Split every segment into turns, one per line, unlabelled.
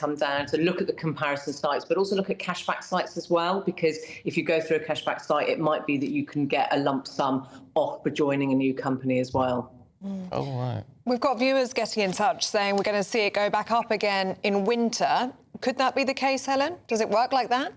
come down, to look at the comparison sites, but also look at cashback sites as well, because if you go through a cashback site, it might be that you can get a lump sum off for joining a new company as well.
Oh, right.
We've got viewers getting in touch saying we're going to see it go back up again in winter. Could that be the case, Helen? Does it work like that?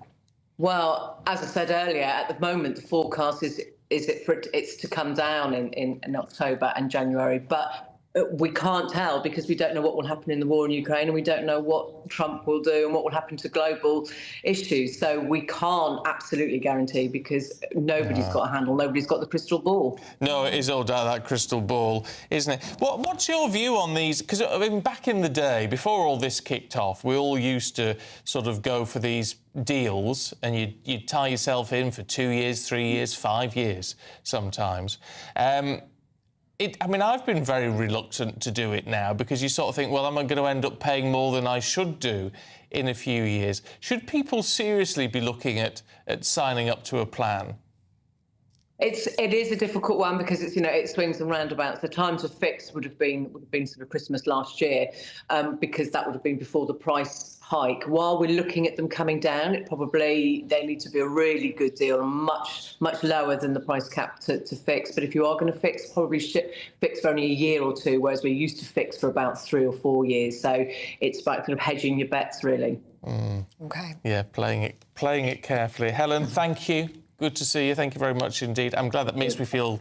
Well, as I said earlier, at the moment, the forecast is it's to come down in October and January, but we can't tell because we don't know what will happen in the war in Ukraine, and we don't know what Trump will do and what will happen to global issues. So we can't absolutely guarantee because nobody's got a handle, nobody's got the crystal ball.
No, it is all down that crystal ball, isn't it? What's your view on these? Because, I mean, back in the day, before all this kicked off, we all used to sort of go for these deals and you'd tie yourself in for 2 years, 3 years, 5 years sometimes. I mean, I've been very reluctant to do it now because you sort of think, well, am I going to end up paying more than I should do in a few years? Should people seriously be looking at signing up to a plan?
It is a difficult one because it's, you know, it swings and roundabouts. The time to fix would have been sort of Christmas last year, because that would have been before the price hike. While we're looking at them coming down, they need to be a really good deal and much lower than the price cap to fix. But if you are going to fix, probably fix for only a year or two, whereas we used to fix for about 3 or 4 years. So it's about kind of hedging your bets, really.
OK.
Yeah, playing it carefully. Helen, thank you. Good to see you. Thank you very much indeed. I'm glad that makes me feel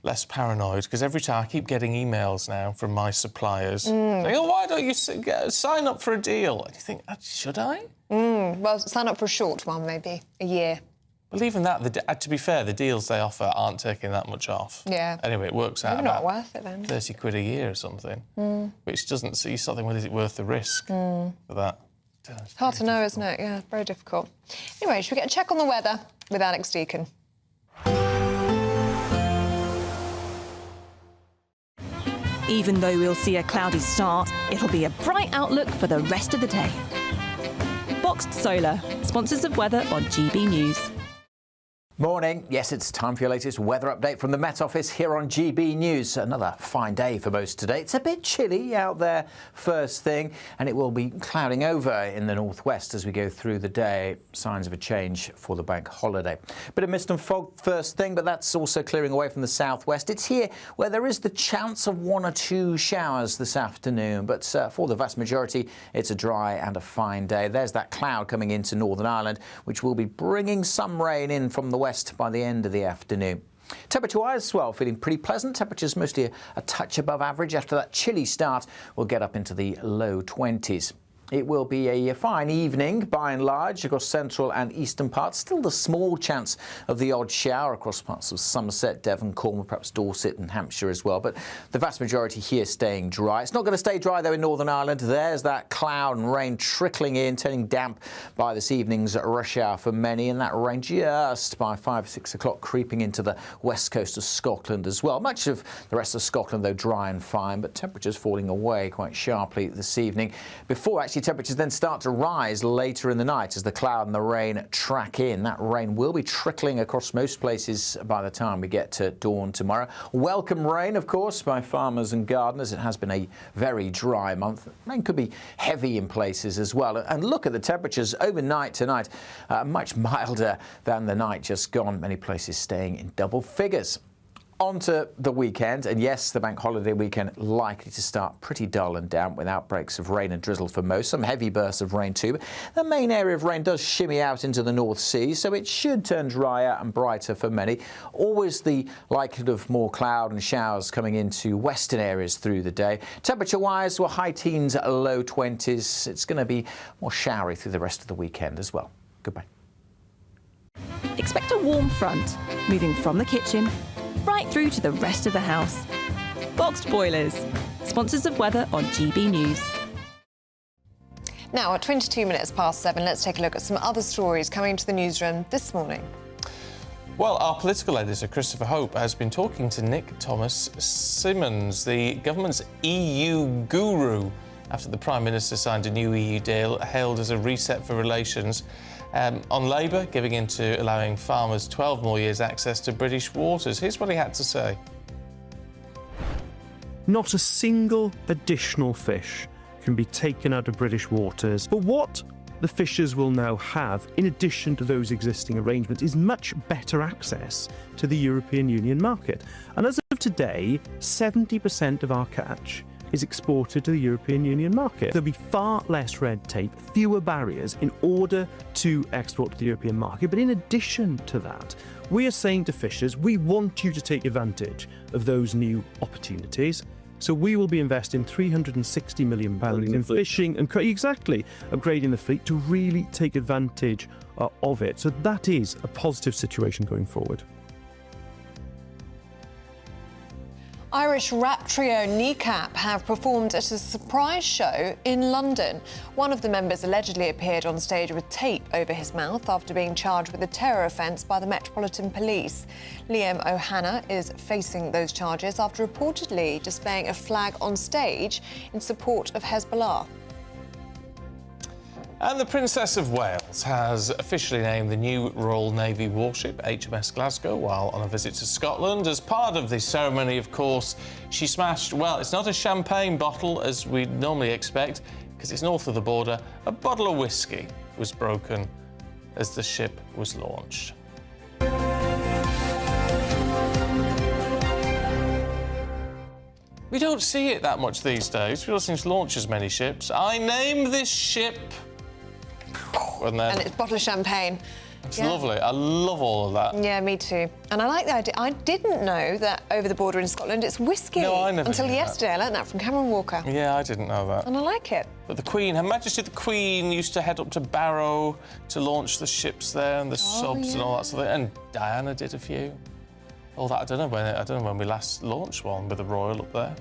less paranoid, because every time I keep getting emails now from my suppliers saying, oh, why don't you sign up for a deal? And you think, should I?
Well, sign up for a short one, maybe a year.
Well, even that, to be fair, the deals they offer aren't taking that much off.
Yeah.
Anyway, it works out
maybe
about
not worth it then.
30 quid a year or something, which doesn't see something. Well, is it worth the risk for that?
Hard to know, isn't it? Yeah, very difficult. Anyway, should we get a check on the weather with Alex Deacon?
Even though we'll see a cloudy start, it'll be a bright outlook for the rest of the day. Boxed Solar, sponsors of weather on GB News.
Morning. Yes, it's time for your latest weather update from the Met Office here on GB News. Another fine day for most today. It's a bit chilly out there first thing, and it will be clouding over in the northwest as we go through the day. Signs of a change for the bank holiday. Bit of mist and fog first thing, but that's also clearing away from the southwest. It's here where there is the chance of 1 or 2 showers this afternoon, but for the vast majority, it's a dry and a fine day. There's that cloud coming into Northern Ireland, which will be bringing some rain in from the west by the end of the afternoon. Temperature-wise, well, feeling pretty pleasant. Temperatures mostly a touch above average. After that chilly start, we'll get up into the low 20s. It will be a fine evening, by and large, across central and eastern parts. Still the small chance of the odd shower across parts of Somerset, Devon, Cornwall, perhaps Dorset and Hampshire as well. But the vast majority here staying dry. It's not going to stay dry, though, in Northern Ireland. There's that cloud and rain trickling in, turning damp by this evening's rush hour for many. And that rain just by 5 or 6 o'clock creeping into the west coast of Scotland as well. Much of the rest of Scotland, though, dry and fine, but temperatures falling away quite sharply this evening. Before actually temperatures then start to rise later in the night as the cloud and the rain track in. That rain will be trickling across most places by the time we get to dawn tomorrow. Welcome rain, of course, by farmers and gardeners. It has been a very dry month. Rain could be heavy in places as well. And look at the temperatures overnight tonight, much milder than the night just gone. Many places staying in double figures. On to the weekend, and yes, the bank holiday weekend likely to start pretty dull and damp with outbreaks of rain and drizzle for most, some heavy bursts of rain too. But the main area of rain does shimmy out into the North Sea, so it should turn drier and brighter for many. Always the likelihood of more cloud and showers coming into western areas through the day. Temperature-wise, we're high teens, low 20s. It's going to be more showery through the rest of the weekend as well. Goodbye.
Expect a warm front, moving from the kitchen right through to the rest of the house. Boxed Boilers, sponsors of weather on GB News.
Now, at 22 minutes past 7, let's take a look at some other stories coming into the newsroom this morning.
Well, our political editor, Christopher Hope, has been talking to Nick Thomas-Symonds, the government's EU guru, after the Prime Minister signed a new EU deal hailed as a reset for relations. On Labour, giving in to allowing farmers 12 more years access to British waters. Here's what he had to say.
Not a single additional fish can be taken out of British waters. But what the fishers will now have, in addition to those existing arrangements, is much better access to the European Union market. And as of today, 70% of our catch is exported to the European Union market. There'll be far less red tape, fewer barriers in order to export to the European market. But in addition to that, we are saying to fishers, we want you to take advantage of those new opportunities. So we will be investing £360 million in fishing and upgrading the fleet to really take advantage of it. So that is a positive situation going forward.
Irish rap trio Kneecap have performed at a surprise show in London. One of the members allegedly appeared on stage with tape over his mouth after being charged with a terror offence by the Metropolitan Police. Liam O'Hanna is facing those charges after reportedly displaying a flag on stage in support of Hezbollah.
And the Princess of Wales has officially named the new Royal Navy warship HMS Glasgow while on a visit to Scotland. As part of the ceremony, of course, she smashed, well, it's not a champagne bottle as we'd normally expect, because it's north of the border. A bottle of whiskey was broken as the ship was launched. We don't see it that much these days. We don't seem to launch as many ships. I name this ship... And
it's a bottle of champagne.
It's lovely. I love all of that.
Yeah, me too. And I like the idea. I didn't know that over the border in Scotland it's whiskey.
No, I never
until
knew
yesterday.
that.
I learnt that from Cameron Walker.
Yeah, I didn't know that.
And I like it.
But the Queen, Her Majesty the Queen, used to head up to Barrow to launch the ships there and the subs and all that sort of thing. And Diana did a few. All that I don't know when we last launched one with the Royal up there.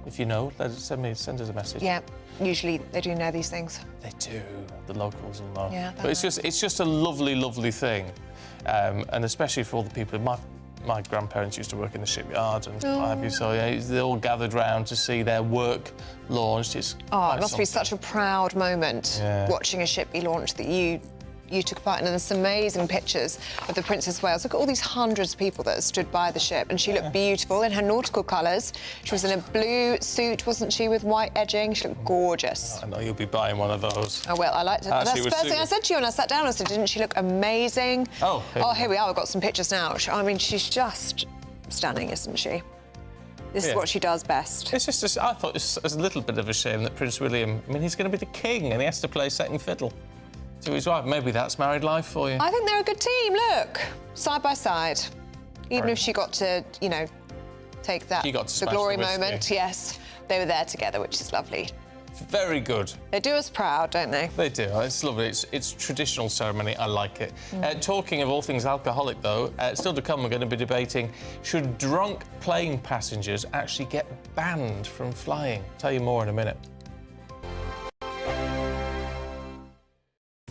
If you know, send us a message.
Yeah, usually they do know these things.
They do. The locals will know.
Yeah,
but it's just a lovely, lovely thing, and especially for all the people. My grandparents used to work in the shipyard and what have you, so yeah, they all gathered round to see their work launched. It's
it must be such a proud moment watching a ship be launched that you took part in. And there's amazing pictures of the Princess of Wales. Look at all these hundreds of people that stood by the ship, and she looked beautiful in her nautical colours. She was in a blue suit, wasn't she, with white edging? She looked gorgeous.
I know you'll be buying one of those.
I will. I liked it. That's the first thing I said to you when I sat down. I said, didn't she look amazing? Here we are. We've got some pictures now. I mean, she's just stunning, isn't she? This is what she does best.
It's just, I thought it's a little bit of a shame that Prince William, I mean, he's going to be the king and he has to play second fiddle to his wife. Maybe that's married life for you.
I think they're a good team. Look, side by side. Even if she got to, you know, take that, the glory moment. Yes, they were there together, which is lovely.
Very good.
They do us proud, don't they?
They do. It's lovely. It's traditional ceremony. I like it. Talking of all things alcoholic, though, still to come, we're going to be debating, should drunk plane passengers actually get banned from flying? I'll tell you more in a minute.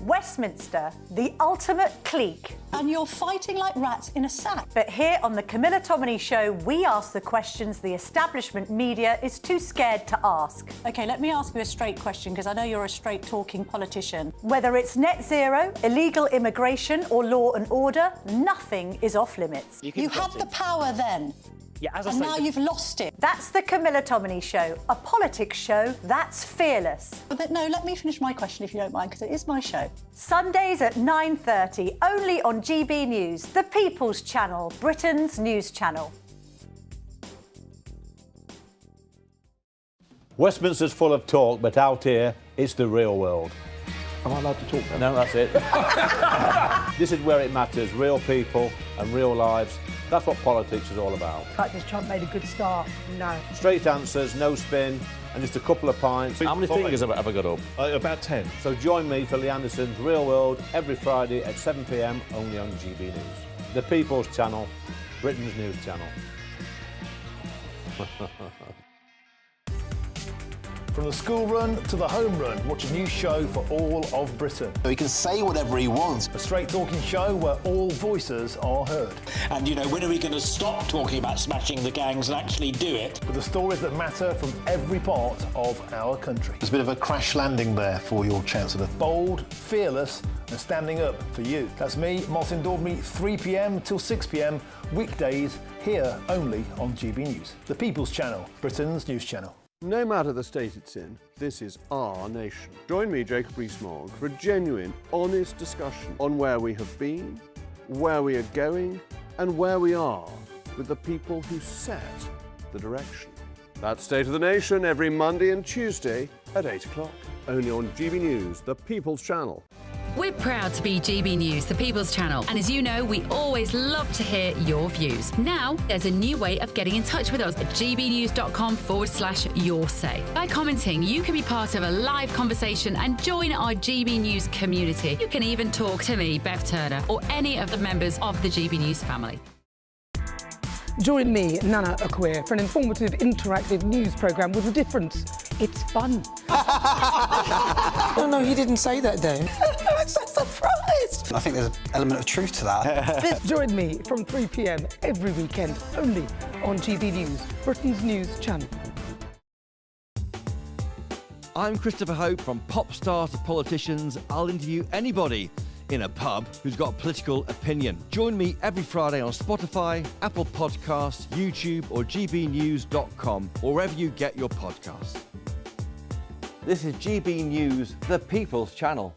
Westminster, the ultimate clique.
And you're fighting like rats in a sack.
But here on the Camilla Tominey Show, we ask the questions the establishment media is too scared to ask.
OK, let me ask you a straight question, because I know you're a straight-talking politician.
Whether it's net zero, illegal immigration or law and order, nothing is off limits.
You had the power then.
Yeah, as I
and
say,
now you've lost it.
That's the Camilla Tominey Show, a politics show that's fearless.
But no, let me finish my question if you don't mind, because it is my show.
Sundays at 9:30, only on GB News, the People's Channel, Britain's news channel.
Westminster's full of talk, but out here, it's the real world.
Am I allowed to talk then?
No, that's it. This is where it matters, real people and real lives. That's what politics is all about.
The fact is Trump made a good start. No.
Straight answers, no spin, and just a couple of pints.
How many fingers have I got up?
About 10. So join me for Lee Anderson's Real World every Friday at 7 p.m. only on GB News. The People's Channel, Britain's news channel.
From the school run to the home run, watch a new show for all of Britain.
He can say whatever he wants.
A straight-talking show where all voices are heard.
And, you know, when are we going to stop talking about smashing the gangs and actually do it?
With the stories that matter from every part of our country.
There's a bit of a crash landing there for your Chancellor.
Bold, fearless and standing up for you. That's me, Martin Dordme, 3 p.m. till 6 p.m, weekdays, here only on GB News. The People's Channel, Britain's news channel.
No matter the state it's in, this is our nation. Join me, Jacob Rees-Mogg, for a genuine, honest discussion on where we have been, where we are going, and where we are with the people who set the direction. That's State of the Nation every Monday and Tuesday at 8 o'clock. Only on GB News, the People's Channel.
We're proud to be GB News, the People's Channel. And as you know, we always love to hear your views. Now, there's a new way of getting in touch with us at gbnews.com/yoursay. By commenting, you can be part of a live conversation and join our GB News community. You can even talk to me, Bev Turner, or any of the members of the GB News family.
Join me, Nana Akwe, for an informative, interactive news programme with a difference. It's fun.
No, he didn't say that, though.
I'm so surprised.
I think there's an element of truth to that.
Join me from 3 p.m. every weekend, only on GB News, Britain's news channel.
I'm Christopher Hope. From pop stars to politicians, I'll interview anybody in a pub who's got a political opinion. Join me every Friday on Spotify, Apple Podcasts, YouTube or gbnews.com, or wherever you get your podcasts. This is GB News, the People's Channel.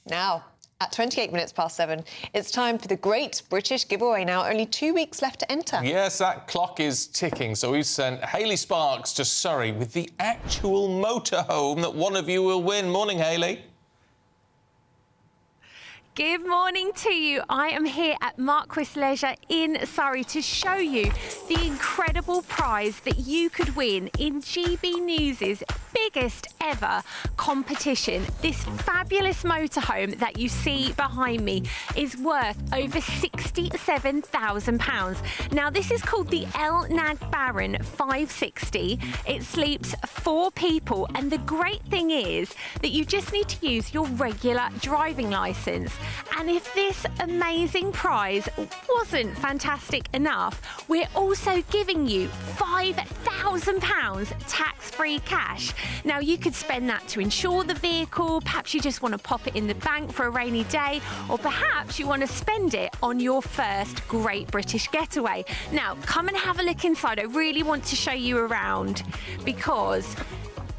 Now, at 28 minutes past 7, it's time for the Great British Giveaway. Now, only 2 weeks left to enter.
Yes, that clock is ticking. So we've sent Hayley Sparks to Surrey with the actual motorhome that one of you will win. Morning, Hayley.
Good morning to you. I am here at Marquis Leisure in Surrey to show you the incredible prize that you could win in GB News' biggest ever competition. This fabulous motorhome that you see behind me is worth over £67,000. Now, this is called the El Nag Baron 560. It sleeps 4 people, and the great thing is that you just need to use your regular driving licence. And if this amazing prize wasn't fantastic enough, we're also giving you £5,000 tax-free cash. Now, you could spend that to insure the vehicle, perhaps you just want to pop it in the bank for a rainy day, or perhaps you want to spend it on your first Great British Getaway. Now, come and have a look inside. I really want to show you around because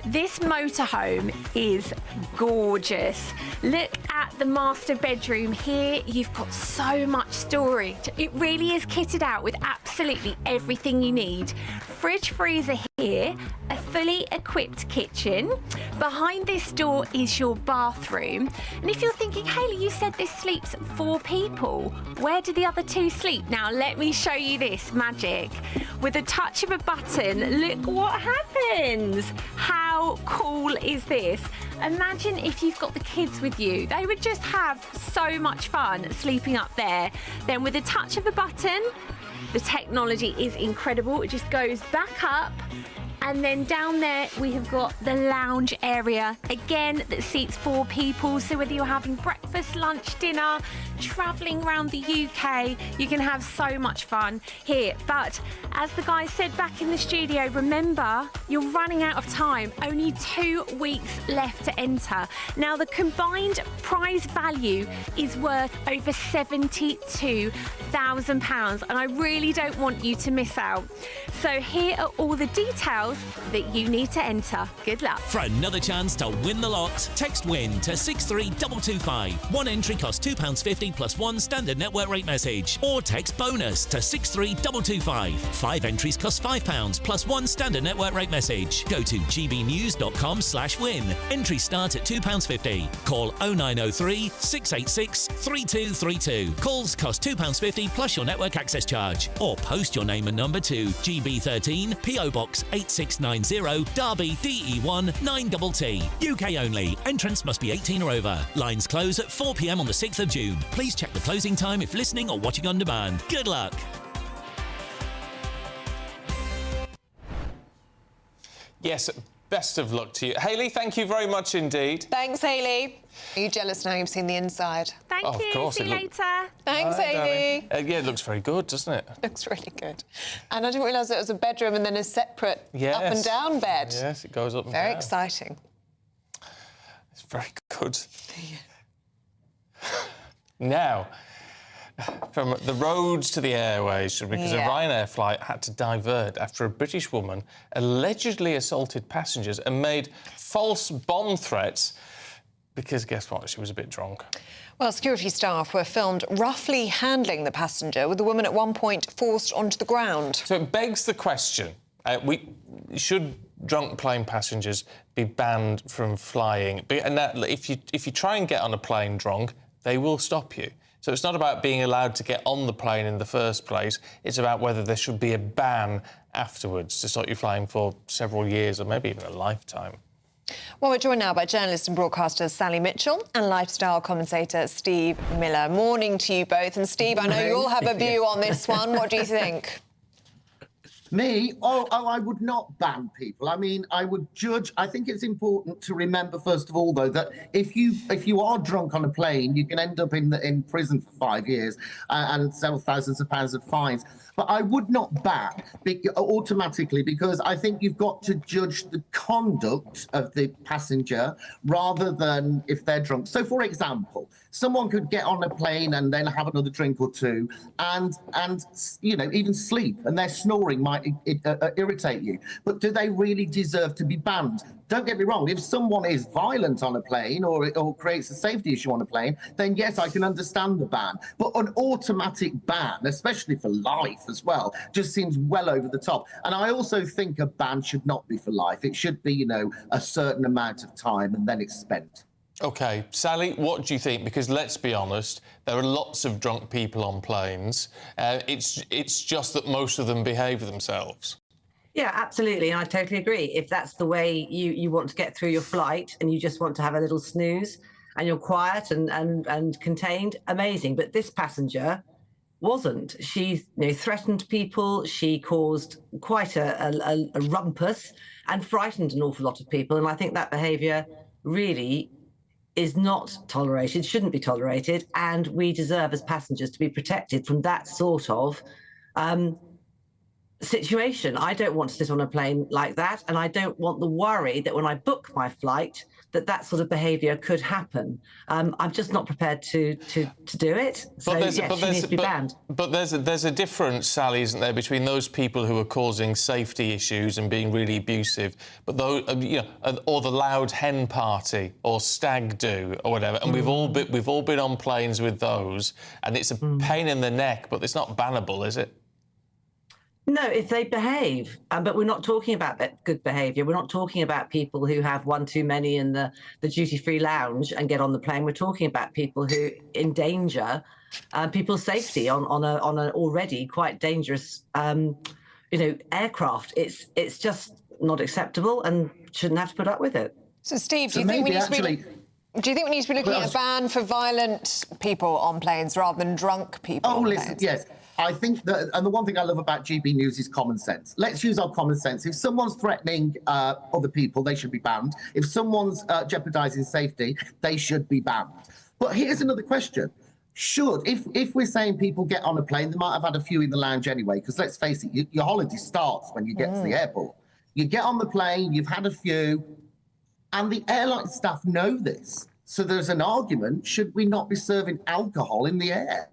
this motorhome is gorgeous. Look at the master bedroom here. You've got so much storage. It really is kitted out with absolutely everything you need. Fridge freezer here, a fully equipped kitchen. Behind this door is your bathroom. And if you're thinking, Hayley, you said this sleeps 4 people. Where do the other 2 sleep? Now, let me show you this magic. With a touch of a button, look what happens. How cool is this? Imagine if you've got the kids with you. They would just have so much fun sleeping up there. Then with a touch of a button, the technology is incredible. It just goes back up. And then down there, we have got the lounge area, again, that seats 4 people. So whether you're having breakfast, lunch, dinner, travelling around the UK, you can have so much fun here. But as the guys said back in the studio, remember, you're running out of time. Only 2 weeks left to enter. Now, the combined prize value is worth over £72,000. And I really don't want you to miss out. So here are all the details that you need to enter. Good luck.
For another chance to win the lot, text WIN to 63225. One entry costs £2.50 plus 1 standard network rate message. Or text BONUS to 63225. 5 entries cost £5 plus 1 standard network rate message. Go to gbnews.com/win. Entries start at £2.50. Call 0903 686 3232. Calls cost £2.50 plus your network access charge. Or post your name and number to GB13 PO Box 8690 Derby DE1 9TT. UK only. Entrance must be 18 or over. Lines close at 4 p.m. on the 6th of June. Please check the closing time if listening or watching on demand. Good luck.
Yes, best of luck to you. Hayley, thank you very much indeed.
Thanks, Hayley. Are you jealous now you've seen the inside?
Thank you.
Of course,
See you later.
Thanks, Hayley.
Yeah, it looks very good, doesn't it?
Looks really good. And I didn't realise it was a bedroom and then a separate up and down bed.
Yes, it goes up and
Very
down.
exciting.
It's very good. Now, From the roads to the airways, because a Ryanair flight had to divert after a British woman allegedly assaulted passengers and made false bomb threats because, guess what, she was a bit drunk.
Well, security staff were filmed roughly handling the passenger, with the woman at one point forced onto the ground.
So it begs the question, should drunk plane passengers be banned from flying? And that, if you try and get on a plane drunk, they will stop you. So it's not about being allowed to get on the plane in the first place, it's about whether there should be a ban afterwards to stop you flying for several years or maybe even a lifetime.
Well, we're joined now by journalist and broadcaster Sally Mitchell and lifestyle commentator Steve Miller. Morning to you both. And Steve, I know you'll have a view on this one. What do you think?
Me? I would not ban people. I mean, I would judge. I think it's important to remember, first of all, though, that if you are drunk on a plane, you can end up in prison for 5 years and several thousands of pounds of fines. But I would not ban automatically, because I think you've got to judge the conduct of the passenger rather than if they're drunk. So, for example, someone could get on a plane and then have another drink or two and you know, even sleep, and their snoring might irritate you. But do they really deserve to be banned? Don't get me wrong, if someone is violent on a plane or creates a safety issue on a plane, then yes, I can understand the ban. But an automatic ban, especially for life as well, just seems well over the top. And I also think a ban should not be for life. It should be, you know, a certain amount of time and then it's spent.
OK, Sally, what do you think? Because let's be honest, there are lots of drunk people on planes. It's just that most of them behave themselves.
Yeah, absolutely. And I totally agree. If that's the way you want to get through your flight and you just want to have a little snooze and you're quiet and contained, amazing. But this passenger wasn't. She threatened people. She caused quite a rumpus and frightened an awful lot of people. And I think that behaviour really is not tolerated, shouldn't be tolerated. And we deserve as passengers to be protected from that sort of situation. I don't want to sit on a plane like that, and I don't want the worry that when I book my flight that sort of behaviour could happen. I'm just not prepared to do it. So yes, she needs to be banned. But
there's a difference, Sally, isn't there, between those people who are causing safety issues and being really abusive, but those, you know, or the loud hen party or stag do or whatever. And we've all been on planes with those, and it's a pain in the neck, but it's not bannable, is it?
No, if they behave, but we're not talking about good behaviour. We're not talking about people who have one too many in the duty-free lounge and get on the plane. We're talking about people who endanger people's safety on an already quite dangerous, aircraft. It's just not acceptable and shouldn't have to put up with it.
So, Steve, do you think we need to be looking at a ban for violent people on planes rather than drunk people on planes?
Yes. I think that, and the one thing I love about GB News is common sense. Let's use our common sense. If someone's threatening other people, they should be banned. If someone's jeopardising safety, they should be banned. But here's another question. If we're saying people get on a plane, they might have had a few in the lounge anyway, because let's face it, your holiday starts when you get to the airport. You get on the plane, you've had a few, and the airline staff know this. So there's an argument, should we not be serving alcohol in the air?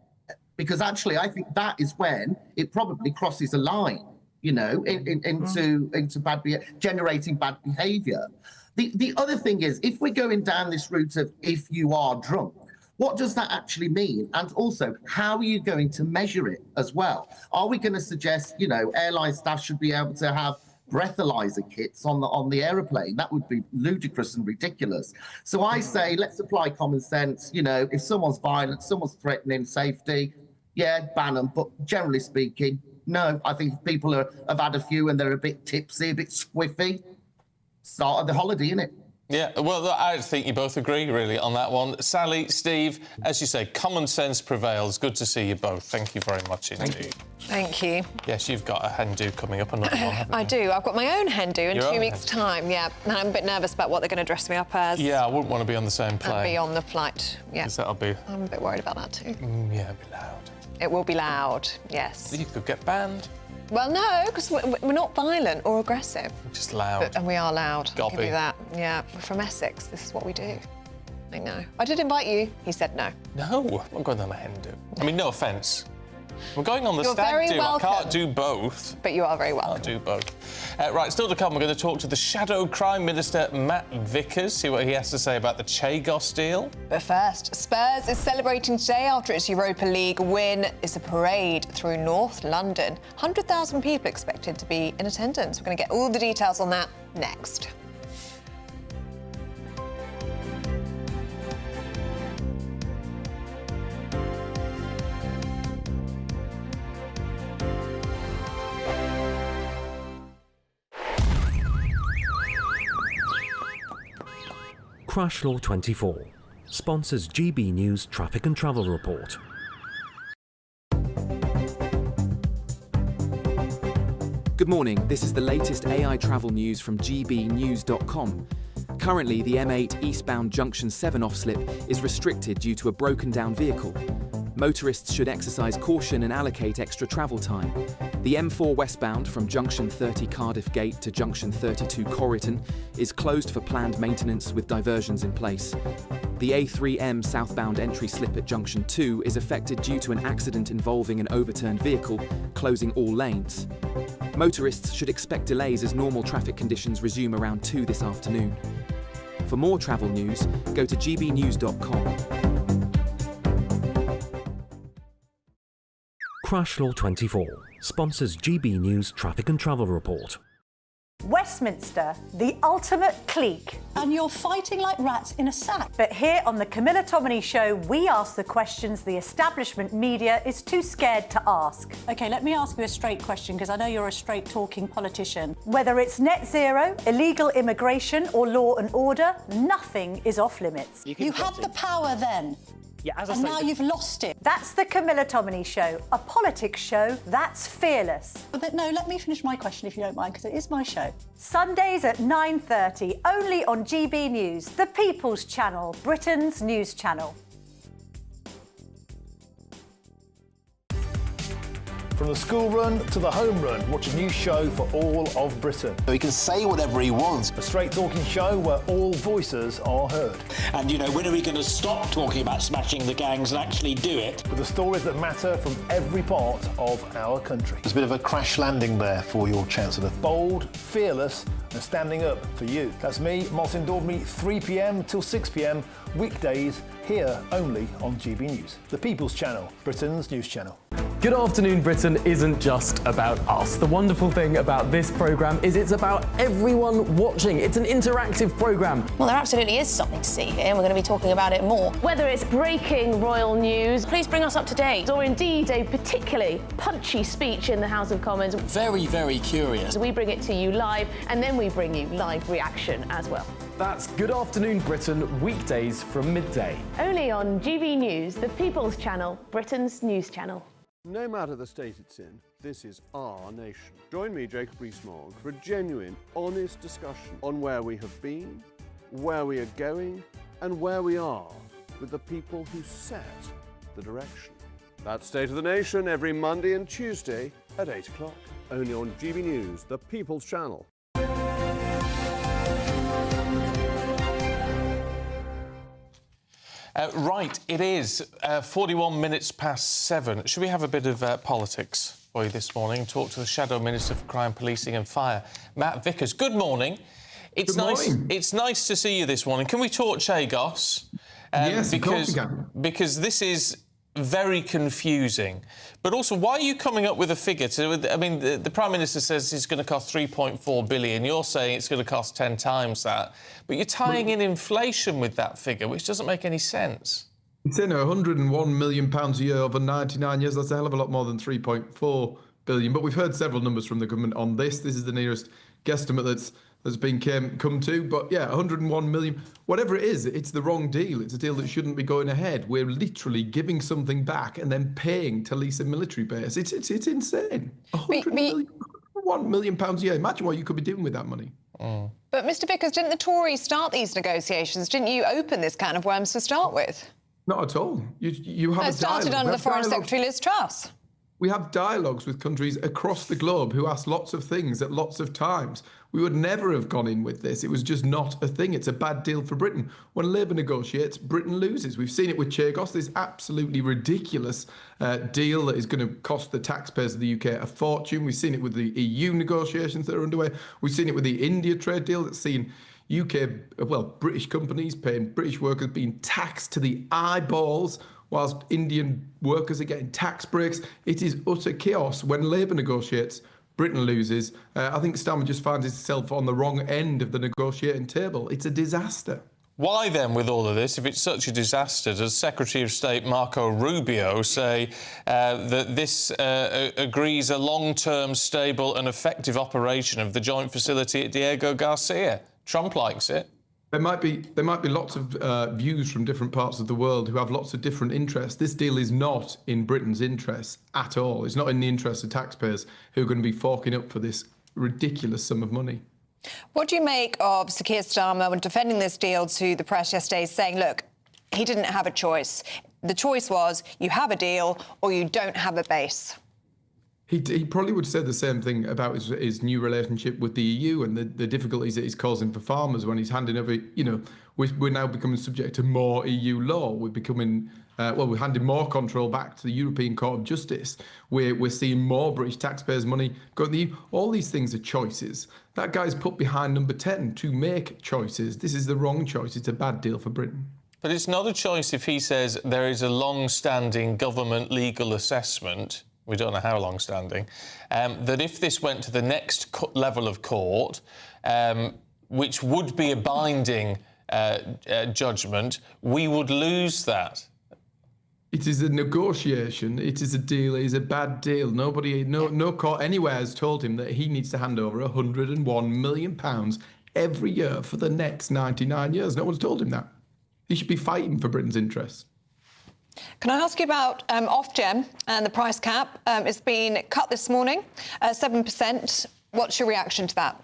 Because actually, I think that is when it probably crosses a line, you know, into generating bad behaviour. The other thing is, if we're going down this route of if you are drunk, what does that actually mean? And also, how are you going to measure it as well? Are we going to suggest, you know, airline staff should be able to have breathalyzer kits on the aeroplane? That would be ludicrous and ridiculous. So I say, let's apply common sense. You know, if someone's violent, someone's threatening safety, yeah, ban them. But generally speaking, no. I think if people have had a few and they're a bit tipsy, a bit squiffy, start of the holiday, innit?
Yeah, well, I think you both agree, really, on that one. Sally, Steve, as you say, common sense prevails. Good to see you both. Thank you very much indeed.
Thank you.
Yes, you've got a hen do coming up, another one, haven't you?
I do. I've got my own hen do in 2 weeks' time, yeah. And I'm a bit nervous about what they're going to dress me up as.
Yeah, I wouldn't want to be on the same plane.
And be on the flight, yeah.
Because that'll be...
I'm a bit worried about that too.
Yeah, it'll be loud.
It will be loud, yes.
You could get banned.
Well, no, because we're not violent or aggressive.
Just loud.
And we are loud.
Gobby.
I'll give you that. Yeah, we're from Essex. This is what we do. I know. I did invite you. He said no.
No, I'm going on a hen do. I mean, no offence. I'm going on the
You're
stag
very
do.
welcome.
I can't do both.
But you are very welcome.
I'll do both. Right, still to come, we're going to talk to the Shadow Crime Minister, Matt Vickers, see what he has to say about the Chagos deal.
But first, Spurs is celebrating today after its Europa League win. It's a parade through North London. 100,000 people expected to be in attendance. We're going to get all the details on that next.
Crash Law 24 sponsors GB News Traffic and Travel Report.
Good morning, this is the latest AI travel news from gbnews.com. Currently, the M8 eastbound Junction 7 off-slip is restricted due to a broken down vehicle. Motorists should exercise caution and allocate extra travel time. The M4 westbound from Junction 30 Cardiff Gate to Junction 32 Corriton is closed for planned maintenance with diversions in place. The A3M southbound entry slip at Junction 2 is affected due to an accident involving an overturned vehicle, closing all lanes. Motorists should expect delays as normal traffic conditions resume around 2 this afternoon. For more travel news, go to gbnews.com.
Crash Law 24 sponsors GB News Traffic and Travel Report.
Westminster, the ultimate clique.
And you're fighting like rats in a sack.
But here on the Camilla Tominey Show, we ask the questions the establishment media is too scared to ask.
OK, let me ask you a straight question, because I know you're a straight-talking politician.
Whether it's net zero, illegal immigration or law and order, nothing is off limits.
You had the power then.
Yeah, as I
and
say,
now you've lost it.
That's the Camilla Tominey Show, a politics show that's fearless.
But no, let me finish my question if you don't mind, because it is my show.
Sundays at 9:30, only on GB News, the People's Channel, Britain's news channel.
From the school run to the home run, watch a new show for all of Britain.
He can say whatever he wants.
A straight-talking show where all voices are heard.
And, you know, when are we going to stop talking about smashing the gangs and actually do it?
With the stories that matter from every part of our country.
There's a bit of a crash landing there for your Chancellor.
Bold, fearless and standing up for you. That's me, Martin Daubney, 3 p.m. till 6 p.m, weekdays, here only on GB News. The People's Channel, Britain's news channel.
Good Afternoon Britain isn't just about us. The wonderful thing about this programme is it's about everyone watching. It's an interactive programme.
Well, there absolutely is something to see here, and we're going to be talking about it more. Whether it's breaking royal news, please bring us up to date, or indeed a particularly punchy speech in the House of Commons.
Very, very curious.
We bring it to you live, and then we bring you live reaction as well.
That's Good Afternoon Britain, weekdays from midday.
Only on GB News, the People's Channel, Britain's news channel.
No matter the state it's in, this is our nation. Join me, Jacob Rees-Mogg, for a genuine, honest discussion on where we have been, where we are going, and where we are with the people who set the direction. That's State of the Nation every Monday and Tuesday at 8 o'clock. Only on GB News, the People's Channel.
Right, it is 41 minutes past 7. Should we have a bit of politics for you this morning and talk to the Shadow Minister for Crime, Policing and Fire, Matt Vickers? Good morning. It's nice to see you this morning. Can we talk Chagos?
Yes, of course we can.
Because this is very confusing. But also, why are you coming up with a figure? I mean, the Prime Minister says it's going to cost 3.4 billion. You're saying it's going to cost 10 times that. But you're tying in inflation with that figure, which doesn't make any sense.
It's in £101 million a year over 99 years. That's a hell of a lot more than 3.4 billion. But we've heard several numbers from the government on this. This is the nearest guesstimate that's been come to. But yeah, 101 million, whatever it is, it's the wrong deal. It's a deal that shouldn't be going ahead. We're literally giving something back and then paying to lease a military base. It's insane. 1 million pounds a year. Imagine what you could be doing with that money.
Mm.
But Mr Vickers, didn't the Tories start these negotiations? Didn't you open this can of worms to start with?
Not at all. You have
It started under the Foreign Secretary Liz Truss.
We have dialogues with countries across the globe who ask lots of things at lots of times. We would never have gone in with this. It was just not a thing. It's a bad deal for Britain. When Labour negotiates, Britain loses. We've seen it with Chagos, this absolutely ridiculous deal that is going to cost the taxpayers of the UK a fortune. We've seen it with the EU negotiations that are underway. We've seen it with the India trade deal that's seen British companies paying British workers being taxed to the eyeballs, whilst Indian workers are getting tax breaks. It is utter chaos. When Labour negotiates, Britain loses. I think Starmer just finds himself on the wrong end of the negotiating table. It's a disaster.
Why then, with all of this, if it's such a disaster, does Secretary of State Marco Rubio say that this agrees a long-term, stable and effective operation of the joint facility at Diego Garcia? Trump likes it.
There might be lots of views from different parts of the world who have lots of different interests. This deal is not in Britain's interests at all. It's not in the interests of taxpayers who are going to be forking up for this ridiculous sum of money.
What do you make of Sir Keir Starmer when defending this deal to the press yesterday, saying, look, he didn't have a choice. The choice was you have a deal or you don't have a base.
He probably would say the same thing about his new relationship with the EU and the difficulties that he's causing for farmers when he's handing over, we're now becoming subject to more EU law. We're becoming, we're handing more control back to the European Court of Justice. We're seeing more British taxpayers' money going to the EU. All these things are choices. That guy's put behind number 10 to make choices. This is the wrong choice. It's a bad deal for Britain.
But it's not a choice if he says there is a long-standing government legal assessment, we don't know how long-standing, that if this went to the next level of court, which would be a binding judgment, we would lose that.
It is a negotiation. It is a deal. It is a bad deal. No court anywhere has told him that he needs to hand over £101 million every year for the next 99 years. No one's told him that. He should be fighting for Britain's interests.
Can I ask you about Ofgem and the price cap? It's been cut this morning, 7%. What's your reaction to that?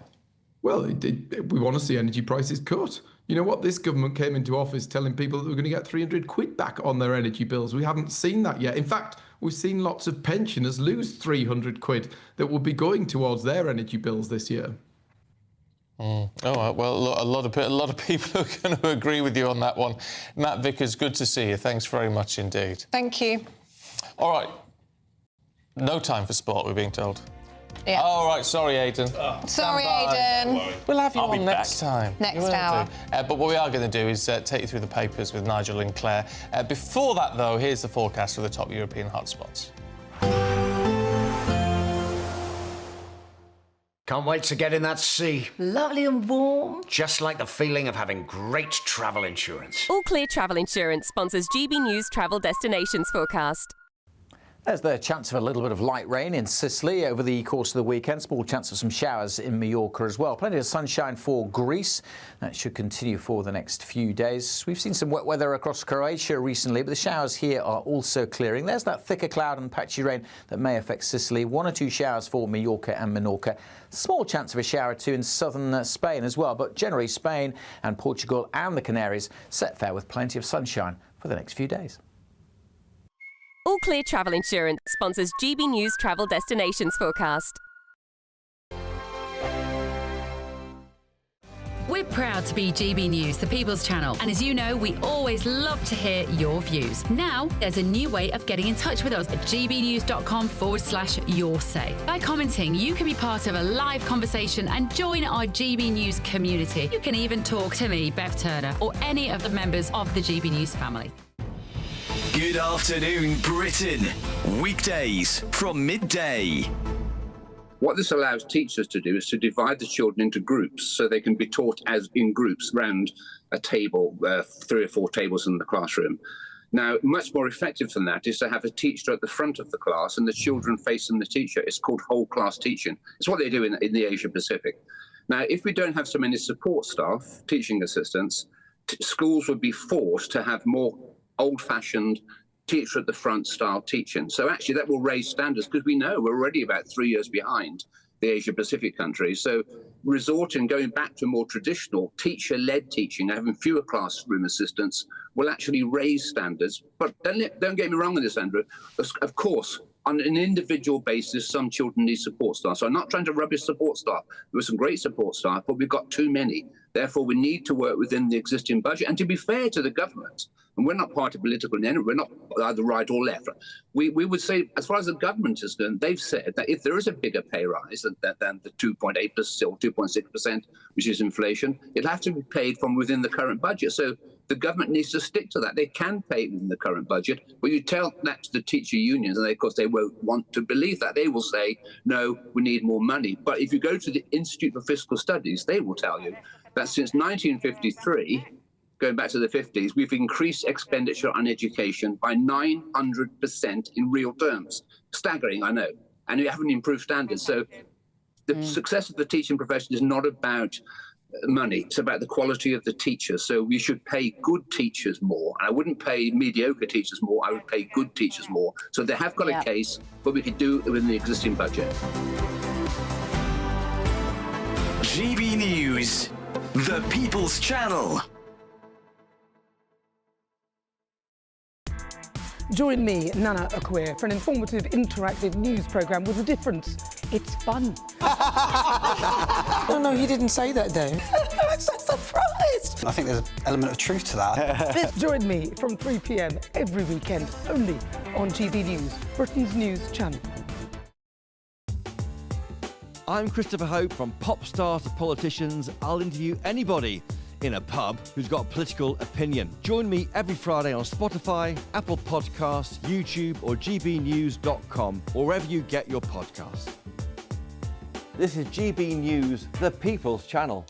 Well, we want to see energy prices cut. You know what? This government came into office telling people that we're going to get 300 quid back on their energy bills. We haven't seen that yet. In fact, we've seen lots of pensioners lose 300 quid that will be going towards their energy bills this year.
All right, well, look, a lot of people are going to agree with you on that one. Matt Vickers, good to see you. Thanks very much indeed.
Thank you.
All right. No time for sport, we're being told.
Yeah.
All right, sorry, Aidan.
Sorry, Aidan.
We'll have you on next time.
Next hour.
But what we are going to do is take you through the papers with Nigel and Claire. Before that, though, here's the forecast for the top European hotspots.
Can't wait to get in that sea.
Lovely and warm.
Just like the feeling of having great travel insurance.
All Clear Travel Insurance sponsors GB News Travel Destinations Forecast.
There's the chance of a little bit of light rain in Sicily over the course of the weekend. Small chance of some showers in Mallorca as well. Plenty of sunshine for Greece. That should continue for the next few days. We've seen some wet weather across Croatia recently, but the showers here are also clearing. There's that thicker cloud and patchy rain that may affect Sicily. 1 or 2 showers for Mallorca and Menorca. Small chance of a shower or 2 in southern Spain as well, but generally Spain and Portugal and the Canaries set fair with plenty of sunshine for the next few days.
All Clear Travel Insurance sponsors GB News Travel Destinations Forecast.
We're proud to be GB News, the People's Channel. And as you know, we always love to hear your views. Now, there's a new way of getting in touch with us at gbnews.com/yoursay. By commenting, you can be part of a live conversation and join our GB News community. You can even talk to me, Bev Turner, or any of the members of the GB News family.
Good afternoon, Britain. Weekdays from midday.
What this allows teachers to do is to divide the children into groups so they can be taught as in groups round a table, 3 or 4 tables in the classroom. Now, much more effective than that is to have a teacher at the front of the class and the children facing the teacher. It's called whole class teaching. It's what they do in the Asia Pacific. Now, if we don't have so many support staff, teaching assistants, schools would be forced to have more old-fashioned teacher at the front style teaching. So actually that will raise standards because we know we're already about 3 years behind the Asia Pacific countries. So going back to more traditional teacher-led teaching, having fewer classroom assistants will actually raise standards. But don't get me wrong on this, Andrew. Of course, On an individual basis, some children need support staff. So I'm not trying to rubbish support staff. There were some great support staff, but we've got too many. Therefore, we need to work within the existing budget. And to be fair to the government, and we're not party political in any way, we're not either right or left. We would say, as far as the government is concerned, they've said that if there is a bigger pay rise than the 2.8% or 2.6%, which is inflation, it'll have to be paid from within the current budget. So the government needs to stick to that. They can pay within the current budget, but you tell that to the teacher unions, and of course they won't want to believe that. They will say, no, we need more money. But if you go to the Institute for Fiscal Studies, they will tell you that since 1953, going back to the 50s, we've increased expenditure on education by 900% in real terms. Staggering, I know. And we haven't improved standards. So the success of the teaching profession is not about money. It's about the quality of the teachers. So we should pay good teachers more. I wouldn't pay mediocre teachers more. I would pay good teachers more. So they have got a case, but we could do it within the existing budget.
GB News, the People's Channel.
Join me, Nana Akwe, for an informative, interactive news programme with a difference. It's fun.
No, he didn't say that, though.
I'm so surprised.
I think there's an element of truth to that.
Join me from 3 p.m. every weekend, only on GB News, Britain's news channel.
I'm Christopher Hope. From pop stars to politicians, I'll interview anybody in a pub who's got a political opinion. Join me every Friday on Spotify, Apple Podcasts, YouTube or gbnews.com, or wherever you get your podcasts. This is GB News, the People's Channel.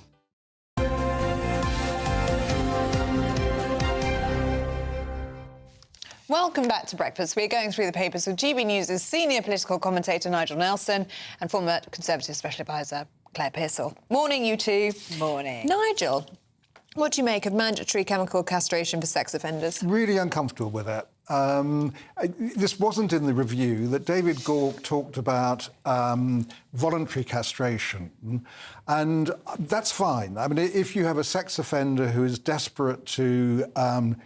Welcome back to Breakfast. We're going through the papers with GB News' senior political commentator Nigel Nelson and former Conservative Special Advisor Claire Pearsall. Morning, you two.
Morning.
Nigel, what do you make of mandatory chemical castration for sex offenders?
Really uncomfortable with it. This wasn't in the review, that David Gauke talked about voluntary castration, and that's fine. I mean, if you have a sex offender who is desperate to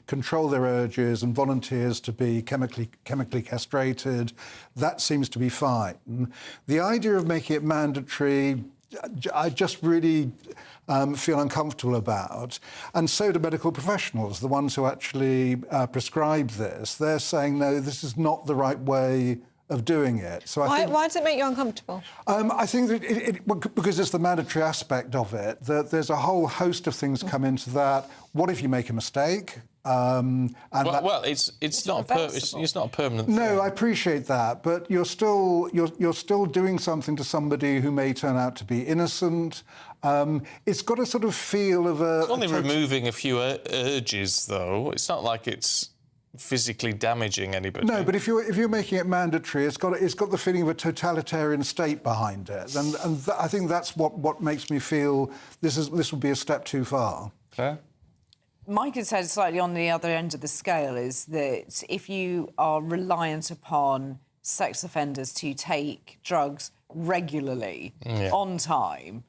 control their urges and volunteers to be chemically castrated, that seems to be fine. The idea of making it mandatory, I just really feel uncomfortable about. And so do medical professionals, the ones who actually prescribe this. They're saying, no, this is not the right way of doing it. So
Why does it make you uncomfortable?
I think that because it's the mandatory aspect of it, that there's a whole host of things come into that. What if you make a mistake?
It's not a permanent thing.
No, I appreciate that, but you're still doing something to somebody who may turn out to be innocent. It's got a sort of feel of a...
It's only removing a few urges, though. It's not like it's physically damaging anybody.
No, but if you're making it mandatory, it's got the feeling of a totalitarian state behind it, and I think that's what makes me feel this would be a step too far.
Claire?
My concern, slightly on the other end of the scale, is that if you are reliant upon sex offenders to take drugs regularly, on time,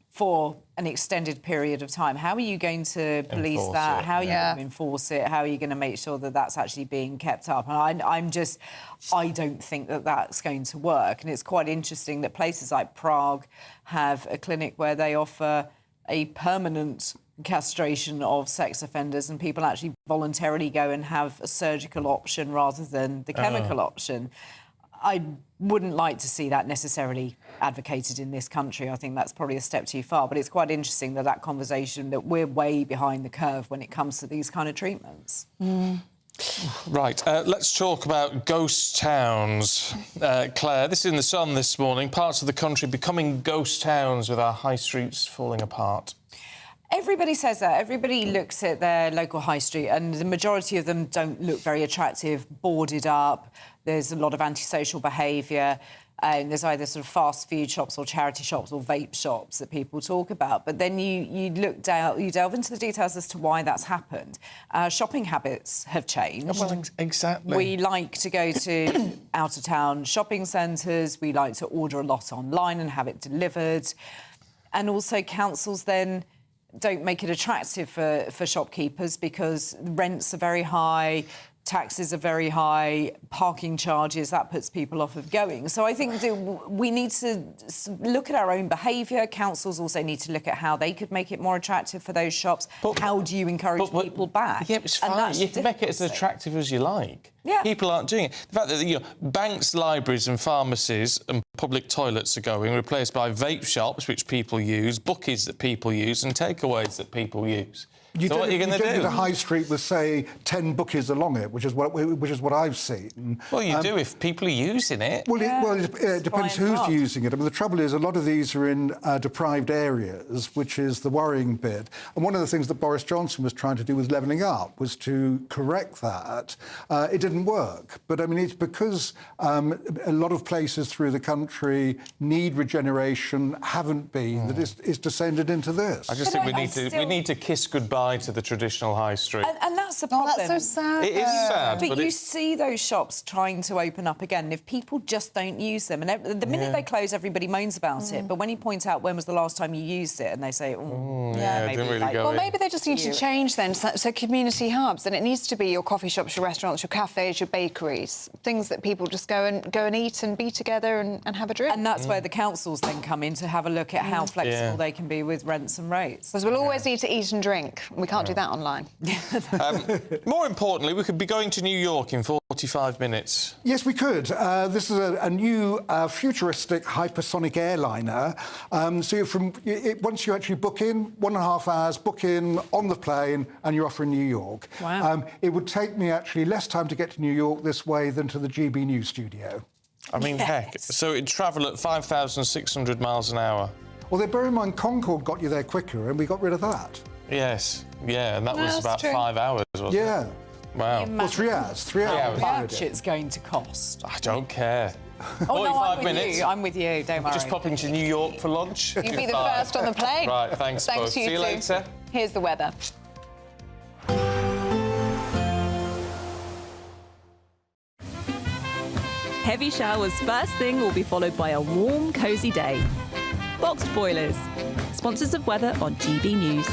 for an extended period of time, how are you going to police that? How are you going to enforce it? How are you going to make sure that that's actually being kept up? And I don't think that that's going to work. And it's quite interesting that places like Prague have a clinic where they offer a permanent castration of sex offenders, and people actually voluntarily go and have a surgical option rather than the chemical option. I wouldn't like to see that necessarily advocated in this country. I think that's probably a step too far, but it's quite interesting that conversation, that we're way behind the curve when it comes to these kind of treatments.
Right, let's talk about ghost towns. Claire, this is in The Sun this morning. Parts of the country becoming ghost towns with our high streets falling apart.
Everybody says that. Everybody looks at their local high street, and the majority of them don't look very attractive, boarded up. There's a lot of antisocial behaviour. And there's either sort of fast food shops or charity shops or vape shops that people talk about. But then you delve into the details as to why that's happened. Shopping habits have changed.
Well, exactly.
We like to go to out-of-town shopping centres. We like to order a lot online and have it delivered. And also councils then don't make it attractive for shopkeepers because the rents are very high, taxes are very high, parking charges, that puts people off of going. So I think that we need to look at our own behaviour. Councils also need to look at how they could make it more attractive for those shops. How do you encourage people back?
Yeah, it's fine. You can make it as attractive as you like.
Yeah.
People aren't doing it. The fact that banks, libraries and pharmacies and public toilets are going, replaced by vape shops, which people use, bookies that people use and takeaways that people use. So what are you going to do?
You get a high street with, say, 10 bookies along it, which is what I've seen.
Well, you do if people are using it.
Well, it depends who's using it. I mean, the trouble is a lot of these are in deprived areas, which is the worrying bit. And one of the things that Boris Johnson was trying to do with levelling up was to correct that. It didn't work. But, I mean, it's because a lot of places through the country need regeneration, haven't been, that it's descended into this.
I just think we need to kiss goodbye to the traditional high street.
And that's the problem.
That's so sad.
It is sad.
But you see those shops trying to open up again. If people just don't use them, and the minute they close, everybody moans about it. But when you point out when was the last time you used it, and they say, maybe
didn't really go
well,
in.
maybe they just need to change then. So community hubs, and it needs to be your coffee shops, your restaurants, your cafes, your bakeries, things that people just go and eat and be together and have a drink.
And that's where the councils then come in to have a look at how flexible they can be with rents and rates.
Because we'll always need to eat and drink. We can't do that online.
More importantly, we could be going to New York in 45 minutes.
Yes, we could. This is a new futuristic hypersonic airliner. So once you actually book in, 1.5 hours, book in on the plane, and you're off in New York.
Wow.
It would take me actually less time to get to New York this way than to the GB News studio.
I mean, heck. So it'd travel at 5,600 miles an hour.
Well, bear in mind, Concorde got you there quicker, and we got rid of that.
Yes, yeah, and that was about 5 hours, wasn't it? Wow.
Well, 3 hours. 3 hours.
How much it's going to cost?
I don't care.
Oh, no,
45 minutes.
I'm with you, don't worry.
Just popping to New York for lunch.
You'll be the first on the plane.
Right, thanks both.
To you
See you later.
Here's the weather.
Heavy showers first thing will be followed by a warm, cosy day. Boxed Boilers, sponsors of weather on GB News.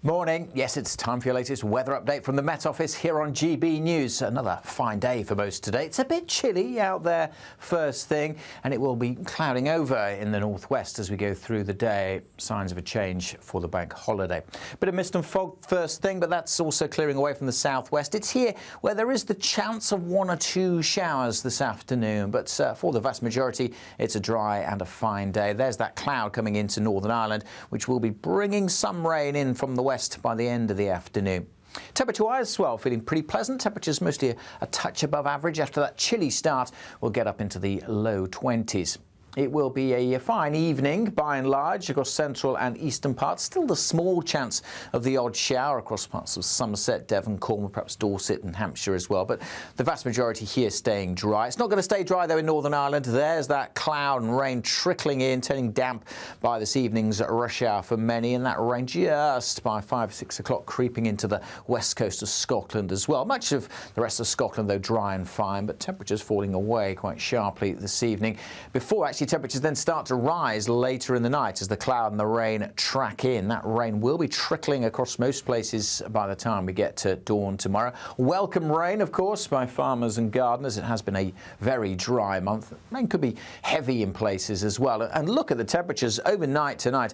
Morning. Yes, it's time for your latest weather update from the Met Office here on GB News. Another fine day for most today. It's a bit chilly out there first thing, and it will be clouding over in the northwest as we go through the day. Signs of a change for the bank holiday. Bit of mist and fog first thing, but that's also clearing away from the southwest. It's here where there is the chance of 1 or 2 showers this afternoon, but for the vast majority, it's a dry and a fine day. There's that cloud coming into Northern Ireland, which will be bringing some rain in from the west by the end of the afternoon. Temperature-wise as well, feeling pretty pleasant. Temperatures mostly a touch above average. After that chilly start, we'll get up into the low 20s. It will be a fine evening, by and large, across central and eastern parts. Still the small chance of the odd shower across parts of Somerset, Devon, Cornwall, perhaps Dorset and Hampshire as well. But the vast majority here staying dry. It's not going to stay dry, though, in Northern Ireland. There's that cloud and rain trickling in, turning damp by this evening's rush hour for many. And that rain just by 5, 6 o'clock creeping into the west coast of Scotland as well. Much of the rest of Scotland, though, dry and fine, but temperatures falling away quite sharply this evening. Before actually temperatures then start to rise later in the night as the cloud and the rain track in. That rain will be trickling across most places by the time we get to dawn tomorrow. Welcome rain, of course, by farmers and gardeners. It has been a very dry month. Rain could be heavy in places as well. And look at the temperatures overnight tonight,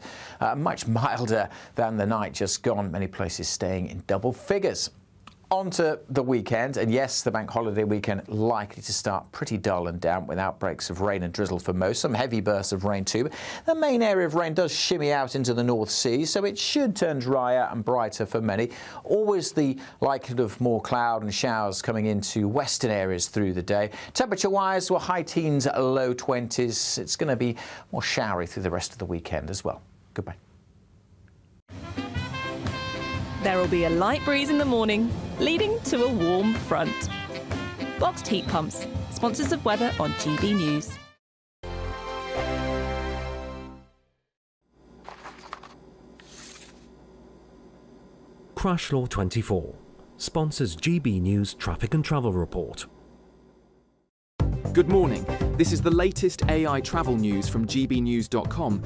much milder than the night just gone. Many places staying in double figures. On to the weekend, and yes, the bank holiday weekend likely to start pretty dull and damp with outbreaks of rain and drizzle for most, some heavy bursts of rain too. But the main area of rain does shimmy out into the North Sea, so it should turn drier and brighter for many. Always the likelihood of more cloud and showers coming into western areas through the day. Temperature-wise, we're high teens, low 20s. It's going to be more showery through the rest of the weekend as well. Goodbye.
There will be a light breeze in the morning, leading to a warm front. Boxed Heat Pumps, sponsors of weather on GB News.
Crash Law 24 sponsors GB News Traffic and Travel Report.
Good morning. This is the latest AI travel news from gbnews.com.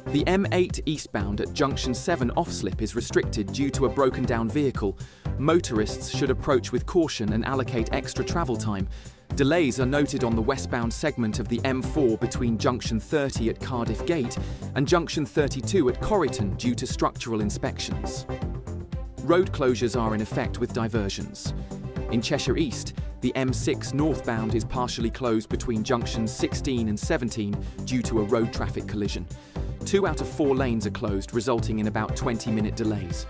The M8 eastbound at Junction 7 off-slip is restricted due to a broken down vehicle. motorists should approach with caution and allocate extra travel time. Delays are noted on the westbound segment of the M4 between junction 30 at Cardiff Gate and junction 32 at Corriton due to structural inspections. Road closures are in effect with diversions. In Cheshire East, the M6 northbound is partially closed between junctions 16 and 17 due to a road traffic collision. 2 out of 4 lanes are closed, resulting in about 20-minute delays.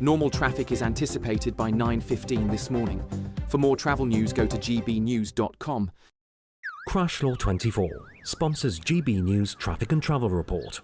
Normal traffic is anticipated by 9:15 this morning. For more travel news, go to gbnews.com.
Crash Law 24 sponsors GB News Traffic and Travel Report.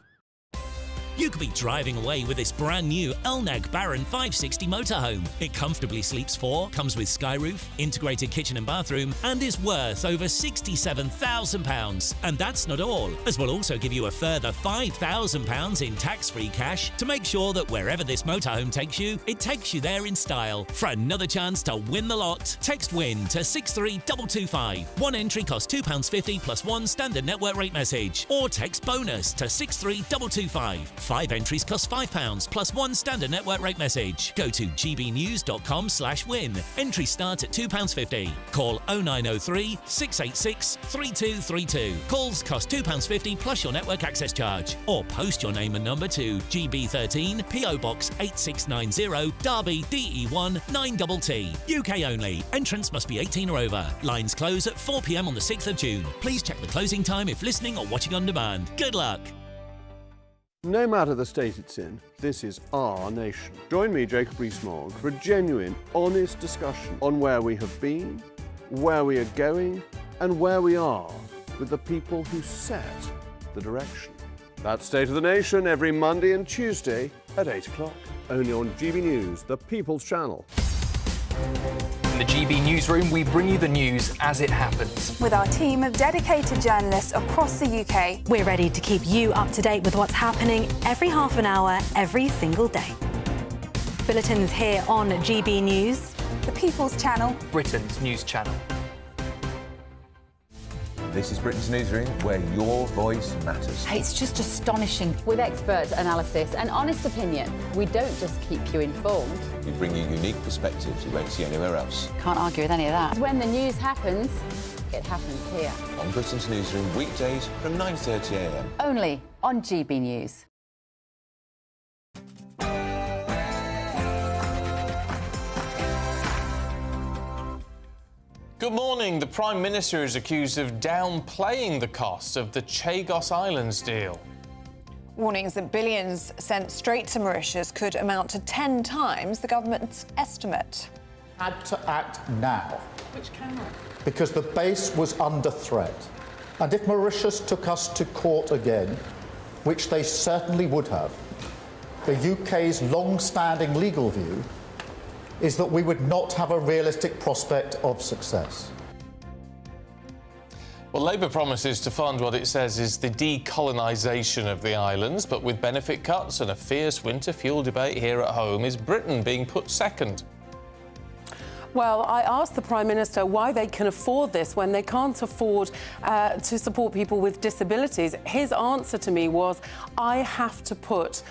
You could be driving away with this brand new Elneg Baron 560 motorhome. It comfortably sleeps 4, comes with sky roof, integrated kitchen and bathroom, and is worth over £67,000. And that's not all, as we'll also give you a further £5,000 in tax-free cash to make sure that wherever this motorhome takes you, it takes you there in style. For another chance to win the lot, text WIN to 63225. One entry costs £2.50 plus 1 standard network rate message, or text BONUS to 63225. 5 entries cost £5 plus 1 standard network rate message. Go to gbnews.com/win. Entries start at £2.50. Call 0903 686 3232. Calls cost £2.50 plus your network access charge. Or post your name and number to GB13 PO Box 8690 Derby DE1 9TT. UK only. Entrance must be 18 or over. Lines close at 4 p.m. on the 6th of June. Please check the closing time if listening or watching on demand. Good luck.
No matter the state it's in, this is our nation. Join me, Jacob Rees-Mogg, for a genuine, honest discussion on where we have been, where we are going, and where we are with the people who set the direction. That's State of the Nation every Monday and Tuesday at 8 o'clock, only on GB News, the People's Channel.
In the GB Newsroom, we bring you the news as it happens.
With our team of dedicated journalists across the UK,
we're ready to keep you up to date with what's happening every half an hour, every single day. Bulletins here on GB News,
the People's Channel,
Britain's news channel.
This is Britain's Newsroom, where your voice matters.
It's just astonishing. With expert analysis and honest opinion, we don't just keep you informed.
We bring you unique perspectives you won't see anywhere else.
Can't argue with any of that. When the news happens, it happens here.
On Britain's Newsroom, weekdays from 9:30 a.m.
Only on GB News.
Good morning. The Prime Minister is accused of downplaying the cost of the Chagos Islands deal.
Warnings that billions sent straight to Mauritius could amount to 10 times the government's estimate.
Had to act now.
Which camera?
Because the base was under threat. And if Mauritius took us to court again, which they certainly would have, the UK's long-standing legal view is that we would not have a realistic prospect of success.
Well, Labour promises to fund what it says is the decolonisation of the islands, but with benefit cuts and a fierce winter fuel debate here at home, is Britain being put second?
Well, I asked the Prime Minister why they can afford this when they can't afford to support people with disabilities. His answer to me was, I have to put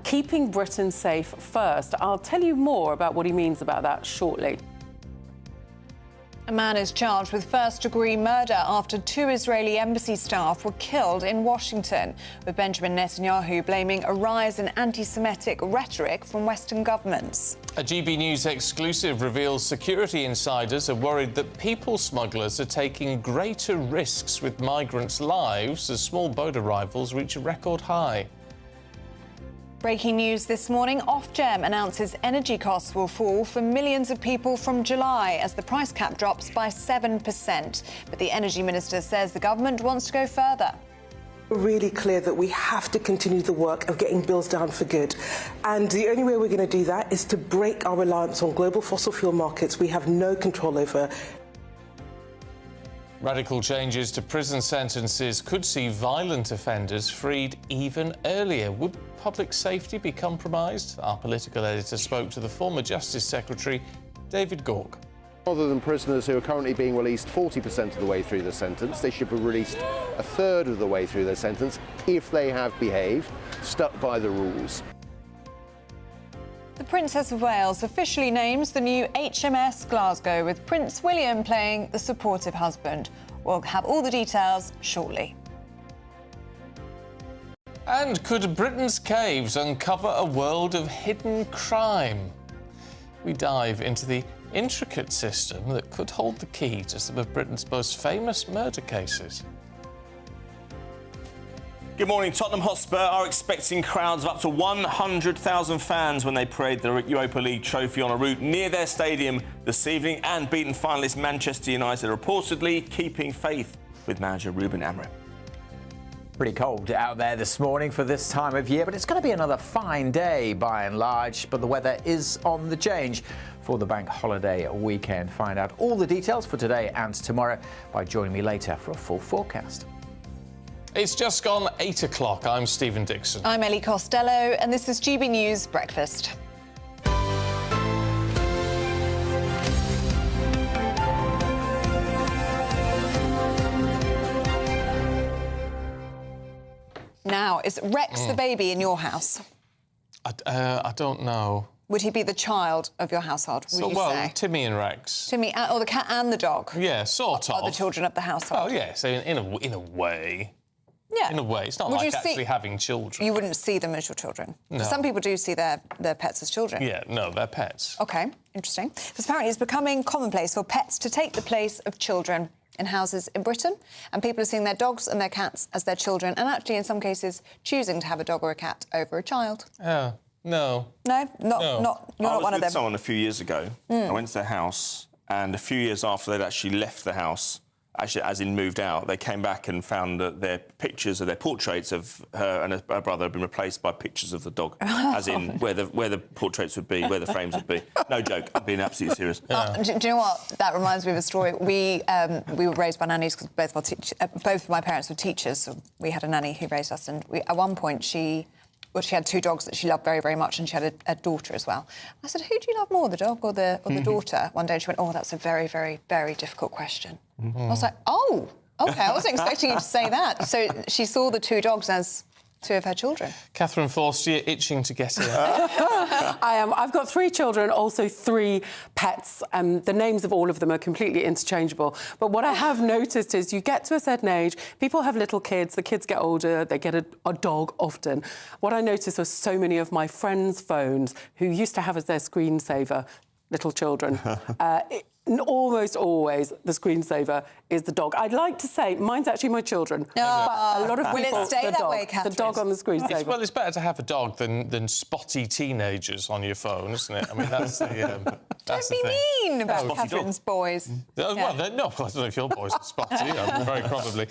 keeping Britain safe first. I'll tell you more about what he means about that shortly.
A man is charged with first-degree murder after 2 Israeli embassy staff were killed in Washington, with Benjamin Netanyahu blaming a rise in anti-Semitic rhetoric from Western governments.
A GB News exclusive reveals security insiders are worried that people smugglers are taking greater risks with migrants' lives as small boat arrivals reach a record high.
Breaking news this morning, Ofgem announces energy costs will fall for millions of people from July as the price cap drops by 7%. But the Energy Minister says the government wants to go further.
We're really clear that we have to continue the work of getting bills down for good. And the only way we're going to do that is to break our reliance on global fossil fuel markets we have no control over.
Radical changes to prison sentences could see violent offenders freed even earlier. Would public safety be compromised? Our political editor spoke to the former Justice Secretary, David Gauke.
Rather than prisoners who are currently being released 40% of the way through the sentence, they should be released a third of the way through their sentence if they have behaved, stuck by the rules.
The Princess of Wales officially names the new HMS Glasgow, with Prince William playing the supportive husband. We'll have all the details shortly.
And could Britain's caves uncover a world of hidden crime? We dive into the intricate system that could hold the key to some of Britain's most famous murder cases.
Good morning. Tottenham Hotspur are expecting crowds of up to 100,000 fans when they parade the Europa League trophy on a route near their stadium this evening, and beaten finalist Manchester United are reportedly keeping faith with manager Ruben Amorim.
Pretty cold out there this morning for this time of year, but it's going to be another fine day by and large. But the weather is on the change for the bank holiday weekend. Find out all the details for today and tomorrow by joining me later for a full forecast.
It's just gone 8 o'clock. I'm Stephen Dixon.
I'm Ellie Costello, and this is GB News Breakfast. Now, is Rex the baby in your house?
I don't know.
Would he be the child of your household, would you say?
Timmy and Rex.
Timmy, or the cat and the dog?
Yeah, sort of.
Are the children of the household?
Oh, yeah, so in a way.
Yeah.
In a way. It's not
Would
like
you
actually having children.
You wouldn't see them as your children?
No.
Some people do see their pets as children.
Yeah, no, they're pets.
OK, interesting. Because apparently it's becoming commonplace for pets to take the place of children in houses in Britain, and people are seeing their dogs and their cats as their children, and actually, in some cases, choosing to have a dog or a cat over a child.
Oh, no.
No? You're not one of them?
I was with someone a few years ago. I went to their house, and a few years after they'd actually left the house, actually, as in moved out, they came back and found that their pictures of their portraits of her and her brother had been replaced by pictures of the dog, as in where the portraits would be, where the frames would be. No joke, I'm being absolutely serious.
Do you know what? That reminds me of a story. We were raised by nannies because both of my parents were teachers. So we had a nanny who raised us, and at one point she had two dogs that she loved very, very much, and she had a daughter as well. I said, who do you love more, the dog or the daughter? One day she went, oh, that's a very, very, very difficult question. I was like, oh, OK, I wasn't expecting you to say that. So she saw the two dogs as two of her children.
Catherine Forster, you're itching to get in.
I am. I've got 3 children, also 3 pets. The names of all of them are completely interchangeable. But what I have noticed is you get to a certain age, people have little kids, the kids get older, they get a dog often. What I noticed was so many of my friends' phones, who used to have as their screensaver little children, almost always the screensaver is the dog. I'd like to say mine's actually my children. But a lot of people,
will it stay
the
that
dog,
way, Catherine?
the dog on the screensaver.
Well, it's better to have a dog than spotty teenagers on your phone, isn't it? I mean, that's the
Don't be mean about Catherine's boys.
Well, I don't know if your boys are spotty, very probably.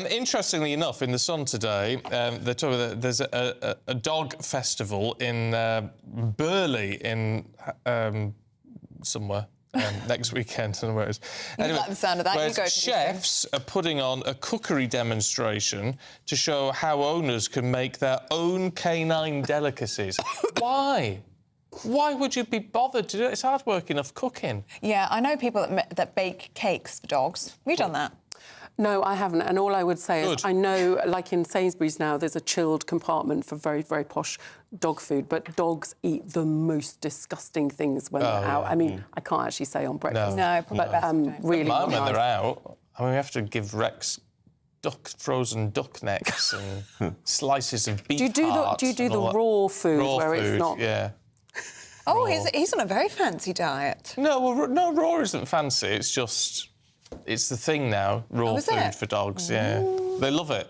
Interestingly enough, in The Sun today, they're talking about there's a dog festival in Burley in somewhere. Next weekend, I don't know where it is.
Anyway, like the sound of that. You go to
chefs are putting on a cookery demonstration to show how owners can make their own canine delicacies. Why? Why would you be bothered to do it? It's hard work enough cooking.
Yeah, I know people that bake cakes for dogs. Have you done that?
No, I haven't. And all I would say is I know, like in Sainsbury's now, there's a chilled compartment for very, very posh dog food, but dogs eat the most disgusting things when they're out. I mean, I can't actually say on breakfast.
No, probably
really
when
nice.
they're out, I mean, we have to give Rex frozen duck necks and slices of beef
Do you do the raw food where it's not...
Yeah.
Oh, he's on a very fancy diet.
No, well, raw isn't fancy. It's just... It's the thing now, raw food for dogs, yeah. They love it.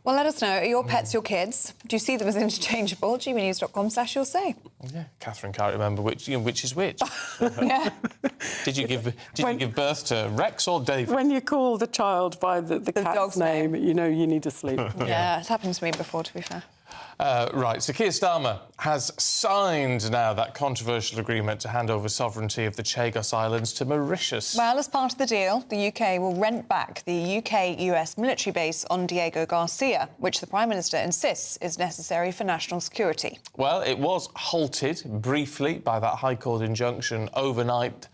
Well, let us know. Are your pets your kids? Do you see them as interchangeable? gbnews.com/you'll say.
Yeah, Catherine can't remember which is which.
Yeah.
Did you give birth to Rex or David?
When you call the child by the cat's
dog's
name, you know you need to sleep.
Yeah, it's happened to me before, to be fair.
Right, so Keir Starmer has signed now that controversial agreement to hand over sovereignty of the Chagos Islands to Mauritius.
Well, as part of the deal, the UK will rent back the UK-US military base on Diego Garcia, which the Prime Minister insists is necessary for national security.
Well, it was halted briefly by that High Court injunction overnight,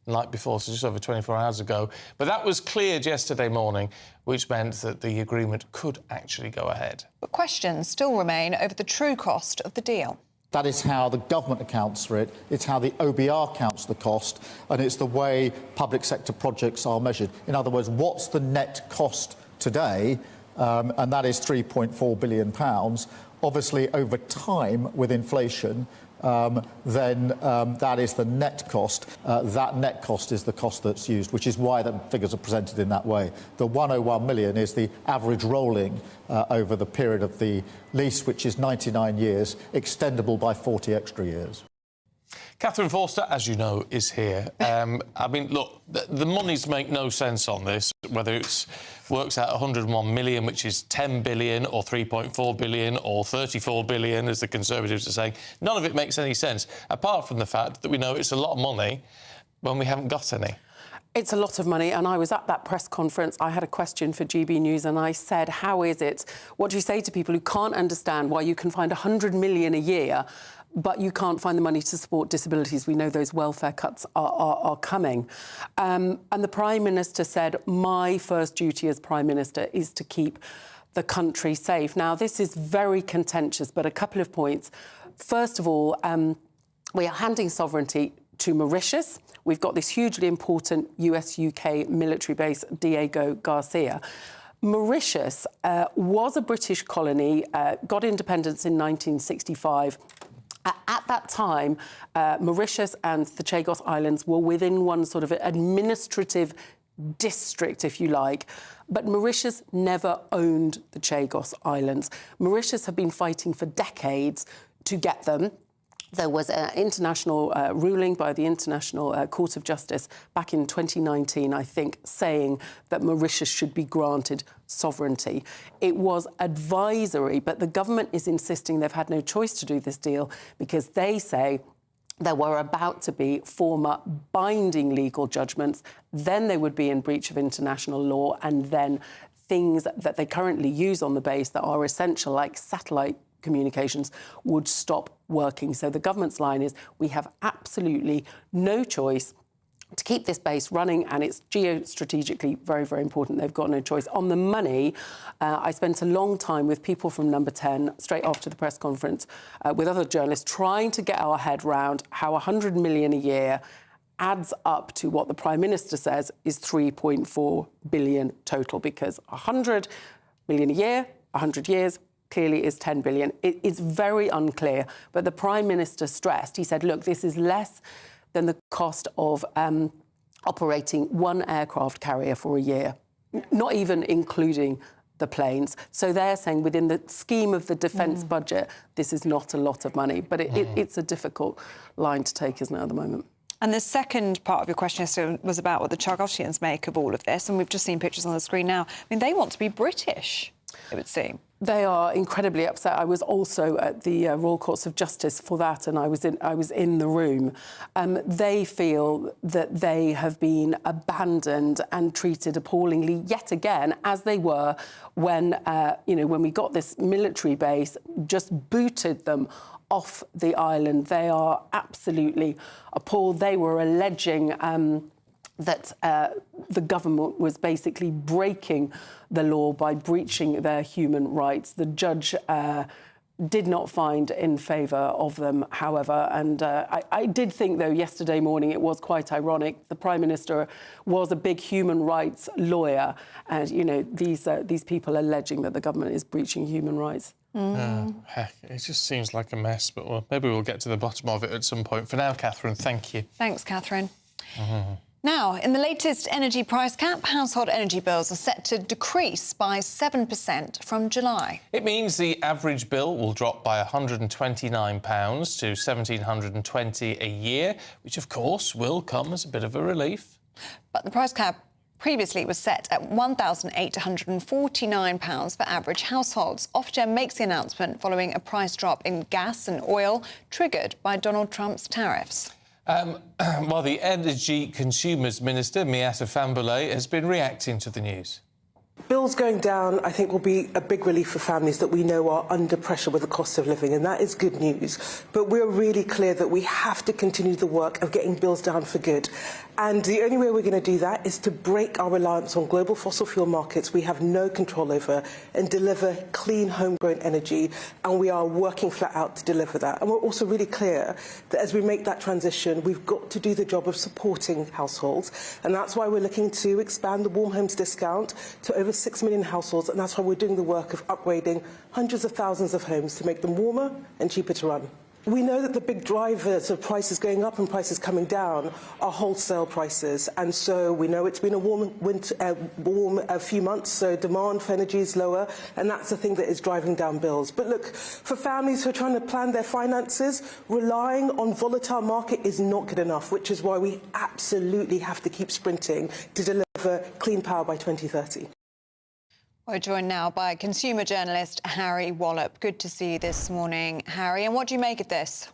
night before, so just over 24 hours ago. But that was cleared yesterday morning, which meant that the agreement could actually go ahead.
But questions still remain over the true cost of the deal.
That is how the government accounts for it. It's how the OBR counts the cost, and it's the way public sector projects are measured. In other words, what's the net cost today? And that is £3.4 billion. Obviously, over time, with inflation, then that is the net cost. That net cost is the cost that's used, which is why the figures are presented in that way. The 101 million is the average rolling over the period of the lease, which is 99 years, extendable by 40 extra years.
Catherine Forster, as you know, is here. I mean, look, the monies make no sense on this, whether it works out 101 million, which is 10 billion, or 3.4 billion, or 34 billion, as the Conservatives are saying. None of it makes any sense, apart from the fact that we know it's a lot of money when we haven't got any.
It's a lot of money, and I was at that press conference. I had a question for GB News, and I said, how is it? What do you say to people who can't understand why you can find 100 million a year but you can't find the money to support disabilities? We know those welfare cuts are coming. And the Prime Minister said, my first duty as Prime Minister is to keep the country safe. Now, this is very contentious, but a couple of points. First of all, we are handing sovereignty to Mauritius. We've got this hugely important US-UK military base, Diego Garcia. Mauritius was a British colony, got independence in 1965. At that time, Mauritius and the Chagos Islands were within one sort of administrative district, if you like. But Mauritius never owned the Chagos Islands. Mauritius have been fighting for decades to get them. There was an international ruling by the International Court of Justice back in 2019, I think, saying that Mauritius should be granted sovereignty. It was advisory, but the government is insisting they've had no choice to do this deal because they say there were about to be former binding legal judgments, then they would be in breach of international law, and then things that they currently use on the base that are essential, like satellite communications, would stop working. So the government's line is, we have absolutely no choice to keep this base running, and it's geostrategically very, very important. They've got no choice. On the money, I spent a long time with people from Number 10, straight after the press conference, with other journalists, trying to get our head round how 100 million a year adds up to what the Prime Minister says is 3.4 billion total, because 100 million a year, 100 years, clearly is 10 billion. It's very unclear, but the Prime Minister stressed, he said, look, this is less than the cost of operating one aircraft carrier for a year, not even including the planes. So they're saying within the scheme of the defence budget, this is not a lot of money, but it's a difficult line to take, isn't it, at the moment?
And the second part of your question was about what the Chagosians make of all of this, and we've just seen pictures on the screen now. I mean, they want to be British, it would seem.
They are incredibly upset. I was also at the Royal Courts of Justice for that, and I was in the room. They feel that they have been abandoned and treated appallingly yet again, as they were when when we got this military base, just booted them off the island. They are absolutely appalled. They were alleging that the government was basically breaking the law by breaching their human rights. The judge did not find in favour of them, however, and I did think, though, yesterday morning it was quite ironic. The Prime Minister was a big human rights lawyer, and, these people alleging that the government is breaching human rights.
Heck, it just seems like a mess, but maybe we'll get to the bottom of it at some point. For now, Catherine, thank you.
Thanks, Catherine. Now, in the latest energy price cap, household energy bills are set to decrease by 7% from July.
It means the average bill will drop by £129 to £1,720 a year, which, of course, will come as a bit of a relief.
But the price cap previously was set at £1,849 for average households. Ofgem makes the announcement following a price drop in gas and oil triggered by Donald Trump's tariffs.
While the Energy Consumers Minister, Miata Famboulé, has been reacting to the news.
Bills going down, I think, will be a big relief for families that we know are under pressure with the cost of living, and that is good news. But we're really clear that we have to continue the work of getting bills down for good. And the only way we're going to do that is to break our reliance on global fossil fuel markets we have no control over and deliver clean, homegrown energy. And we are working flat out to deliver that. And we're also really clear that as we make that transition, we've got to do the job of supporting households. And that's why we're looking to expand the Warm Homes discount to over 6 million households. And that's why we're doing the work of upgrading hundreds of thousands of homes to make them warmer and cheaper to run. We know that the big drivers of prices going up and prices coming down are wholesale prices, and so we know it's been a warm few months, so demand for energy is lower, and that's the thing that is driving down bills. But look, for families who are trying to plan their finances, relying on volatile market is not good enough, which is why we absolutely have to keep sprinting to deliver clean power by 2030.
We're joined now by consumer journalist Harry Wallop. Good to see you this morning, Harry. And what do you make of this?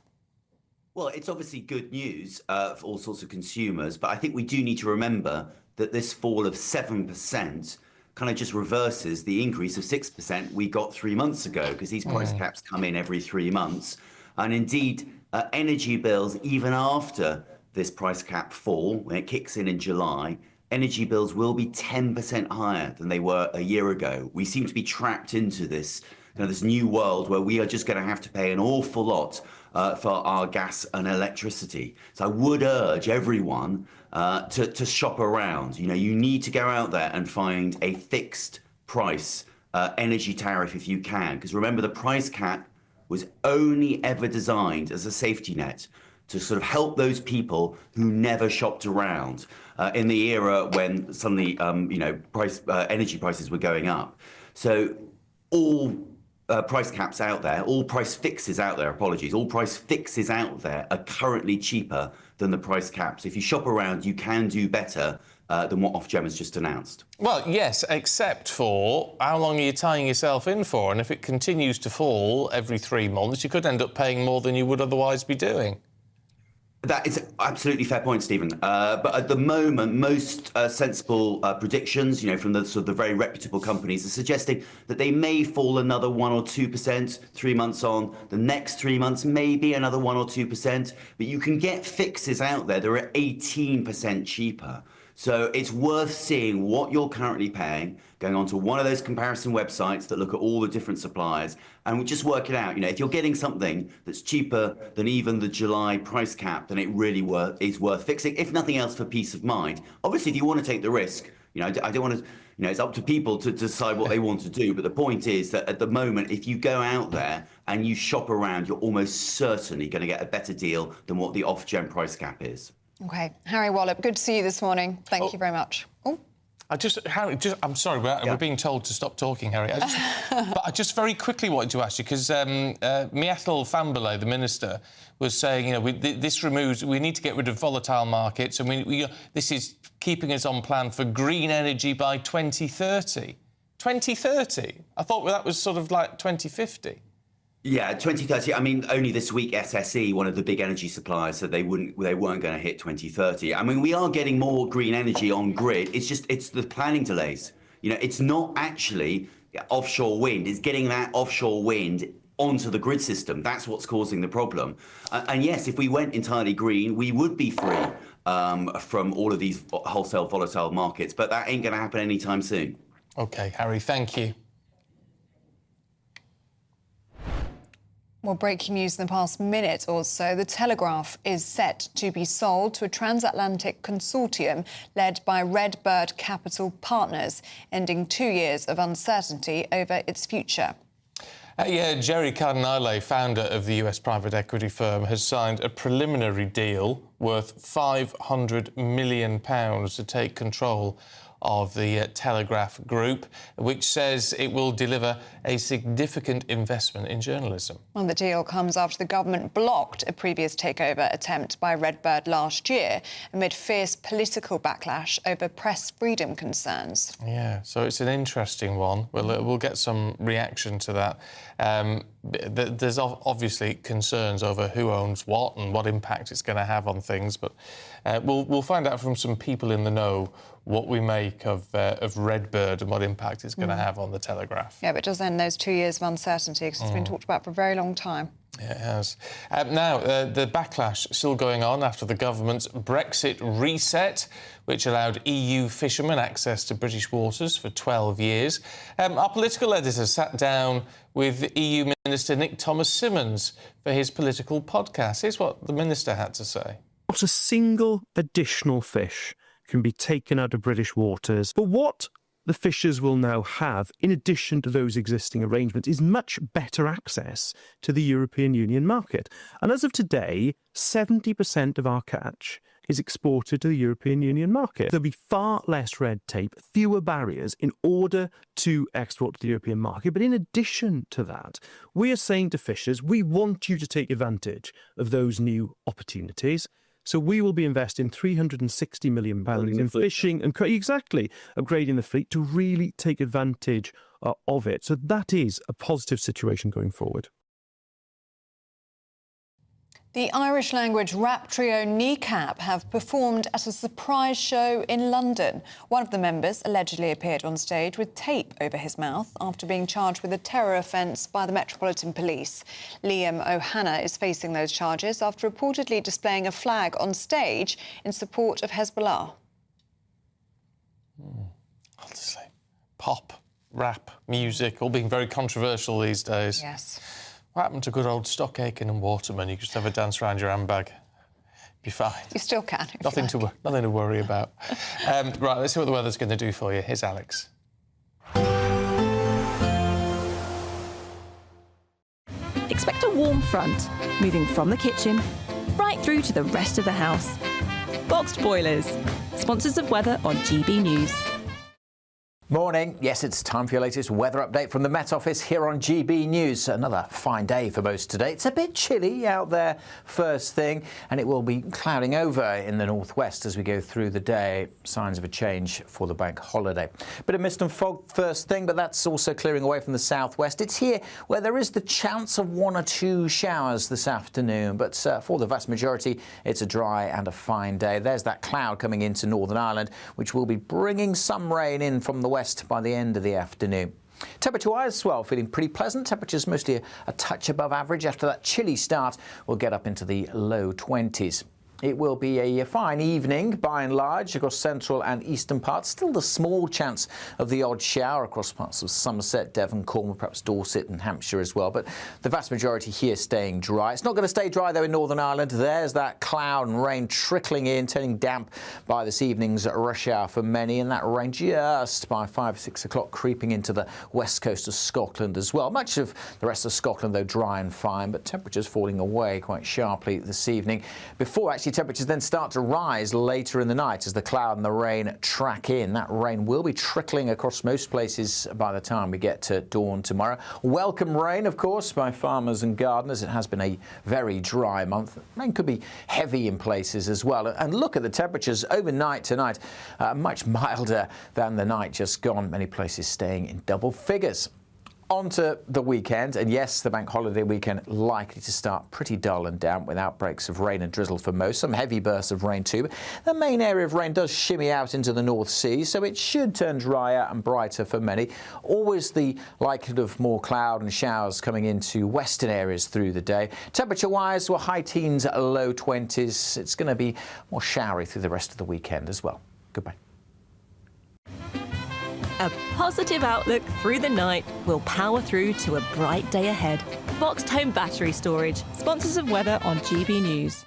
Well, it's obviously good news for all sorts of consumers, but I think we do need to remember that this fall of 7% kind of just reverses the increase of 6% we got 3 months ago, because these price caps come in every 3 months. And indeed, energy bills, even after this price cap fall, when it kicks in July, energy bills will be 10% higher than they were a year ago. We seem to be trapped into this, this new world where we are just going to have to pay an awful lot for our gas and electricity. So I would urge everyone to shop around. You need to go out there and find a fixed price energy tariff if you can. Because remember, the price cap was only ever designed as a safety net to sort of help those people who never shopped around in the era when suddenly, energy prices were going up. So all price caps out there, all price fixes out there, all price fixes out there are currently cheaper than the price caps. If you shop around, you can do better than what Ofgem has just announced.
Well, yes, except for how long are you tying yourself in for? And if it continues to fall every 3 months, you could end up paying more than you would otherwise be doing.
That is absolutely fair point, Stephen. But at the moment, most sensible predictions, from the sort of the very reputable companies, are suggesting that they may fall another 1 or 2% 3 months on. The next 3 months, maybe another 1 or 2%. But you can get fixes out there that are 18% cheaper. So it's worth seeing what you're currently paying, going onto one of those comparison websites that look at all the different suppliers, and we just work it out. If you're getting something that's cheaper than even the July price cap, then it really is worth fixing, if nothing else for peace of mind. Obviously, if you want to take the risk, I don't want to, it's up to people to decide what they want to do. But the point is that at the moment, if you go out there and you shop around, you're almost certainly going to get a better deal than what the Ofgem price cap is.
OK. Harry Wallop, good to see you this morning. Thank you very much. Oh.
Harry, I'm sorry, we're being told to stop talking, Harry. But I just very quickly wanted to ask you, because Miathel Famberley, the minister, was saying, we need to get rid of volatile markets, and this is keeping us on plan for green energy by 2030. 2030? I thought that was sort of like 2050.
Yeah, 2030. I mean, only this week, SSE, one of the big energy suppliers, said they weren't going to hit 2030. I mean, we are getting more green energy on grid. It's the planning delays. It's not actually offshore wind. It's getting that offshore wind onto the grid system. That's what's causing the problem. And yes, if we went entirely green, we would be free from all of these wholesale volatile markets. But that ain't going to happen anytime soon.
OK, Harry, thank you.
Well, breaking news in the past minute or so, the Telegraph is set to be sold to a transatlantic consortium led by Redbird Capital Partners, ending 2 years of uncertainty over its future.
Jerry Cardinale, founder of the US private equity firm, has signed a preliminary deal worth £500 million to take control of the Telegraph Group, which says it will deliver a significant investment in journalism.
Well, the deal comes after the government blocked a previous takeover attempt by Redbird last year amid fierce political backlash over press freedom concerns.
Yeah, so it's an interesting one. We'll get some reaction to that. There's obviously concerns over who owns what and what impact it's going to have on things, but we'll find out from some people in the know what we make of Redbird and what impact it's going to have on the Telegraph.
Yeah, but it does end those 2 years of uncertainty because it's been talked about for a very long time.
Yeah, it has. Now, the backlash still going on after the government's Brexit reset, which allowed EU fishermen access to British waters for 12 years. Our political editor sat down with EU Minister Nick Thomas-Symonds for his political podcast. Here's what the Minister had to say.
Not a single additional fish can be taken out of British waters. But what the fishers will now have, in addition to those existing arrangements, is much better access to the European Union market. And as of today, 70% of our catch is exported to the European Union market. There'll be far less red tape, fewer barriers in order to export to the European market. But in addition to that, we are saying to fishers, we want you to take advantage of those new opportunities. So we will be investing £360 million in fishing and upgrading the fleet to really take advantage of it. So that is a positive situation going forward.
The Irish language rap trio Kneecap have performed at a surprise show in London. One of the members allegedly appeared on stage with tape over his mouth after being charged with a terror offence by the Metropolitan Police. Liam O'Hanna is facing those charges after reportedly displaying a flag on stage in support of Hezbollah.
Honestly, pop, rap, music, all being very controversial these days.
Yes.
What happened to good old Stock Aitken and Waterman? You could just have a dance around your handbag. Be fine.
You still can.
Nothing to worry about. Right, let's see what the weather's going to do for you. Here's Alex.
Expect a warm front, moving from the kitchen right through to the rest of the house. Boxed Boilers, sponsors of weather on GB News.
Morning. Yes, it's time for your latest weather update from the Met Office here on GB News. Another fine day for most today. It's a bit chilly out there first thing, and it will be clouding over in the northwest as we go through the day. Signs of a change for the bank holiday. Bit of mist and fog first thing, but that's also clearing away from the southwest. It's here where there is the chance of 1 or 2 showers this afternoon, but for the vast majority, it's a dry and a fine day. There's that cloud coming into Northern Ireland, which will be bringing some rain in from the west by the end of the afternoon. Temperature-wise as well, feeling pretty pleasant. Temperatures mostly a touch above average. After that chilly start, we'll get up into the low 20s. It will be a fine evening, by and large, across central and eastern parts. Still the small chance of the odd shower across parts of Somerset, Devon, Cornwall, perhaps Dorset and Hampshire as well. But the vast majority here staying dry. It's not going to stay dry, though, in Northern Ireland. There's that cloud and rain trickling in, turning damp by this evening's rush hour for many. And that rain just by 5 or 6 o'clock creeping into the west coast of Scotland as well. Much of the rest of Scotland, though, dry and fine, but temperatures falling away quite sharply this evening. Before actually temperatures then start to rise later in the night as the cloud and the rain track in. That rain will be trickling across most places by the time we get to dawn tomorrow. Welcome rain, of course, by farmers and gardeners. It has been a very dry month. Rain could be heavy in places as well. And look at the temperatures overnight tonight, much milder than the night just gone. Many places staying in double figures. On to the weekend, and yes, the bank holiday weekend likely to start pretty dull and damp with outbreaks of rain and drizzle for most, some heavy bursts of rain too. But the main area of rain does shimmy out into the North Sea, so it should turn drier and brighter for many. Always the likelihood of more cloud and showers coming into western areas through the day. Temperature-wise, we're high teens, low 20s. It's going to be more showery through the rest of the weekend as well. Goodbye.
A positive outlook through the night will power through to a bright day ahead. Boxed Home Battery Storage, sponsors of weather on GB News.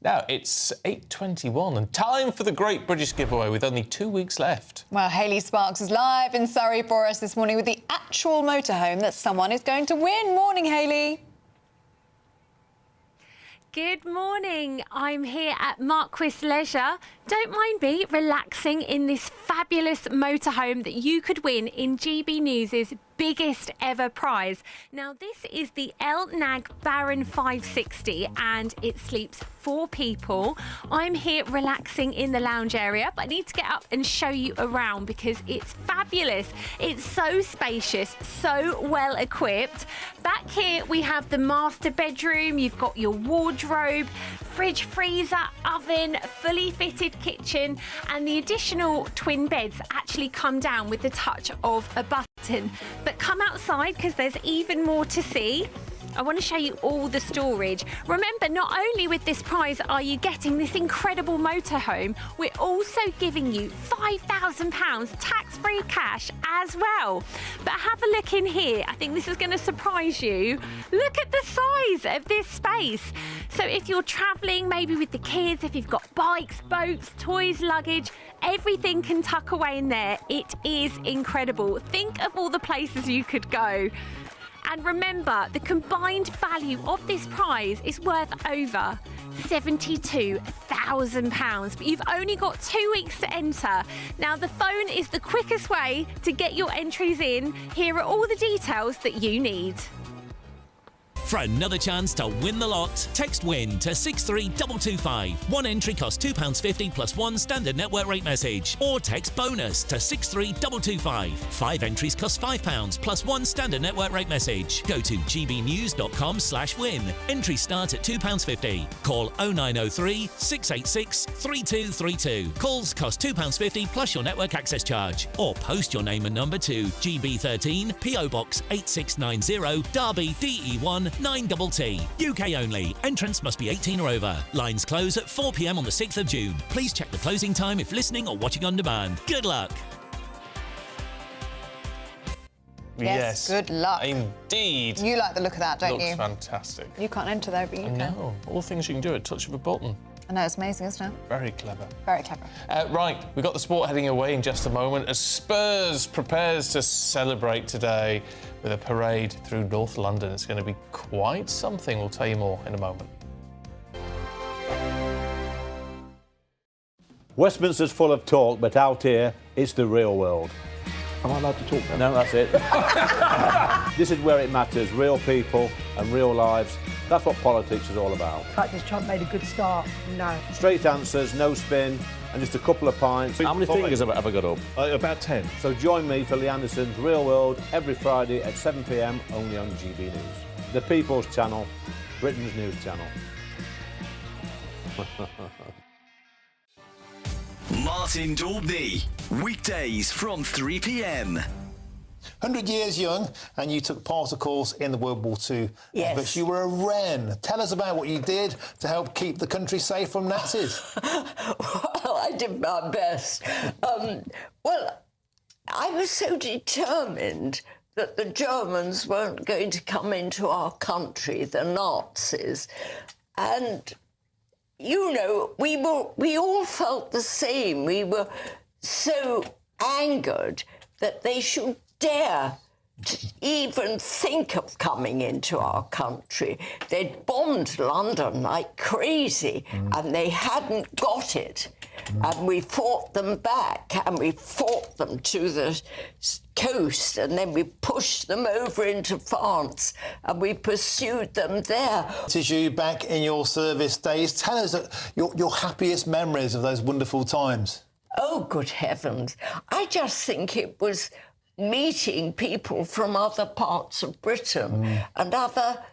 Now, it's 8:21 and time for the Great British Giveaway with only 2 weeks left.
Well, Hayley Sparks is live in Surrey for us this morning with the actual motorhome that someone is going to win. Morning, Hayley.
Good morning. I'm here at Marquis Leisure. Don't mind me relaxing in this fabulous motorhome that you could win in GB News' biggest ever prize. Now, this is the El-Nag Baron 560 and it sleeps 4 people. I'm here relaxing in the lounge area, but I need to get up and show you around because it's fabulous. It's so spacious, so well equipped. Back here we have the master bedroom. You've got your wardrobe, fridge, freezer, oven, fully fitted kitchen, and the additional twin beds actually come down with the touch of a button. But come outside because there's even more to see. I want to show you all the storage. Remember, not only with this prize are you getting this incredible motorhome, we're also giving you £5,000 tax-free cash as well. But have a look in here. I think this is going to surprise you. Look at the size of this space. So if you're travelling, maybe with the kids, if you've got bikes, boats, toys, luggage, everything can tuck away in there. It is incredible. Think of all the places you could go. And remember, the combined value of this prize is worth over £72,000. But you've only got 2 weeks to enter. Now, the phone is the quickest way to get your entries in. Here are all the details that you need.
For another chance to win the lot, text WIN to 63225. One entry costs £2.50 plus 1 standard network rate message. Or text BONUS to 63225. 5 entries cost £5 plus 1 standard network rate message. Go to gbnews.com/win. Entries start at £2.50. Call 0903 686 3232. Calls cost £2.50 plus your network access charge. Or post your name and number to GB13 PO Box 8690 Derby DE1 9TT. UK only. Entrance must be 18 or over. Lines close at 4 p.m. on the 6th of June. Please check the closing time if listening or watching on demand. Good luck.
Yes, good luck.
Indeed.
You like the look of that, don't you?
Looks fantastic.
You can't enter there, but you can.
No, all things you can do at a touch of a button.
I know, it's amazing, isn't it?
Very clever.
Very clever.
Right, we've got the sport heading away in just a moment as Spurs prepares to celebrate today with a parade through North London. It's going to be quite something. We'll tell you more in a moment.
Westminster's full of talk, but out here, it's the real world. Am I allowed to talk then? No, that's it. This is where it matters, real people and real lives. That's what politics is all about.
The fact is Trump made a good start. No.
Straight answers, no spin, and just a couple of pints.
How many fingers have I got up?
About 10. So join me for Lee Anderson's Real World every Friday at 7 p.m. only on GB News. The People's Channel, Britain's news channel.
Martin Daubney, weekdays from 3 p.m.
100 years young, and you took part, of course, in the World War II.
Yes.
But you were a Wren. Tell us about what you did to help keep the country safe from Nazis.
Well, I did my best. Well, I was so determined that the Germans weren't going to come into our country, the Nazis. And, you know, we all felt the same. We were so angered that they should dare to even think of coming into our country. They'd bombed London like crazy, and they hadn't got it. And we fought them back, and we fought them to the coast, and then we pushed them over into France, and we pursued them there.
This is you back in your service days. Tell us your happiest memories of those wonderful times.
Oh, good heavens. I just think it was meeting people from other parts of Britain and other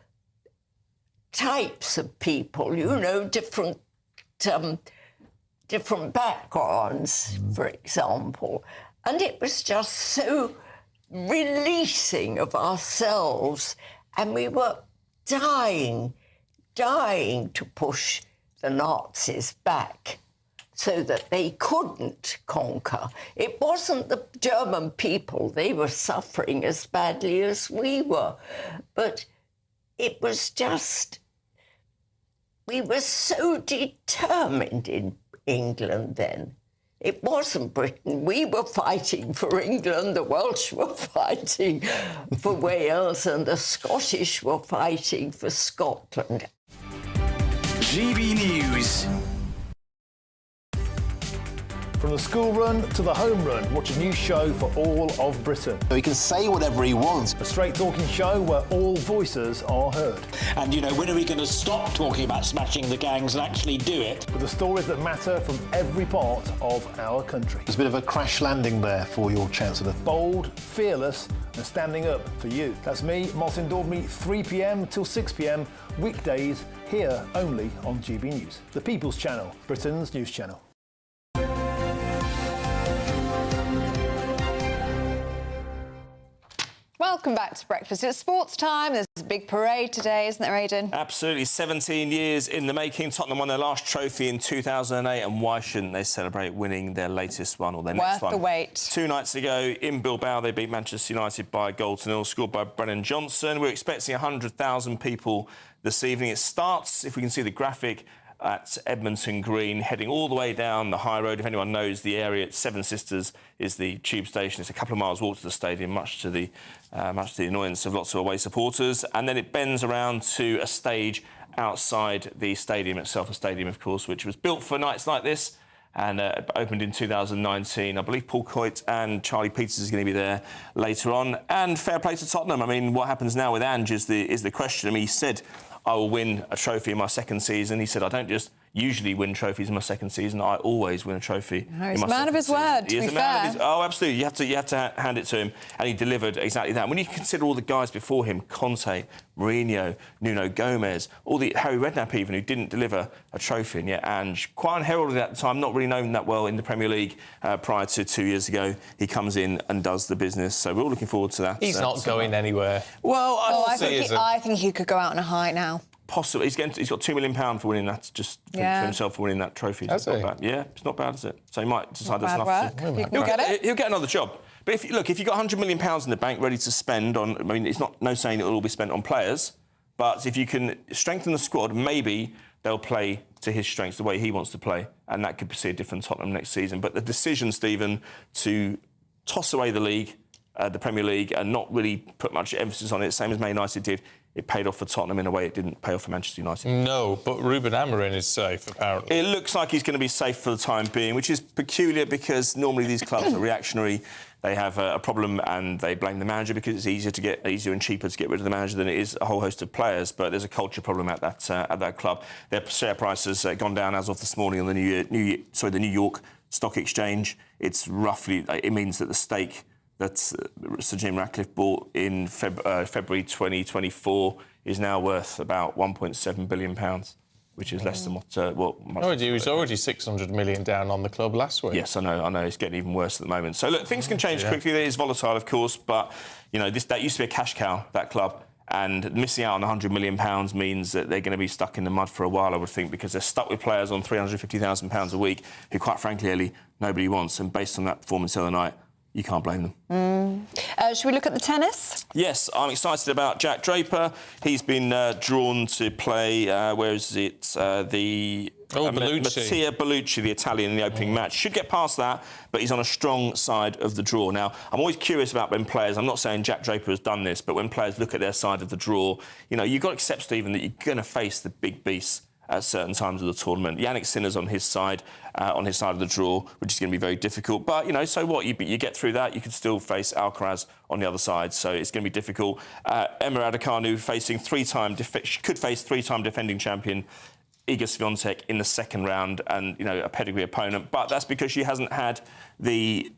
types of people, you know, different backgrounds, for example. And it was just so releasing of ourselves. And we were dying to push the Nazis back so that they couldn't conquer. It wasn't the German people. They were suffering as badly as we were. But it was just, we were so determined in England then. It wasn't Britain. We were fighting for England, the Welsh were fighting for Wales, and the Scottish were fighting for Scotland.
GB News.
From the school run to the home run, watch a new show for all of Britain. He can say whatever he wants. A straight-talking show where all voices are heard.
And, when are we going to stop talking about smashing the gangs and actually do it?
With the stories that matter from every part of our country. There's a bit of a crash landing there for your Chancellor. Bold, fearless and standing up for you. That's me, Martin Daubney, 3 p.m. till 6 p.m, weekdays, here only on GB News. The People's Channel, Britain's news channel.
Welcome back to Breakfast. It's sports time. There's a big parade today, isn't there, Aidan?
Absolutely. 17 years in the making. Tottenham won their last trophy in 2008, and why shouldn't they celebrate winning their latest one or their next one?
Worth the wait.
2 nights ago in Bilbao, they beat Manchester United by a goal to 0, scored by Brennan Johnson. We're expecting 100,000 people this evening. It starts, if we can see the graphic, at Edmonton Green, heading all the way down the high road. If anyone knows the area, Seven Sisters is the tube station. It's a couple of miles walk to the stadium, much to the annoyance of lots of away supporters. And then it bends around to a stage outside the stadium itself, a stadium, of course, which was built for nights like this and opened in 2019. I believe Paul Coit and Charlie Peters is going to be there later on. And fair play to Tottenham. I mean, what happens now with Ange is the question. I mean, he said, I will win a trophy in my second season. He said, I don't just usually win trophies in my second season. I always win a trophy.
He's a man of his word, to be fair.
Oh, absolutely. You have to hand it to him. And he delivered exactly that. When you consider all the guys before him, Conte, Mourinho, Nuno Gomez, all the Harry Redknapp even, who didn't deliver a trophy, and yet Ange, quite unheralded at the time, not really known that well in the Premier League prior to 2 years ago, he comes in and does the business. So we're all looking forward to that.
He's not going anywhere.
Well,
I think he could go out on a high now.
Possibly. He's got £2 million for winning that, just for himself for winning that trophy.
Has he?
Yeah, it's not bad, is it? So he might decide
Not
that's
bad
enough.
work.
He'll get another job. But if you've got £100 million in the bank ready to spend on, I mean, it's no saying it will all be spent on players, but if you can strengthen the squad, maybe they'll play to his strengths the way he wants to play, and that could see a different Tottenham next season. But the decision, Stephen, to toss away the league, the Premier League, and not really put much emphasis on it, same as Man United did, it paid off for Tottenham in a way it didn't pay off for Manchester United.
No, but Ruben Amorim is safe, apparently.
It looks like he's going to be safe for the time being, which is peculiar because normally these clubs are reactionary. They have a problem and they blame the manager because it's easier and cheaper to get rid of the manager than it is a whole host of players. But there's a culture problem at that club. Their share price has gone down as of this morning on the New York Stock Exchange. It means that the stake that Sir Jim Ratcliffe bought in February 2024 is now worth about £1.7 billion, which is less than what...
He was already 600 million down on the club last week.
Yes, I know. It's getting even worse at the moment. So, look, things can change quickly. It is volatile, of course, but, that used to be a cash cow, that club, and missing out on £100 million means that they're going to be stuck in the mud for a while, I would think, because they're stuck with players on £350,000 a week who, quite frankly, Ellie, nobody wants. And based on that performance the other night, you can't blame them.
Should we look at the tennis?
Yes, I'm excited about Jack Draper. He's been drawn to play,
Bellucci.
Mattia Bellucci, the Italian, in the opening match. Should get past that, but he's on a strong side of the draw. Now, I'm always curious about when players, I'm not saying Jack Draper has done this, but when players look at their side of the draw, you've got to accept, Stephen, that you're going to face the big beasts at certain times of the tournament. Yannick Sinner's on his side of the draw, which is going to be very difficult. But, so what? You get through that, you can still face Alcaraz on the other side, so it's going to be difficult. Emma Raducanu could face three-time defending champion Iga Swiatek in the second round, and a pedigree opponent, but that's because she hasn't had the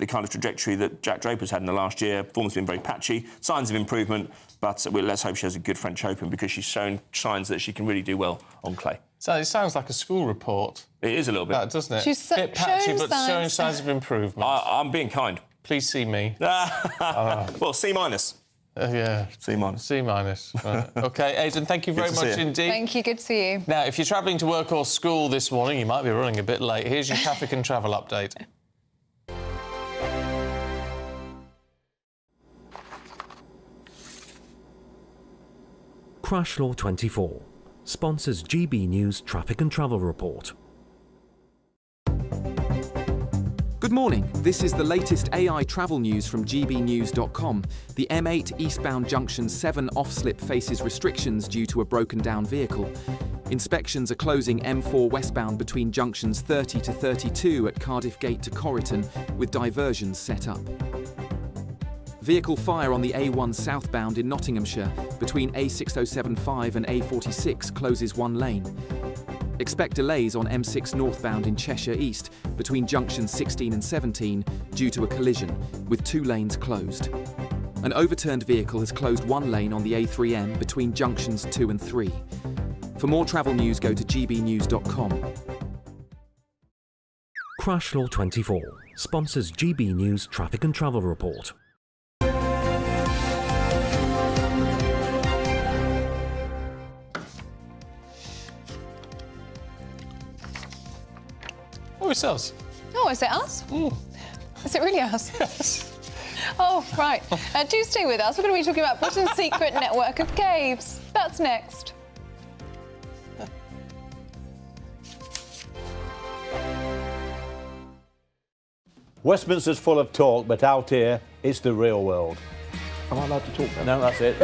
kind of trajectory that Jack Draper's had in the last year. Form's been very patchy, signs of improvement, but let's hope she has a good French Open because she's shown signs that she can really do well on clay.
So it sounds like a school report.
It is a little bit,
doesn't it?
She's
a bit patchy, but
signs.
showing signs of improvement.
I'm being kind.
Please see me.
Well, C-.
C-. C-. Right. OK, Aidan, thank you very much indeed.
Thank you, good to see you.
Now, if you're travelling to work or school this morning, you might be running a bit late. Here's your traffic and travel update.
Crash Law 24 sponsors GB News Traffic and Travel Report.
Good morning. This is the latest AI travel news from gbnews.com. The M8 eastbound junction 7 off-slip faces restrictions due to a broken down vehicle. Inspections are closing M4 westbound between junctions 30 to 32 at Cardiff Gate to Corriton, with diversions set up. Vehicle fire on the A1 southbound in Nottinghamshire between A6075 and A46 closes one lane. Expect delays on M6 northbound in Cheshire East between junctions 16 and 17 due to a collision, with 2 lanes closed. An overturned vehicle has closed one lane on the A3M between junctions 2 and 3. For more travel news, go to gbnews.com.
Crash Law 24 sponsors GB News Traffic and Travel Report.
Oh, it's us.
Oh, is it us? Is it really us?
Yes.
Oh, right. Do stay with us. We're going to be talking about Britain's secret network of caves. That's next.
Westminster's full of talk, but out here, it's the real world. Am I allowed to talk now? No, that's it.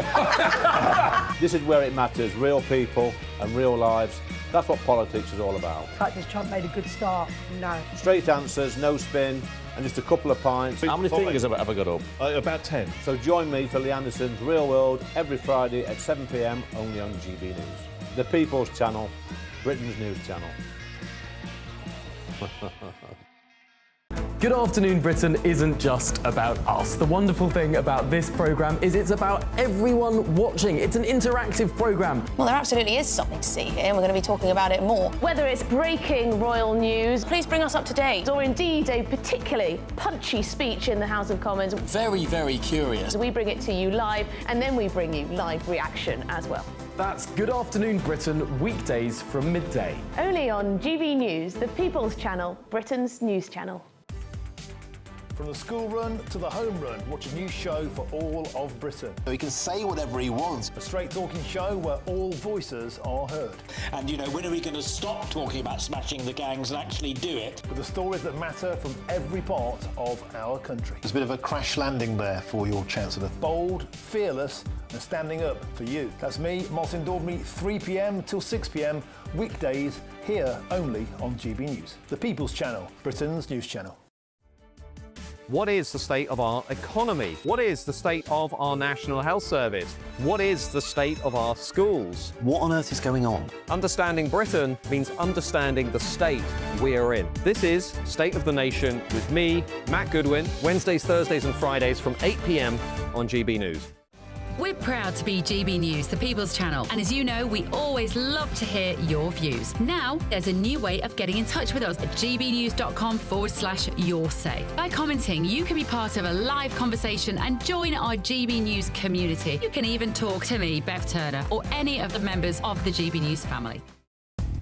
This is where it matters. Real people and real lives. That's what politics is all about.
The fact is Trump made a good start. No.
Straight answers, no spin, and just a couple of pints. How many fingers have I got up?
About 10.
So join me for Lee Anderson's Real World every Friday at 7 p.m. only on GB News. The People's Channel, Britain's news channel.
Good Afternoon Britain isn't just about us. The wonderful thing about this programme is it's about everyone watching. It's an interactive programme.
Well, there absolutely is something to see here, and we're going to be talking about it more. Whether it's breaking royal news, please bring us up to date, or indeed a particularly punchy speech in the House of Commons.
Very, very curious.
We bring it to you live, and then we bring you live reaction as well.
That's Good Afternoon Britain, weekdays from midday.
Only on GB News, the People's Channel, Britain's news channel.
From the school run to the home run, watch a new show for all of Britain.
He can say whatever he wants.
A straight talking show where all voices are heard.
And, you know, when are we going to stop talking about smashing the gangs and actually do it?
With the stories that matter from every part of our country. There's a bit of a crash landing there for your Chancellor. Bold, fearless and standing up for you. That's me, Martin Daubney, 3 p.m. till 6 p.m. weekdays here only on GB News. The People's Channel, Britain's news channel.
What is the state of our economy? What is the state of our National Health Service? What is the state of our schools?
What on earth is going on?
Understanding Britain means understanding the state we are in. This is State of the Nation with me, Matt Goodwin, Wednesdays, Thursdays and Fridays from 8 p.m. on GB News.
We're proud to be GB News, the People's Channel. And as you know, we always love to hear your views. Now, there's a new way of getting in touch with us at gbnews.com/yoursay. By commenting, you can be part of a live conversation and join our GB News community. You can even talk to me, Bev Turner, or any of the members of the GB News family.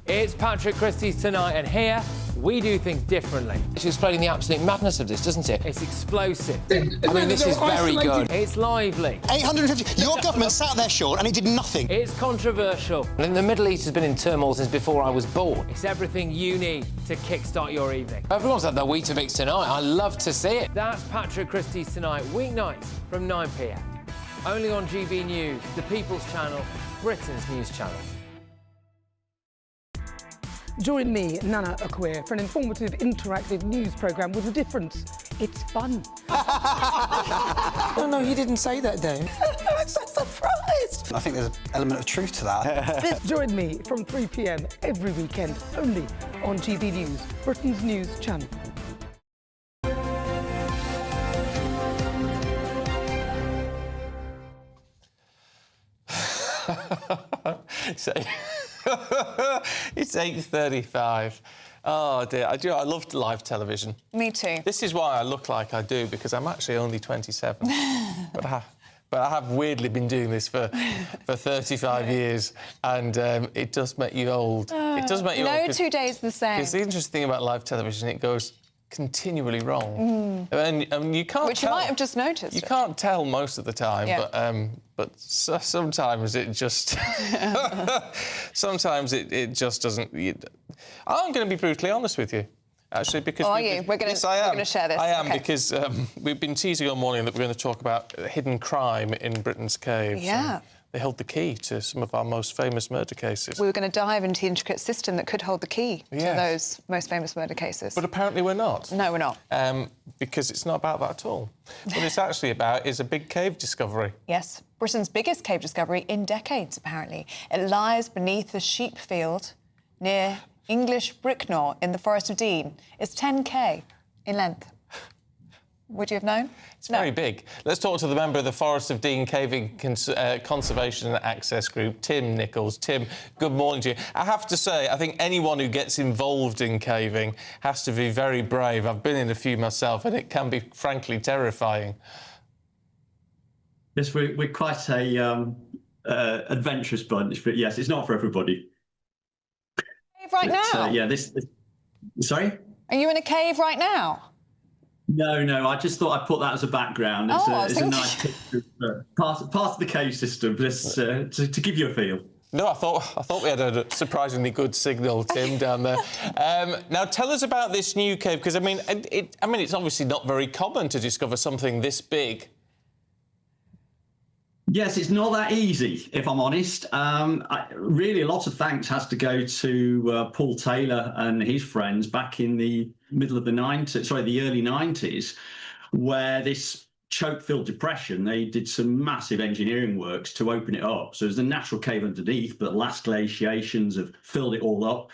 It's Patrick Christie's Tonight, and here we do things differently. It's explaining the absolute madness of this, doesn't it? It's explosive. I mean, this is very good. It's lively.
850. Your government sat there, Sean, and it did nothing.
It's controversial. And the Middle East has been in turmoil since before I was born. It's everything you need to kickstart your evening. Everyone's had their Weetabix tonight. I love to see it. That's Patrick Christie's Tonight, weeknights from 9 p.m. Only on GB News, the People's Channel, Britain's news channel.
Join me, Nana Akwe, for an informative, interactive news programme with a difference. It's fun.
No, he didn't say that, Dave.
I'm so surprised.
I think there's an element of truth to that.
Join me from 3 p.m. every weekend, only on GB News, Britain's news channel.
It's 8:35. Oh dear, I love live television.
Me too.
This is why I look like I do, because I'm actually only 27. but I have weirdly been doing this for 35 years, and it does make you old. It does make you old.
No 2 days the same.
It's the interesting thing about live television, it goes continually wrong. And you can't
Which
tell,
you might have just noticed.
You can't tell most of the time,
Yeah.
but sometimes it just... sometimes it just doesn't... I'm going to be brutally honest with you. actually, because...
Oh, are you? We're going to share this.
I am,
okay.
because we've been teasing all morning that we're going to talk about hidden crime in Britain's caves.
Yeah.
They held the key to some of our most famous murder cases.
We were going to dive into the intricate system that could hold the key to those most famous murder cases.
But apparently we're not.
No, we're not.
Because it's not about that at all. What it's actually about is a big cave discovery.
Yes, Britain's biggest cave discovery in decades, apparently. It lies beneath a sheep field near English Bricknor in the Forest of Dean. It's 10k in length. Would you have known?
It's very big. Let's talk to the member of the Forest of Dean Caving Conservation and Access Group, Tim Nichols. Tim, good morning to you. I have to say, I think anyone who gets involved in caving has to be very brave. I've been in a few myself, and it can be, frankly, terrifying.
Yes, we're quite a adventurous bunch, but yes, it's not for everybody.
Cave right now?
Yeah, Sorry?
Are you in a cave right now?
No, I just thought I'd put that as a background. It's a nice picture of part of the cave system, just to give you a feel.
No, I thought we had a surprisingly good signal, Tim, down there. Now, tell us about this new cave, because I mean, it's obviously not very common to discover something this big.
Yes, it's not that easy, if I'm honest. Really, a lot of thanks has to go to Paul Taylor and his friends back in the middle of the early 90s, where this choke-filled depression, they did some massive engineering works to open it up. So there's a natural cave underneath, but last glaciations have filled it all up.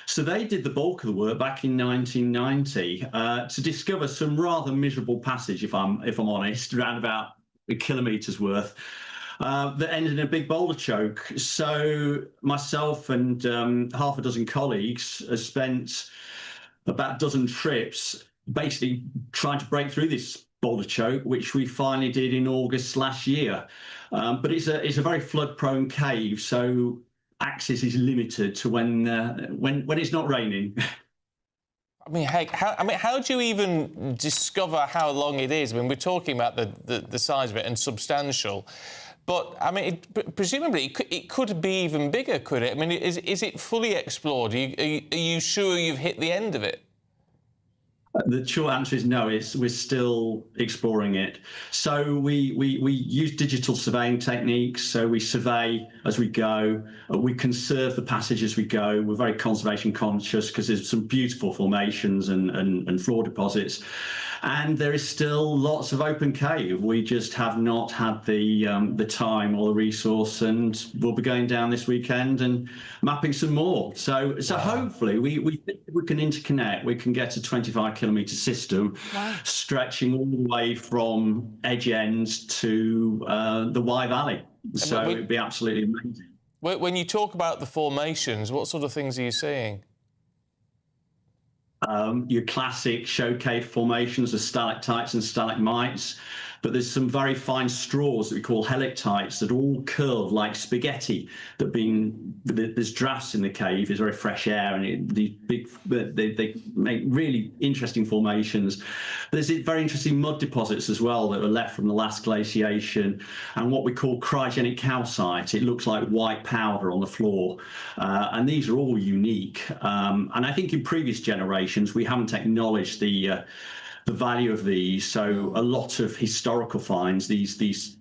So they did the bulk of the work back in 1990 to discover some rather miserable passage, if I'm honest, around about a kilometre's worth. That ended in a big boulder choke. So myself and half a dozen colleagues have spent about a dozen trips basically trying to break through this boulder choke, which we finally did in August last year. But it's a very flood-prone cave, so access is limited to when it's not raining.
How do you even discover how long it is? I mean, we're talking about the size of it and substantial, but I mean, presumably it could be even bigger, could it? I mean, is it fully explored? Are you sure you've hit the end of it?
The short answer is no. We're still exploring it. So we use digital surveying techniques. So we survey as we go. We conserve the passage as we go. We're very conservation conscious because there's some beautiful formations and floor deposits. And there is still lots of open cave. We just have not had the time or the resource, and we'll be going down this weekend and mapping some more. So hopefully we think we can interconnect. We can get a 25-kilometre system stretching all the way from Edge End to the WWII Valley. So it'd be absolutely amazing.
When you talk about the formations, what sort of things are you seeing?
Your classic show cave formations of stalactites and stalagmites, but there's some very fine straws that we call helictites that are all curved like spaghetti. There's drafts in the cave, there's very fresh air, and they make really interesting formations. There's very interesting mud deposits as well that were left from the last glaciation, and what we call cryogenic calcite. It looks like white powder on the floor, and these are all unique. And I think in previous generations we haven't acknowledged the value of these. So a lot of historical finds, these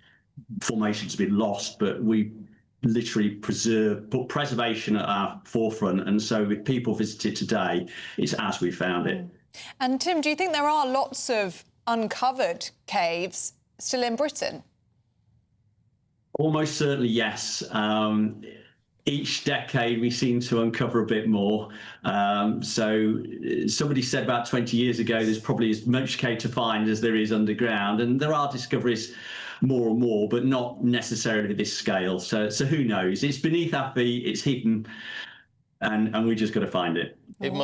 formations have been lost, but we literally put preservation at our forefront. And so if people visit it today, it's as we found it.
And Tim, do you think there are lots of uncovered caves still in Britain?
Almost certainly, yes. Each decade we seem to uncover a bit more. So somebody said about 20 years ago there's probably as much cave to find as there is underground, and there are discoveries more and more, but not necessarily this scale. So who knows? It's beneath our feet, it's hidden, and we just got to find it.
It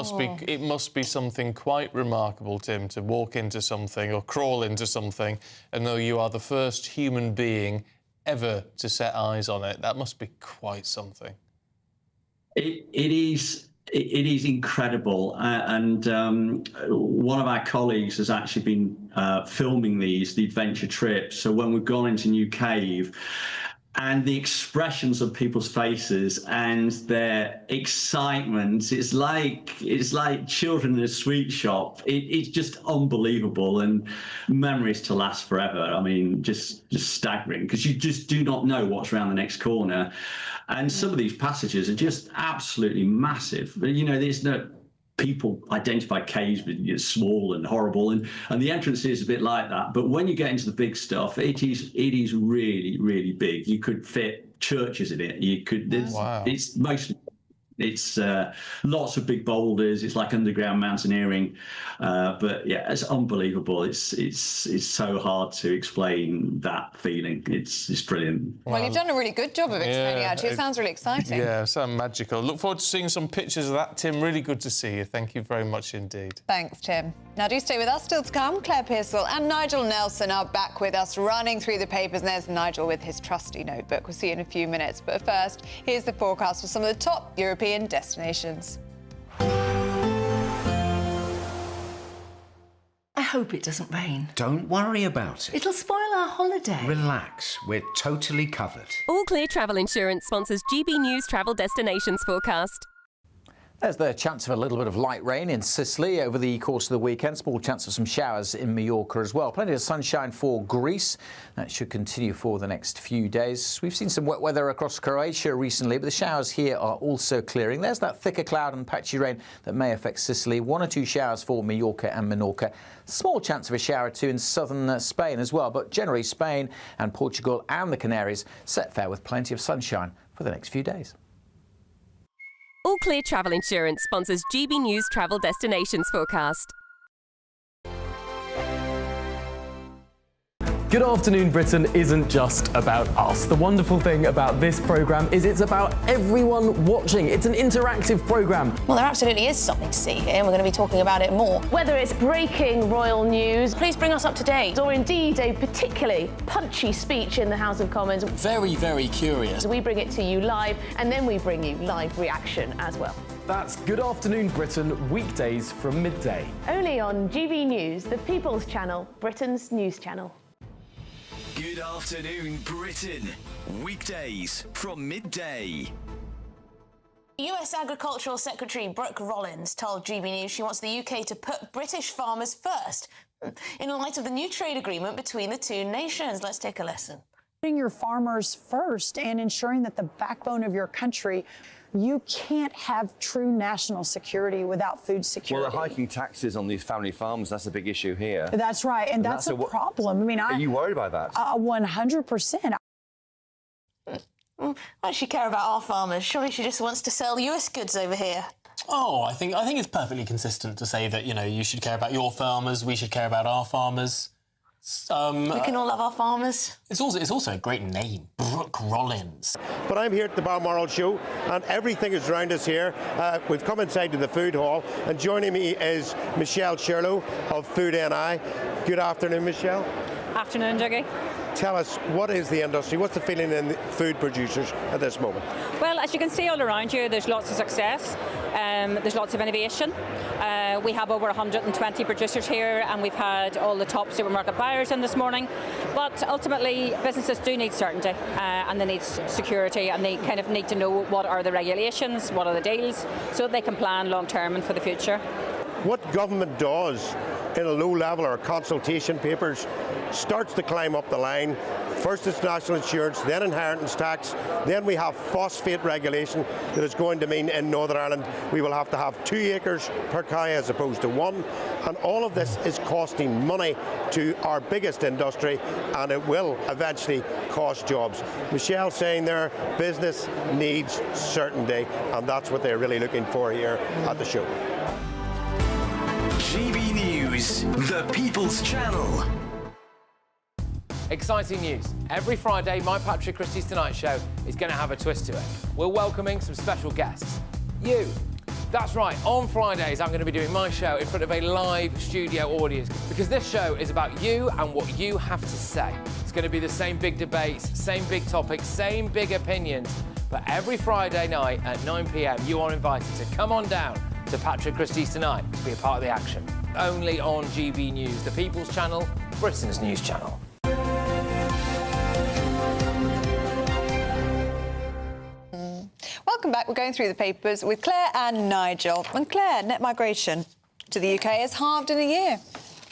must be something quite remarkable, Tim, to walk into something or crawl into something and know you are the first human being ever to set eyes on it. That must be quite something.
It is incredible, and one of our colleagues has actually been filming the adventure trips. So when we've gone into New Cave, and the expressions of people's faces and their excitement, it's like children in a sweet shop. It's just unbelievable, and memories to last forever. I mean, just staggering, because you just do not know what's around the next corner. And some of these passages are just absolutely massive. You know, there's no... People identify caves as small and horrible, and the entrance is a bit like that. But when you get into the big stuff, it is really, really big. You could fit churches in it. You could.
Wow.
It's mostly. It's lots of big boulders. It's like underground mountaineering, but yeah, it's unbelievable. It's so hard to explain that feeling. It's brilliant.
Well, you've done a really good job of explaining it, actually. It sounds really exciting.
Yeah, it sounds magical. Look forward to seeing some pictures of that, Tim. Really good to see you. Thank you very much indeed.
Thanks, Tim. Now, do stay with us. Still to come, Claire Pearsall and Nigel Nelson are back with us, running through the papers. And there's Nigel with his trusty notebook. We'll see you in a few minutes. But first, here's the forecast for some of the top European destinations.
I hope it doesn't rain.
Don't worry about it.
It'll spoil our holiday.
Relax, we're totally covered.
All Clear Travel Insurance sponsors GB News Travel Destinations forecast.
There's the chance of a little bit of light rain in Sicily over the course of the weekend. Small chance of some showers in Mallorca as well. Plenty of sunshine for Greece. That should continue for the next few days. We've seen some wet weather across Croatia recently, but the showers here are also clearing. There's that thicker cloud and patchy rain that may affect Sicily. 1 or 2 showers for Mallorca and Menorca. Small chance of a shower or 2 in southern Spain as well. But generally, Spain and Portugal and the Canaries set fair with plenty of sunshine for the next few days.
All Clear Travel Insurance sponsors GB News Travel Destinations forecast.
Good afternoon, Britain isn't just about us. The wonderful thing about this programme is it's about everyone watching. It's an interactive programme.
Well, there absolutely is something to see here, and we're going to be talking about it more. Whether it's breaking royal news, please bring us up to date, or indeed a particularly punchy speech in the House of Commons.
Very, very curious.
We bring it to you live, and then we bring you live reaction as well.
That's Good Afternoon Britain, weekdays from midday.
Only on GB News, the People's Channel, Britain's news channel.
Good Afternoon Britain, weekdays from midday.
US Agricultural Secretary Brooke Rollins told GB News she wants the UK to put British farmers first in light of the new trade agreement between the two nations. Let's take a listen.
Putting your farmers first and ensuring that the backbone of your country. You can't have true national security without food security.
Well, they're hiking taxes on these family farms. That's a big issue here.
That's right, and that's a problem. I mean,
are you worried about that?
100%.
Why does she care about our farmers? Surely she just wants to sell US goods over here.
Oh, I think it's perfectly consistent to say that, you know, you should care about your farmers, we should care about our farmers.
We can all love our farmers.
It's also a great name, Brooke Rollins.
But I'm here at the Balmoral Show, and everything is around us here. We've come inside to the food hall, and joining me is Michelle Shirlow of Food NI. Good afternoon, Michelle.
Afternoon, Dougie.
Tell us, what is the industry? What's the feeling in the food producers at this moment?
Well, as you can see all around you, there's lots of success. There's lots of innovation. We have over 120 producers here, and we've had all the top supermarket buyers in this morning. But ultimately, businesses do need certainty, and they need security, and they kind of need to know what are the regulations, what are the deals, so that they can plan long term and for the future.
What government does in a low level or consultation papers starts to climb up the line. First it's national insurance, then inheritance tax, then we have phosphate regulation that is going to mean in Northern Ireland we will have to have 2 acres per cow as opposed to 1, and all of this is costing money to our biggest industry, and it will eventually cost jobs. Michelle's saying there, business needs certainty, and that's what they're really looking for here at the show.
GB News, the People's Channel.
Exciting news. Every Friday, my Patrick Christie's Tonight Show is going to have a twist to it. We're welcoming some special guests. You. That's right, on Fridays I'm going to be doing my show in front of a live studio audience, because this show is about you and what you have to say. It's going to be the same big debates, same big topics, same big opinions, but every Friday night at 9 p.m. you are invited to come on down to Patrick Christie's Tonight to be a part of the action. Only on GB News, the People's Channel, Britain's news channel.
Welcome back. We're going through the papers with Claire and Nigel. And Claire, net migration to the UK has halved in a year.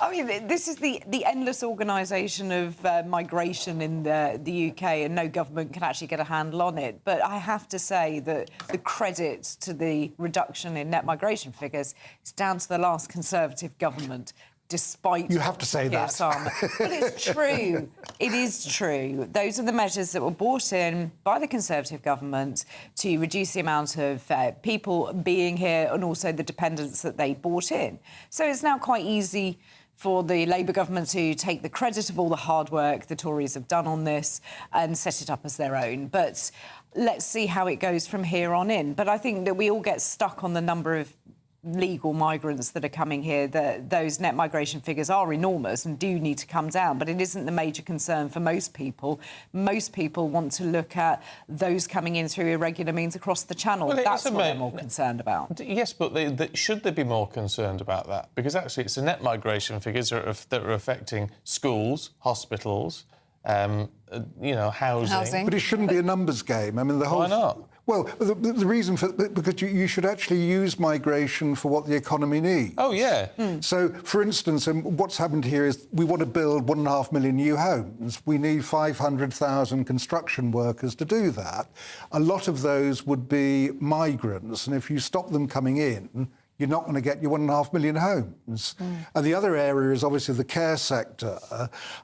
I mean, this is the endless organisation of migration in the UK, and no government can actually get a handle on it. But I have to say that the credit to the reduction in net migration figures is down to the last Conservative government. Despite
you have to say that,
but it's true. It is true. Those are the measures that were brought in by the Conservative government to reduce the amount of people being here and also the dependents that they brought in. So it's now quite easy for the Labour government to take the credit of all the hard work the Tories have done on this and set it up as their own. But let's see how it goes from here on in. But I think that we all get stuck on the number of legal migrants that are coming here. Those net migration figures are enormous and do need to come down, but it isn't the major concern for most people. Most people want to look at those coming in through irregular means across the Channel.
Well,
that's what they're more concerned about.
Yes, but should they be more concerned about that? Because actually it's the net migration figures that are affecting schools, hospitals, housing.
But it shouldn't be a numbers game. I mean, the whole...
Why not?
Well, the reason for... Because you should actually use migration for what the economy needs.
Oh, yeah.
So, for instance, what's happened here is we want to build 1.5 million new homes. We need 500,000 construction workers to do that. A lot of those would be migrants, and if you stop them coming in, you're not going to get your 1.5 million homes. And the other area is obviously the care sector,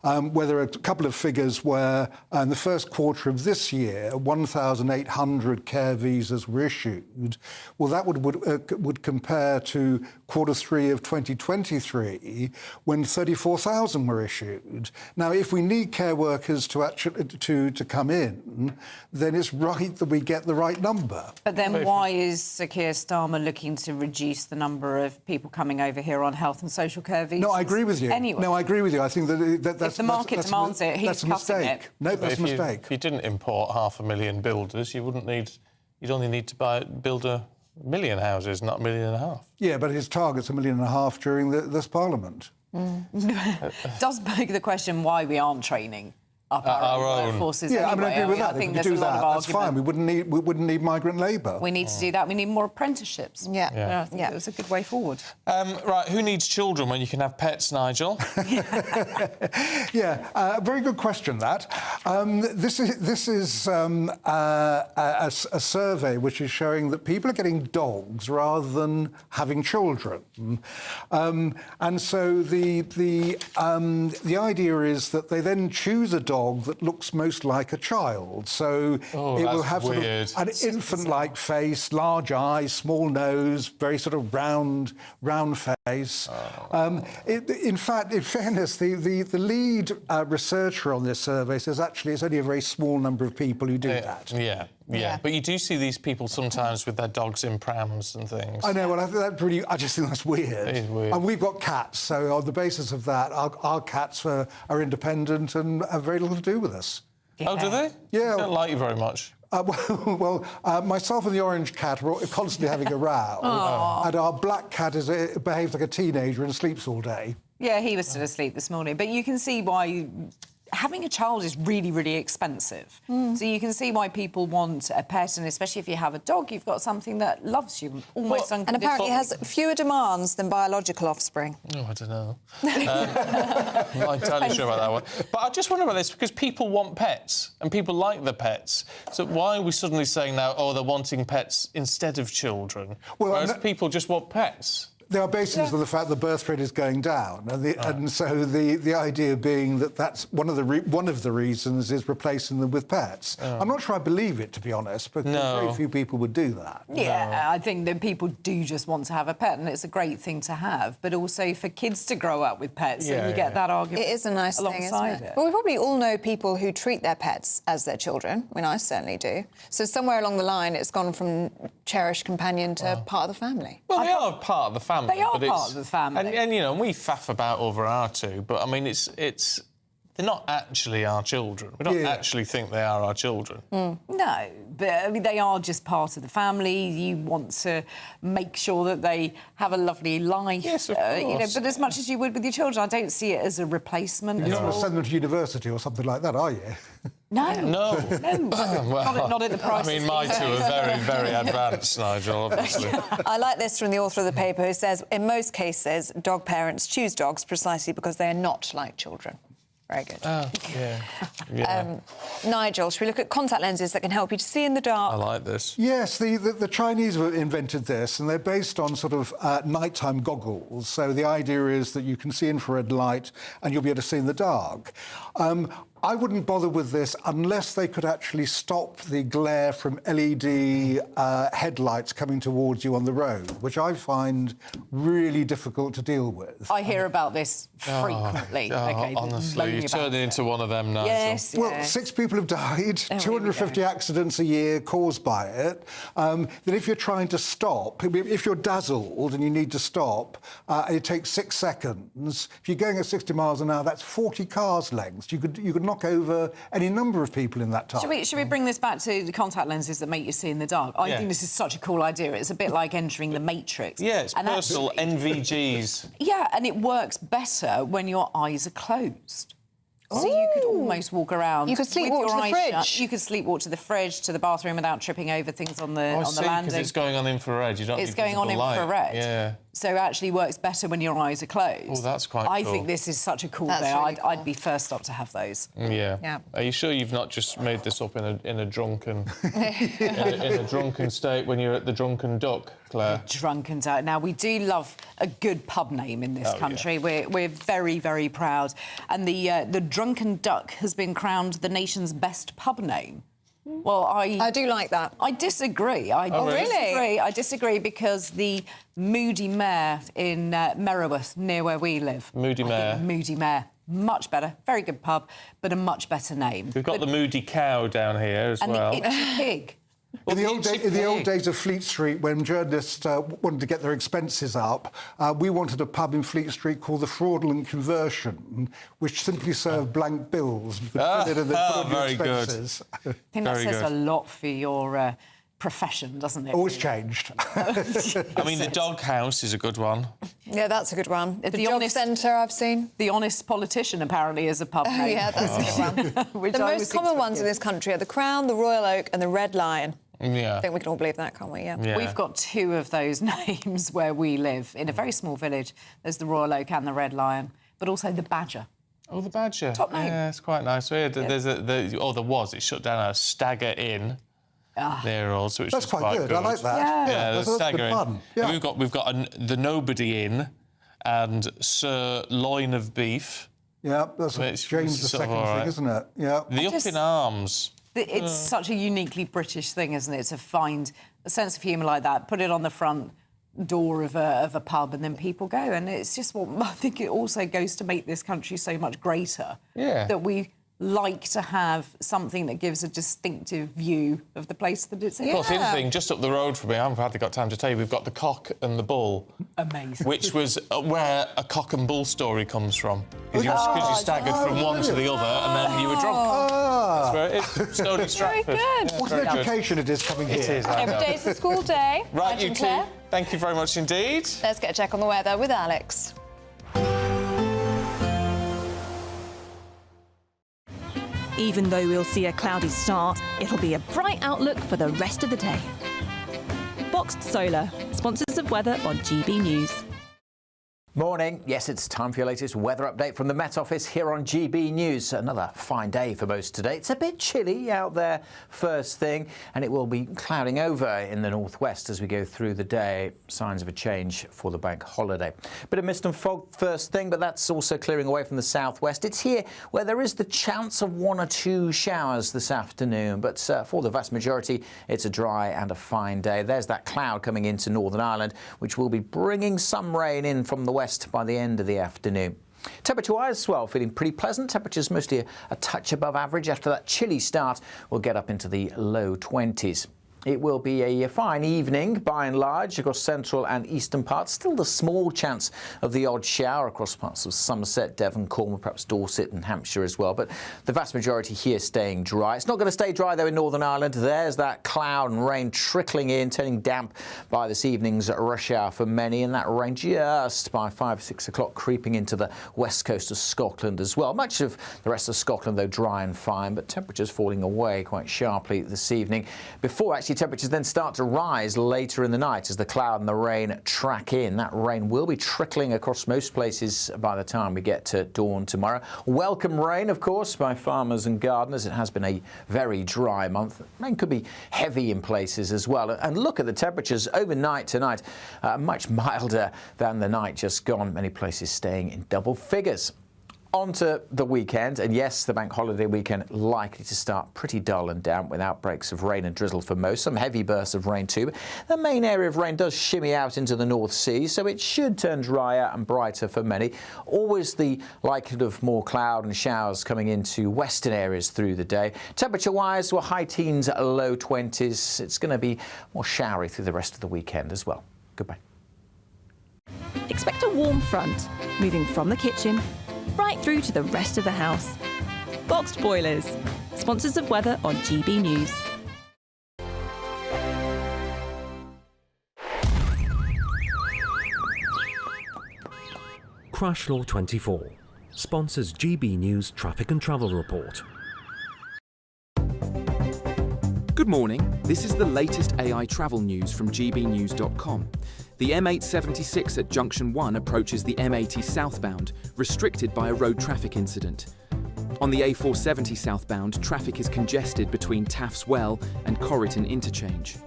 where there are a couple of figures where in the first quarter of this year, 1,800 care visas were issued. Well, that would compare to quarter 3 of 2023, when 34,000 were issued. Now, if we need care workers to actually to come in, then it's right that we get the right number.
But then why is Sir Keir Starmer looking to reduce the number of people coming over here on health and social care visas?
No, I agree with you.
Anyway.
No, I agree with you. I think that's...
If the market demands it, he's cutting it.
No, that's a mistake.
If you didn't import 500,000 builders, you'd only need to build 1 million houses, not 1.5 million.
Yeah, but his target's 1.5 million during this Parliament.
Does beg the question why we aren't training up our own workforces.
Yeah,
anyway.
I agree with that.
I think
if
there's
we
a
do
lot
that,
of
that's
argument.
fine. We wouldn't need migrant labour.
We need to do that. We need more apprenticeships. I think it was a good way forward.
Right, who needs children when you can have pets, Nigel?
Very good question, that. This is a survey which is showing that people are getting dogs rather than having children. And so the idea is that they then choose a dog that looks most like a child. So it will have sort of an infant-like face, large eyes, small nose, very sort of round face. In fact, in fairness, the lead researcher on this survey says actually it's only a very small number of people who do that.
Yeah, but you do see these people sometimes with their dogs in prams and things.
I know, well, I just think that's weird.
It is weird.
And we've got cats, so on the basis of that, our cats are independent and have very little to do with us.
Oh, do they?
Yeah.
They don't like you very much.
Myself and the orange cat are constantly having a row. And our black cat behaves like a teenager and sleeps all day.
Yeah, he was still asleep this morning. But you can see why having a child is really, really expensive. So you can see why people want a pet, and especially if you have a dog, you've got something that loves you almost unconditionally.
And apparently has fewer demands than biological offspring.
Oh, I don't know. I'm not entirely sure about that one. But I just wonder about this, because people want pets, and people like the pets. So why are we suddenly saying now, they're wanting pets instead of children? Whereas people just want pets.
There are bases of the fact the birth rate is going down, and so the idea being that that's one of the reasons is replacing them with pets. I'm not sure I believe it, to be honest, because very few people would do that.
Yeah, I think that people do just want to have a pet, and it's a great thing to have, but also for kids to grow up with pets, so you get that argument.
It is a nice thing, isn't it? Well, we probably all know people who treat their pets as their children. I mean, I certainly do. So somewhere along the line, it's gone from cherished companion to part of the family.
Well, they are part of the family.
They are part of the family.
And we faff about over our two, but I mean, it's they're not actually our children. We don't actually think they are our children.
No, but I mean, they are just part of the family. You want to make sure that they have a lovely life.
Yes, of course.
You know, but as much as you would with your children, I don't see it as a replacement.
You're not going to send them to university or something like that, are you?
No.
No.
Well, not at the price.
I mean, my two are very, very advanced, Nigel, obviously.
I like this from the author of the paper, who says, in most cases, dog parents choose dogs precisely because they are not like children. Very good.
Oh, yeah.
Nigel, should we look at contact lenses that can help you to see in the dark?
I like this.
Yes, the Chinese invented this, and they're based on sort of nighttime goggles. So the idea is that you can see infrared light and you'll be able to see in the dark. I wouldn't bother with this unless they could actually stop the glare from LED headlights coming towards you on the road, which I find really difficult to deal with.
I hear about this frequently.
Honestly, you're turning into one of them, Nigel.
Yes.
Well, 6 people have died, 250 accidents a year caused by it. Then if you're trying to stop, if you're dazzled and you need to stop, it takes 6 seconds. If you're going at 60 miles an hour, that's 40 cars' lengths. You could knock over any number of people in that time.
Should we bring this back to the contact lenses that make you see in the dark? I think this is such a cool idea. It's a bit like entering the Matrix.
Yeah, it's personal NVGs.
Yeah, and it works better when your eyes are closed. So you could almost walk around.
You could sleepwalk to the fridge.
You could sleepwalk to the fridge, to the bathroom without tripping over things on the landing.
Because it's going on infrared. You don't.
It's going on infrared.
Yeah.
So it actually works better when your eyes are closed.
Oh, that's quite cool.
I think this is such a cool thing.
Really cool.
I'd be first up to have those.
Yeah. Are you sure you've not just made this up in a drunken in a drunken state when you're at the Drunken Duck, Claire?
Drunken Duck. Now, we do love a good pub name in this country. Yeah. We're very, very proud. And the Drunken Duck has been crowned the nation's best pub name. Well, I
do like that.
I disagree.
Really?
I disagree because the Moody Mare in Merriworth, near where we live.
Moody Mare.
Moody Mare. Much better. Very good pub, but a much better name.
We've got the Moody Cow down here as well.
And the Itchy Pig.
In the old days of Fleet Street, when journalists wanted to get their expenses up, we wanted a pub in Fleet Street called the Fraudulent Conversion, which simply served blank bills. You could fill it and then put on your expenses.
I think that says a lot for your profession, doesn't it?
Always changed.
I mean, the Dog House is a good one.
Yeah, that's a good one. The
Honest
Centre I've seen.
The Honest Politician apparently is a pub name.
Yeah, that's a good one. The most common ones in this country are the Crown, the Royal Oak and the Red Lion.
Yeah.
I think we can all believe that, can't we? Yeah.
We've got 2 of those names where we live, in a very small village. There's the Royal Oak and the Red Lion, but also the Badger.
Oh, the Badger.
Top name.
Yeah, it's quite nice. There was. It shut down a Stagger Inn. Near us, which
that's
is
quite good. I like that.
Yeah, the Stagger Inn.
Yeah.
We've got the Nobody Inn and Sir Loin of Beef.
Yeah, that's James II thing, isn't it? Yeah.
The Up in Arms.
It's such a uniquely British thing, isn't it, to find a sense of humour like that, put it on the front door of a pub, and then people go. And it's just what I think it also goes to make this country so much greater.
Yeah.
That we like to have something that gives a distinctive view of the place that it's in.
Of course, the other thing, just up the road from me, I haven't hardly got time to tell you, we've got the Cock and the Bull.
Amazing.
Which was where a cock and bull story comes from. Because you staggered from one to the other and then you were drunk. That's where it is. Stony Stratford.
Very good.
Yeah,
what an education it is coming here.
It is,
Every day's a school day.
Right, you two. Thank you very much indeed.
Let's get a check on the weather with Alex.
Even though we'll see a cloudy start, it'll be a bright outlook for the rest of the day. Boxed Solar, sponsors of weather on GB News.
Morning. Yes, it's time for your latest weather update from the Met Office here on GB News. Another fine day for most today. It's a bit chilly out there first thing, and it will be clouding over in the northwest as we go through the day. Signs of a change for the bank holiday. Bit of mist and fog first thing, but that's also clearing away from the southwest. It's here where there is the chance of 1 or 2 showers this afternoon, but for the vast majority, it's a dry and a fine day. There's that cloud coming into Northern Ireland, which will be bringing some rain in from the west by the end of the afternoon. Temperature-wise as well, feeling pretty pleasant. Temperatures mostly a touch above average. After that chilly start, we'll get up into the low 20s. It will be a fine evening, by and large, across central and eastern parts. Still the small chance of the odd shower across parts of Somerset, Devon, Cornwall, perhaps Dorset and Hampshire as well. But the vast majority here staying dry. It's not going to stay dry, though, in Northern Ireland. There's that cloud and rain trickling in, turning damp by this evening's rush hour for many. And that rain just by 5 or 6 o'clock creeping into the west coast of Scotland as well. Much of the rest of Scotland, though, dry and fine, but temperatures falling away quite sharply this evening. Before actually temperatures then start to rise later in the night as the cloud and the rain track in. That rain will be trickling across most places by the time we get to dawn tomorrow. Welcome rain, of course, by farmers and gardeners. It has been a very dry month. Rain could be heavy in places as well. And look at the temperatures overnight tonight, much milder than the night just gone. Many places staying in double figures. On to the weekend, and yes, the bank holiday weekend likely to start pretty dull and damp with outbreaks of rain and drizzle for most, some heavy bursts of rain too. But the main area of rain does shimmy out into the North Sea, so it should turn drier and brighter for many. Always the likelihood of more cloud and showers coming into western areas through the day. Temperature-wise, we're high teens, low 20s. It's going to be more showery through the rest of the weekend as well. Goodbye.
Expect a warm front, moving from the kitchen right through to the rest of the house. Boxed boilers, sponsors of weather on GB News.
Crash Law 24 sponsors GB News Traffic and Travel Report.
Good morning. This is the latest AI travel news from gbnews.com. The M876 at Junction 1 approaches the M80 southbound, restricted by a road traffic incident. On the A470 southbound, traffic is congested between Taffs Well and Corriton Interchange.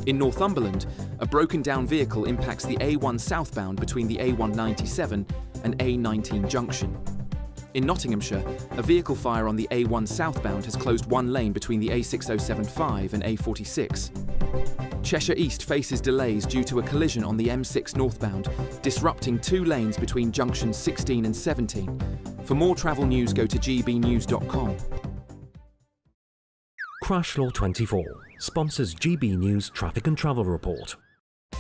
In Northumberland, a broken-down vehicle impacts the A1 southbound between the A197 and A19 junction. In Nottinghamshire, a vehicle fire on the A1 southbound has closed one lane between the A6075 and A46. Cheshire East faces delays due to a collision on the M6 northbound, disrupting 2 lanes between junctions 16 and 17. For more travel news, go to gbnews.com.
Crash Law 24 sponsors GB News Traffic and Travel Report.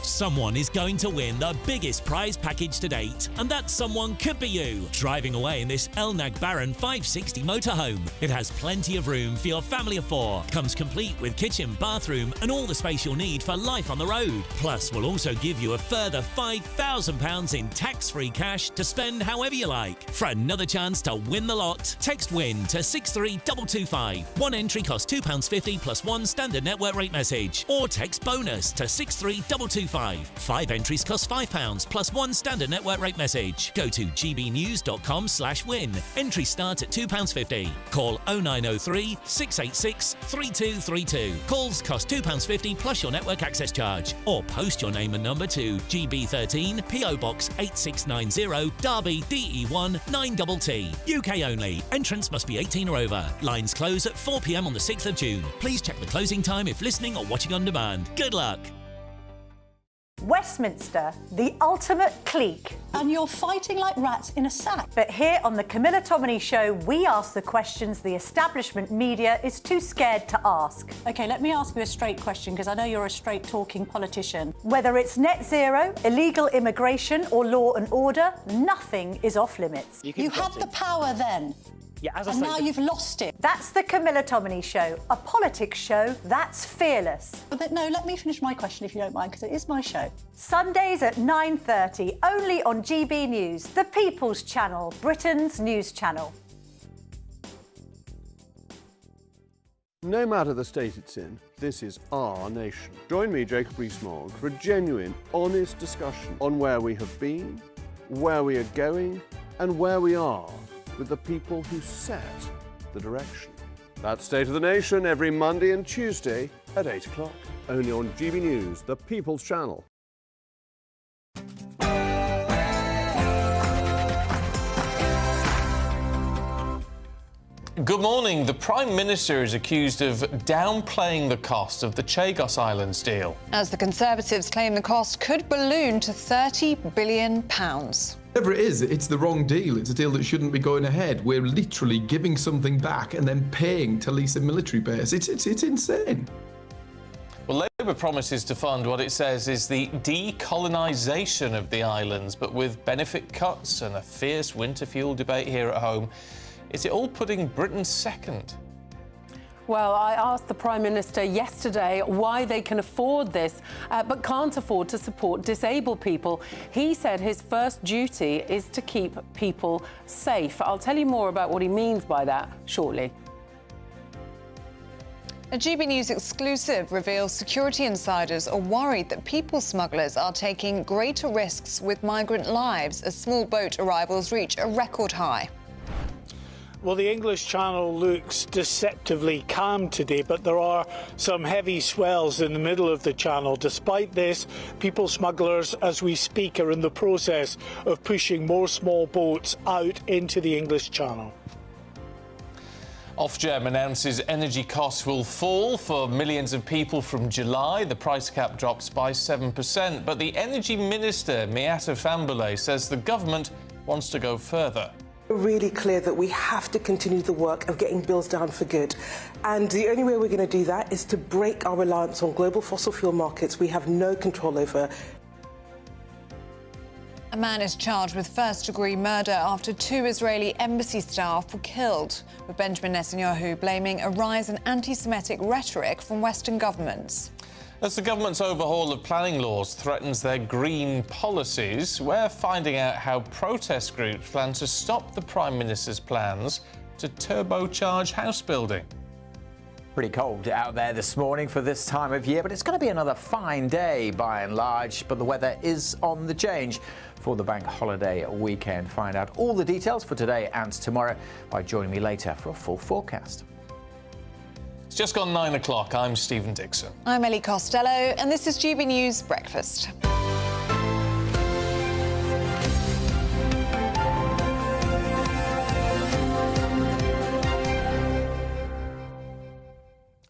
Someone is going to win the biggest prize package to date, and that someone could be you, driving away in this Elnag Baron 560 motorhome. It has plenty of room for your family of 4, comes complete with kitchen, bathroom and all the space you'll need for life on the road. Plus, we'll also give you a further £5,000 in tax-free cash to spend however you like. For another chance to win the lot, text WIN to 63225. One entry costs £2.50 plus one standard network rate message, or text BONUS to 63225. 5 entries cost £5 plus one standard network rate message. Go to gbnews.com/win. Entries start at £2.50. Call 0903 686 3232. Calls cost £2.50 plus your network access charge. Or post your name and number to GB13 PO Box 8690 Derby DE1 9TT. UK only. Entrance must be 18 or over. Lines close at 4 p.m. on the 6th of June. Please check the closing time if listening or watching on demand. Good luck.
Westminster, the ultimate clique. And you're fighting like rats in a sack. But here on the Camilla Tominey Show, we ask the questions the establishment media is too scared to ask. OK, let me ask you a straight question, because I know you're a straight-talking politician. Whether it's net zero, illegal immigration or law and order, nothing is off limits. You had the power then.
Yeah, as I
and
say,
now you've lost it. That's the Camilla Tominey Show, a politics show that's fearless. But no, let me finish my question if you don't mind, because it is my show. Sundays at 9:30, only on GB News, the People's Channel, Britain's news channel.
No matter the state it's in, this is our nation. Join me, Jacob Rees-Mogg, for a genuine, honest discussion on where we have been, where we are going, and where we are with the people who set the direction. That's State of the Nation every Monday and Tuesday at 8 o'clock. Only on GB News, the People's Channel.
Good morning. The Prime Minister is accused of downplaying the cost of the Chagos Islands deal.
As the Conservatives claim the cost could balloon to £30 billion.
Whatever it is, it's the wrong deal. It's a deal that shouldn't be going ahead. We're literally giving something back and then paying to lease a military base. It's insane.
Well, Labour promises to fund what it says is the decolonisation of the islands, but with benefit cuts and a fierce winter fuel debate here at home, is it all putting Britain second?
Well, I asked the Prime Minister yesterday why they can afford this, but can't afford to support disabled people. He said his first duty is to keep people safe. I'll tell you more about what he means by that shortly.
A GB News exclusive reveals security insiders are worried that people smugglers are taking greater risks with migrant lives as small boat arrivals reach a record high.
Well, the English Channel looks deceptively calm today, but there are some heavy swells in the middle of the channel. Despite this, people smugglers, as we speak, are in the process of pushing more small boats out into the English Channel.
Ofgem announces energy costs will fall for millions of people from July. The price cap drops by 7%. But the Energy Minister, Miata Fahnbulleh, says the government wants to go further.
We're really clear that we have to continue the work of getting bills down for good. And the only way we're going to do that is to break our reliance on global fossil fuel markets we have no control over.
A man is charged with first-degree murder after 2 Israeli embassy staff were killed, with Benjamin Netanyahu blaming a rise in anti-Semitic rhetoric from Western governments.
As the government's overhaul of planning laws threatens their green policies, we're finding out how protest groups plan to stop the Prime Minister's plans to turbocharge house building.
Pretty cold out there this morning for this time of year, but it's going to be another fine day by and large. But the weather is on the change for the bank holiday weekend. Find out all the details for today and tomorrow by joining me later for a full forecast.
It's just gone 9 o'clock. I'm Stephen Dixon.
I'm Ellie Costello, and this is GB News Breakfast.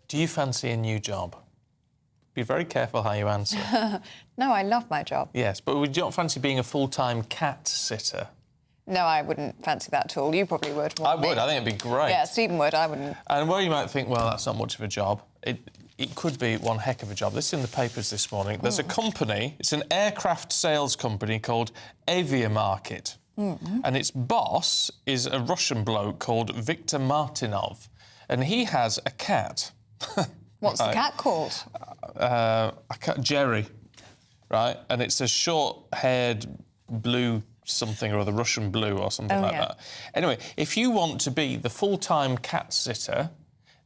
Do you fancy a new job? Be very careful how you answer.
No, I love my job.
Yes, but would you not fancy being a full-time cat sitter?
No, I wouldn't fancy that at all. You probably would.
I would. I think it'd be great.
Yeah, Stephen would. I wouldn't.
And where you might think, well, that's not much of a job, it could be one heck of a job. This is in the papers this morning. There's a company, it's an aircraft sales company called Aviamarket. And its boss is a Russian bloke called Viktor Martinov. And he has a cat.
What's the cat called?
Jerry, right? And it's a short-haired blue something or other, Russian blue or something like that. Anyway, if you want to be the full-time cat sitter,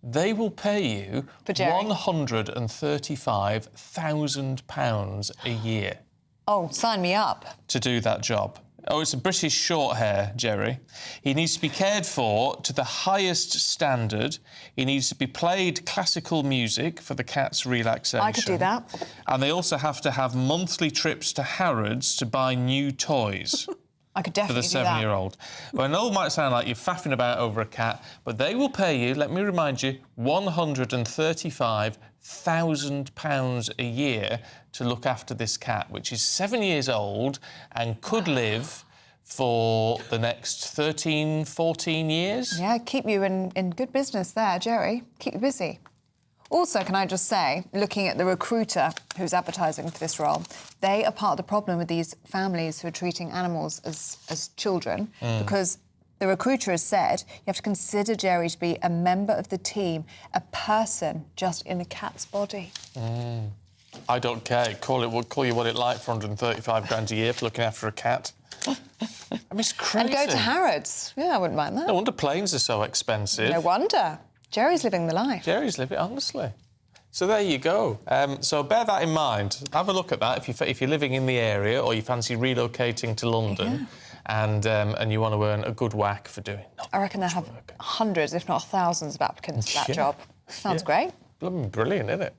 they will pay you £135,000 a year.
Oh, sign me up.
To do that job. Oh, it's a British short hair, Jerry. He needs to be cared for to the highest standard. He needs to be played classical music for the cat's relaxation.
I could do that.
And they also have to have monthly trips to Harrods to buy new toys.
I could definitely
do that. For the 7-year-old. Well, I know it might sound like you're faffing about over a cat, but they will pay you, let me remind you, £135,000 a year to look after this cat, which is 7 years old and could live for the next 13, 14 years.
Yeah, keep you in good business there, Jerry. Keep you busy. Also, can I just say, looking at the recruiter who's advertising for this role, they are part of the problem with these families who are treating animals as children, because the recruiter has said you have to consider Jerry to be a member of the team, a person just in a cat's body.
I don't care. Call you what it like for 135 grand a year for looking after a cat. I mean, it's crazy.
And go to Harrods. Yeah, I wouldn't mind that.
No wonder planes are so expensive.
No wonder. Jerry's living the life.
Jerry's living, honestly. So there you go. So bear that in mind. Have a look at that if you're living in the area or you fancy relocating to London and you want to earn a good whack for doing nothing.
I reckon they have hundreds, if not thousands, of applicants for that job. Sounds great.
Brilliant, isn't it?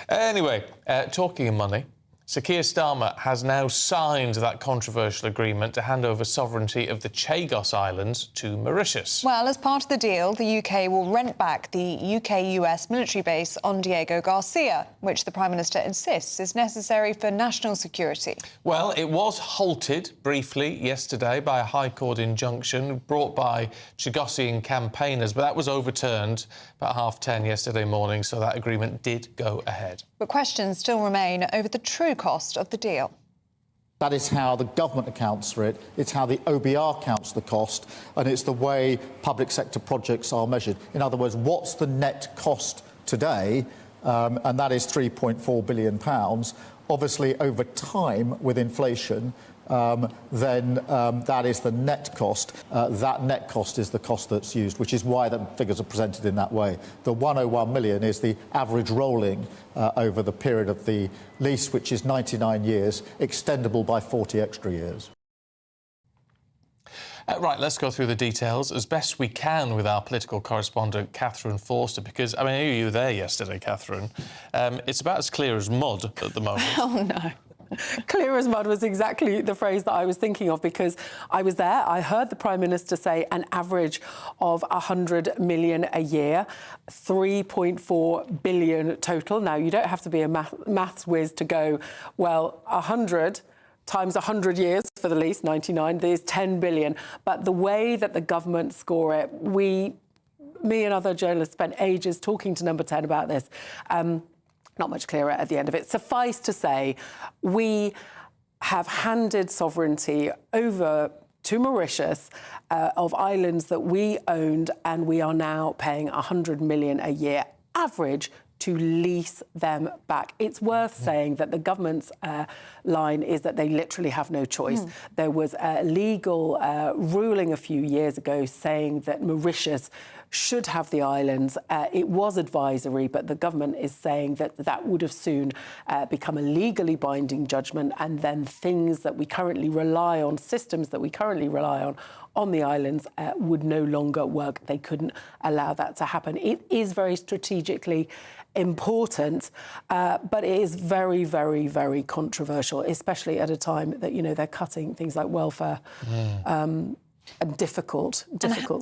Anyway, talking of money, So Keir Starmer has now signed that controversial agreement to hand over sovereignty of the Chagos Islands to Mauritius.
Well, as part of the deal, the UK will rent back the UK-US military base on Diego Garcia, which the Prime Minister insists is necessary for national security.
Well, it was halted briefly yesterday by a High Court injunction brought by Chagosian campaigners, but that was overturned about 10:30 yesterday morning, so that agreement did go ahead.
But questions still remain over the true cost of the deal.
That is how the government accounts for it, it's how the OBR counts the cost, and it's the way public sector projects are measured. In other words, what's the net cost today? And that is £3.4 billion. Obviously, over time, with inflation, then that is the net cost. That net cost is the cost that's used, which is why the figures are presented in that way. The 101 million is the average rolling over the period of the lease, which is 99 years, extendable by 40 extra years.
Right, let's go through the details as best we can with our political correspondent, Catherine Forster, because, I mean, you were there yesterday, Catherine. It's about as clear as mud at the moment.
Oh, no. Clear as mud was exactly the phrase that I was thinking of, because I was there. I heard the Prime Minister say an average of 100 million a year, 3.4 billion total. Now, you don't have to be a maths whiz to go, well, 100 times 100 years for the lease, 99, there's 10 billion. But the way that the government score it, me and other journalists spent ages talking to Number 10 about this. Not much clearer at the end of it. Suffice to say, we have handed sovereignty over to Mauritius of islands that we owned, and we are now paying 100 million a year average to lease them back. It's worth saying that the government's line is that they literally have no choice. There was a legal ruling a few years ago saying that Mauritius should have the islands. It was advisory, but the government is saying that that would have soon become a legally binding judgment, and then things that we currently rely on, systems that we currently rely on the islands would no longer work. They couldn't allow that to happen. It is very strategically important, but it is very, very, very controversial, especially at a time that, you know, they're cutting things like welfare. A difficult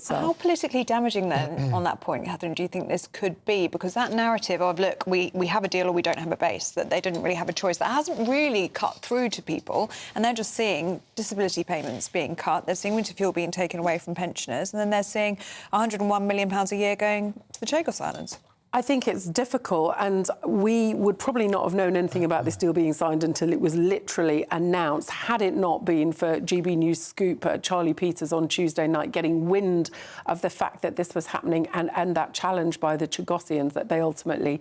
sell.
How politically damaging then, on that point, Catherine, do you think this could be? Because that narrative of, look, we have a deal or we don't have a base, that they didn't really have a choice, that hasn't really cut through to people, and they're just seeing disability payments being cut, they're seeing winter fuel being taken away from pensioners, and then they're seeing £101 million a year going to the Chagos Islands.
I think it's difficult, and we would probably not have known anything about this deal being signed until it was literally announced, had it not been for GB News scoop Charlie Peters on Tuesday night getting wind of the fact that this was happening, and that challenge by the Chagosians that they ultimately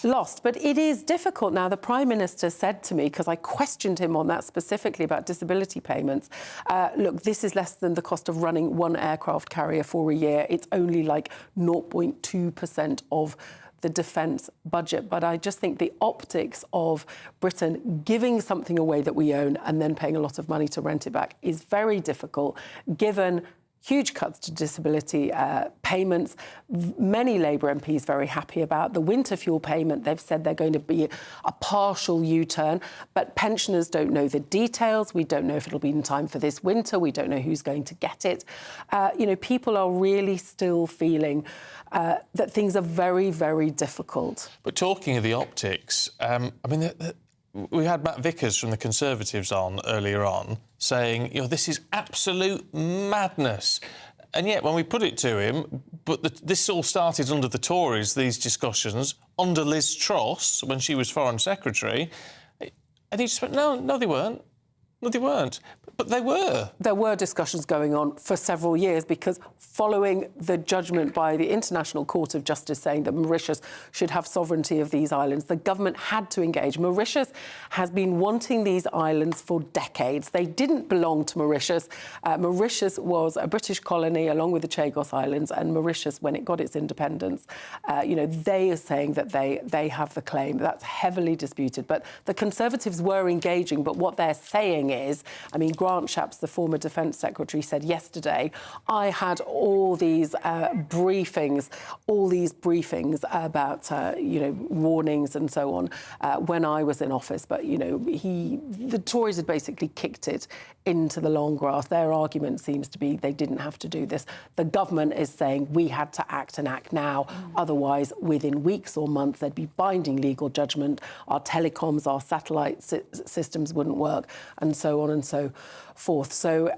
lost. But it is difficult now. The Prime Minister said to me, because I questioned him on that specifically about disability payments, look, this is less than the cost of running one aircraft carrier for a year. It's only like 0.2% of the defence budget. But I just think the optics of Britain giving something away that we own and then paying a lot of money to rent it back is very difficult, given huge cuts to disability payments. Many Labour MPs very happy about the winter fuel payment. They've said they're going to be a partial U-turn, but pensioners don't know the details. We don't know if it'll be in time for this winter. We don't know who's going to get it. You know, people are really still feeling that things are very, very difficult.
But talking of the optics, I mean, we had Matt Vickers from the Conservatives on earlier on saying, you know, this is absolute madness. And yet, when we put it to him, this all started under the Tories, these discussions, under Liz Truss, when she was Foreign Secretary, and he just went, no, they weren't. No, they weren't. But they were.
There were discussions going on for several years, because following the judgment by the International Court of Justice saying that Mauritius should have sovereignty of these islands, the government had to engage. Mauritius has been wanting these islands for decades. They didn't belong to Mauritius. Mauritius was a British colony along with the Chagos Islands, and Mauritius, when it got its independence, you know, they are saying that they have the claim. That's heavily disputed. But the Conservatives were engaging, but what they're saying is, I mean, Grant Shapps, the former Defence Secretary, said yesterday, I had all these briefings about, warnings and so on when I was in office. But, the Tories had basically kicked it into the long grass. Their argument seems to be they didn't have to do this. The government is saying we had to act and act now. Otherwise, within weeks or months, there'd be binding legal judgment. Our telecoms, our satellite systems wouldn't work, and so on and so forth. So,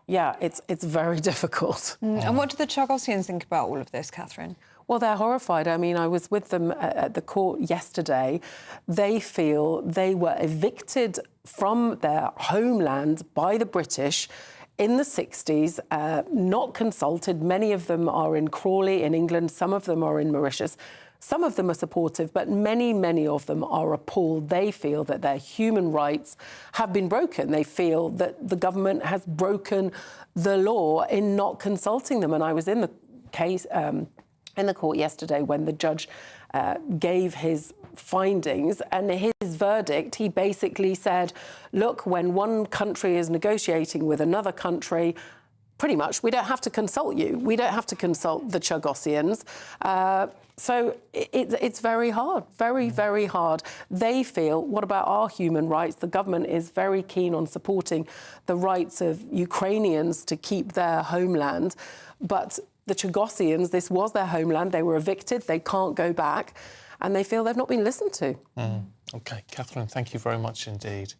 it's very difficult.
And what do the Chagosians think about all of this, Catherine?
Well, they're horrified. I mean, I was with them at the court yesterday. They feel they were evicted from their homeland by the British in the 60s, not consulted. Many of them are in Crawley in England. Some of them are in Mauritius. Some of them are supportive, but many, many of them are appalled. They feel that their human rights have been broken. They feel that the government has broken the law in not consulting them. And I was in the case in the court yesterday when the judge gave his findings, and his verdict, he basically said, look, when one country is negotiating with another country, pretty much, we don't have to consult you. We don't have to consult the Chagosians. So it's very hard, very, very hard. They feel, what about our human rights? The government is very keen on supporting the rights of Ukrainians to keep their homeland. But the Chagosians, this was their homeland. They were evicted. They can't go back. And they feel they've not been listened to.
OK, Catherine, thank you very much indeed.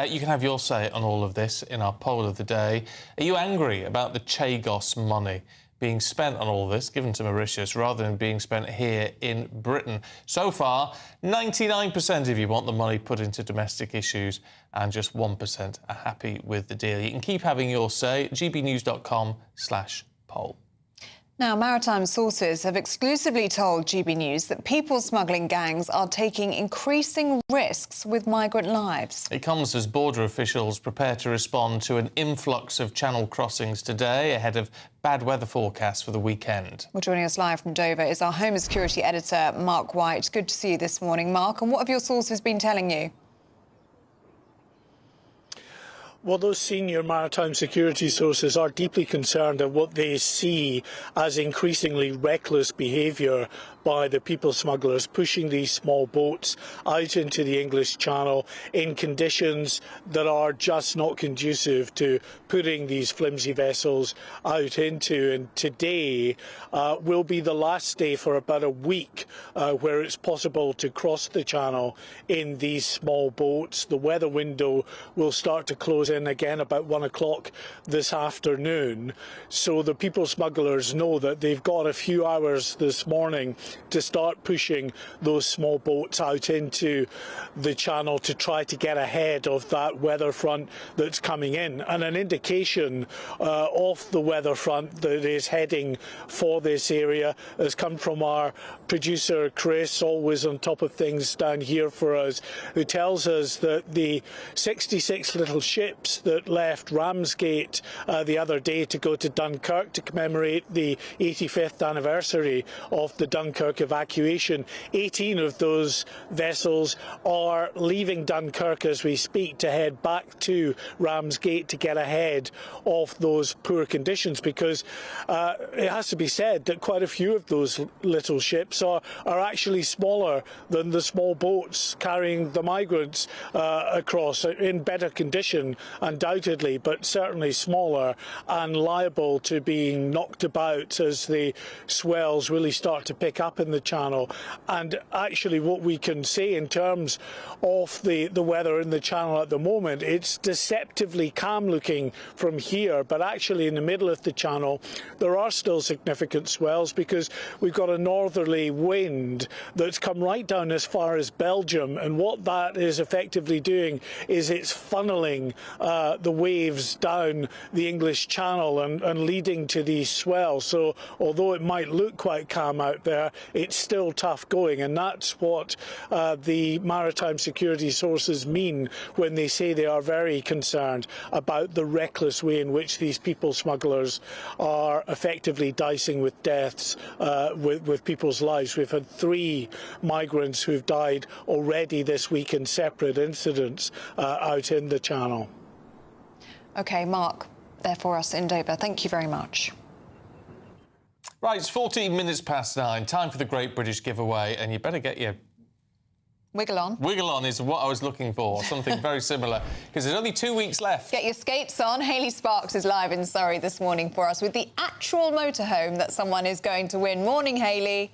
You can have your say on all of this in our poll of the day. Are you angry about the Chagos money being spent on all this, given to Mauritius, rather than being spent here in Britain? So far, 99% of you want the money put into domestic issues and just 1% are happy with the deal. You can keep having your say, gbnews.com/poll.
Now, maritime sources have exclusively told GB News that people smuggling gangs are taking increasing risks with migrant lives.
It comes as border officials prepare to respond to an influx of channel crossings today ahead of bad weather forecasts for the weekend.
Well, joining us live from Dover is our Home and Security Editor, Mark White. Good to see you this morning, Mark. And what have your sources been telling you?
Well, those senior maritime security sources are deeply concerned at what they see as increasingly reckless behaviour by the people smugglers pushing these small boats out into the English Channel in conditions that are just not conducive to putting these flimsy vessels out into. And today will be the last day for about a week where it's possible to cross the Channel in these small boats. The weather window will start to close in again about 1 o'clock this afternoon. So the people smugglers know that they've got a few hours this morning to start pushing those small boats out into the Channel to try to get ahead of that weather front that's coming in. And an indication of the weather front that is heading for this area has come from our producer Chris, always on top of things down here for us, who tells us that the 66 little ships that left Ramsgate the other day to go to Dunkirk to commemorate the 85th anniversary of the Dunkirk evacuation, 18 of those vessels are leaving Dunkirk as we speak to head back to Ramsgate to get ahead of those poor conditions, because it has to be said that quite a few of those little ships are actually smaller than the small boats carrying the migrants across, in better condition undoubtedly, but certainly smaller and liable to being knocked about as the swells really start to pick up in the Channel. And actually what we can say in terms of the weather in the Channel at the moment, it's deceptively calm looking from here, but actually in the middle of the Channel there are still significant swells because we've got a northerly wind that's come right down as far as Belgium, and what that is effectively doing is it's funneling the waves down the English Channel and leading to these swells. So although it might look quite calm out there, it's still tough going, and that's what the maritime security sources mean when they say they are very concerned about the reckless way in which these people smugglers are effectively dicing with deaths, with people's lives. We've had 3 migrants who've died already this week in separate incidents out in the Channel.
OK, Mark, there for us in Dover. Thank you very much.
Right, it's 14 minutes past 9. Time for the Great British Giveaway, and you better get your...
Wiggle on.
Wiggle on is what I was looking for, something very similar, because there's only 2 weeks left.
Get your skates on. Hayley Sparks is live in Surrey this morning for us with the actual motorhome that someone is going to win. Morning, Hayley.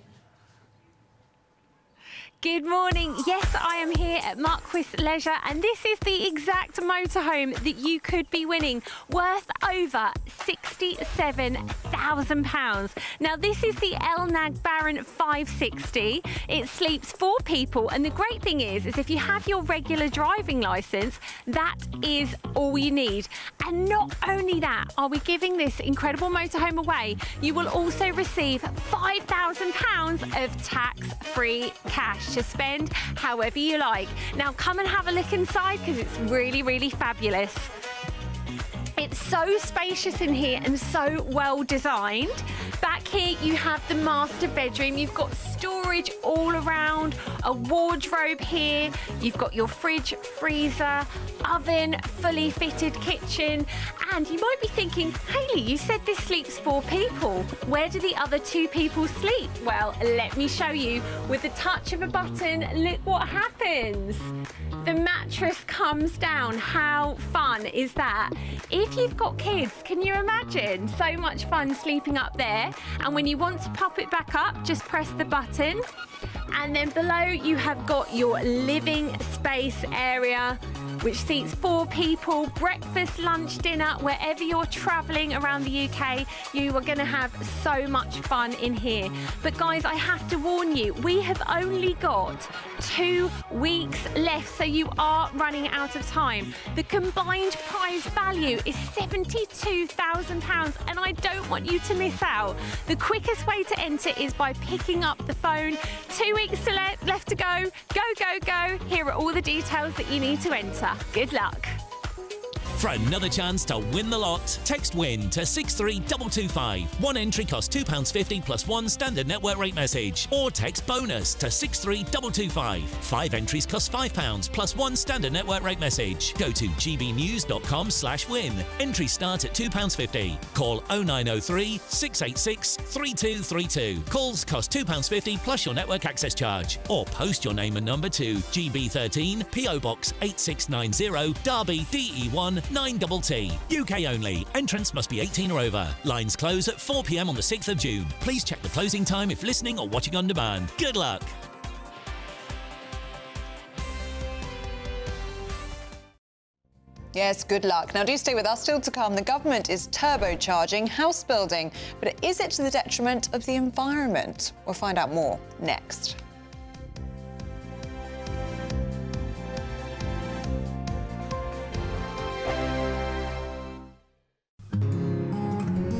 Good morning. Yes, I am here at Marquis Leisure, and this is the exact motorhome that you could be winning, worth over £67,000. Now, this is the Elnag Baron 560. It sleeps 4 people, and the great thing is if you have your regular driving licence, that is all you need. And not only that, are we giving this incredible motorhome away, you will also receive £5,000 of tax-free cash to spend however you like. Now come and have a look inside because it's really, really fabulous. It's so spacious in here and so well designed. Back here you have the master bedroom. You've got storage all around, a wardrobe here. You've got your fridge, freezer, oven, fully fitted kitchen. And you might be thinking, Hayley, you said this sleeps 4 people. Where do the other 2 people sleep? Well, let me show you. With the touch of a button, look what happens. The mattress comes down. How fun is that? If you've got kids, can you imagine? So much fun sleeping up there. And when you want to pop it back up, just press the button. And then below you have got your living space area, which seats 4 people, breakfast, lunch, dinner, wherever you're travelling around the UK, you are going to have so much fun in here. But guys, I have to warn you, we have only got 2 weeks left, so you are running out of time. The combined prize value is £72,000, and I don't want you to miss out. The quickest way to enter is by picking up the phone. 2 weeks left to go. Go, go, go. Here are all the details that you need to enter. Good luck.
For another chance to win the lot, text WIN to 63225. One entry costs £2.50 plus 1 standard network rate message. Or text BONUS to 63225. 5 entries cost £5 plus 1 standard network rate message. Go to gbnews.com/win. Entries start at £2.50. Call 0903 686 3232. Calls cost £2.50 plus your network access charge. Or post your name and number to GB13 PO Box 8690 Derby DE1 9TT. UK only. Entrance must be 18 or over. Lines close at 4 p.m. on the 6th of June. Please check the closing time if listening or watching on demand. Good luck.
Yes, good luck. Now do stay with us. Still to come, the government is turbocharging house building, but is it to the detriment of the environment? We'll find out more next.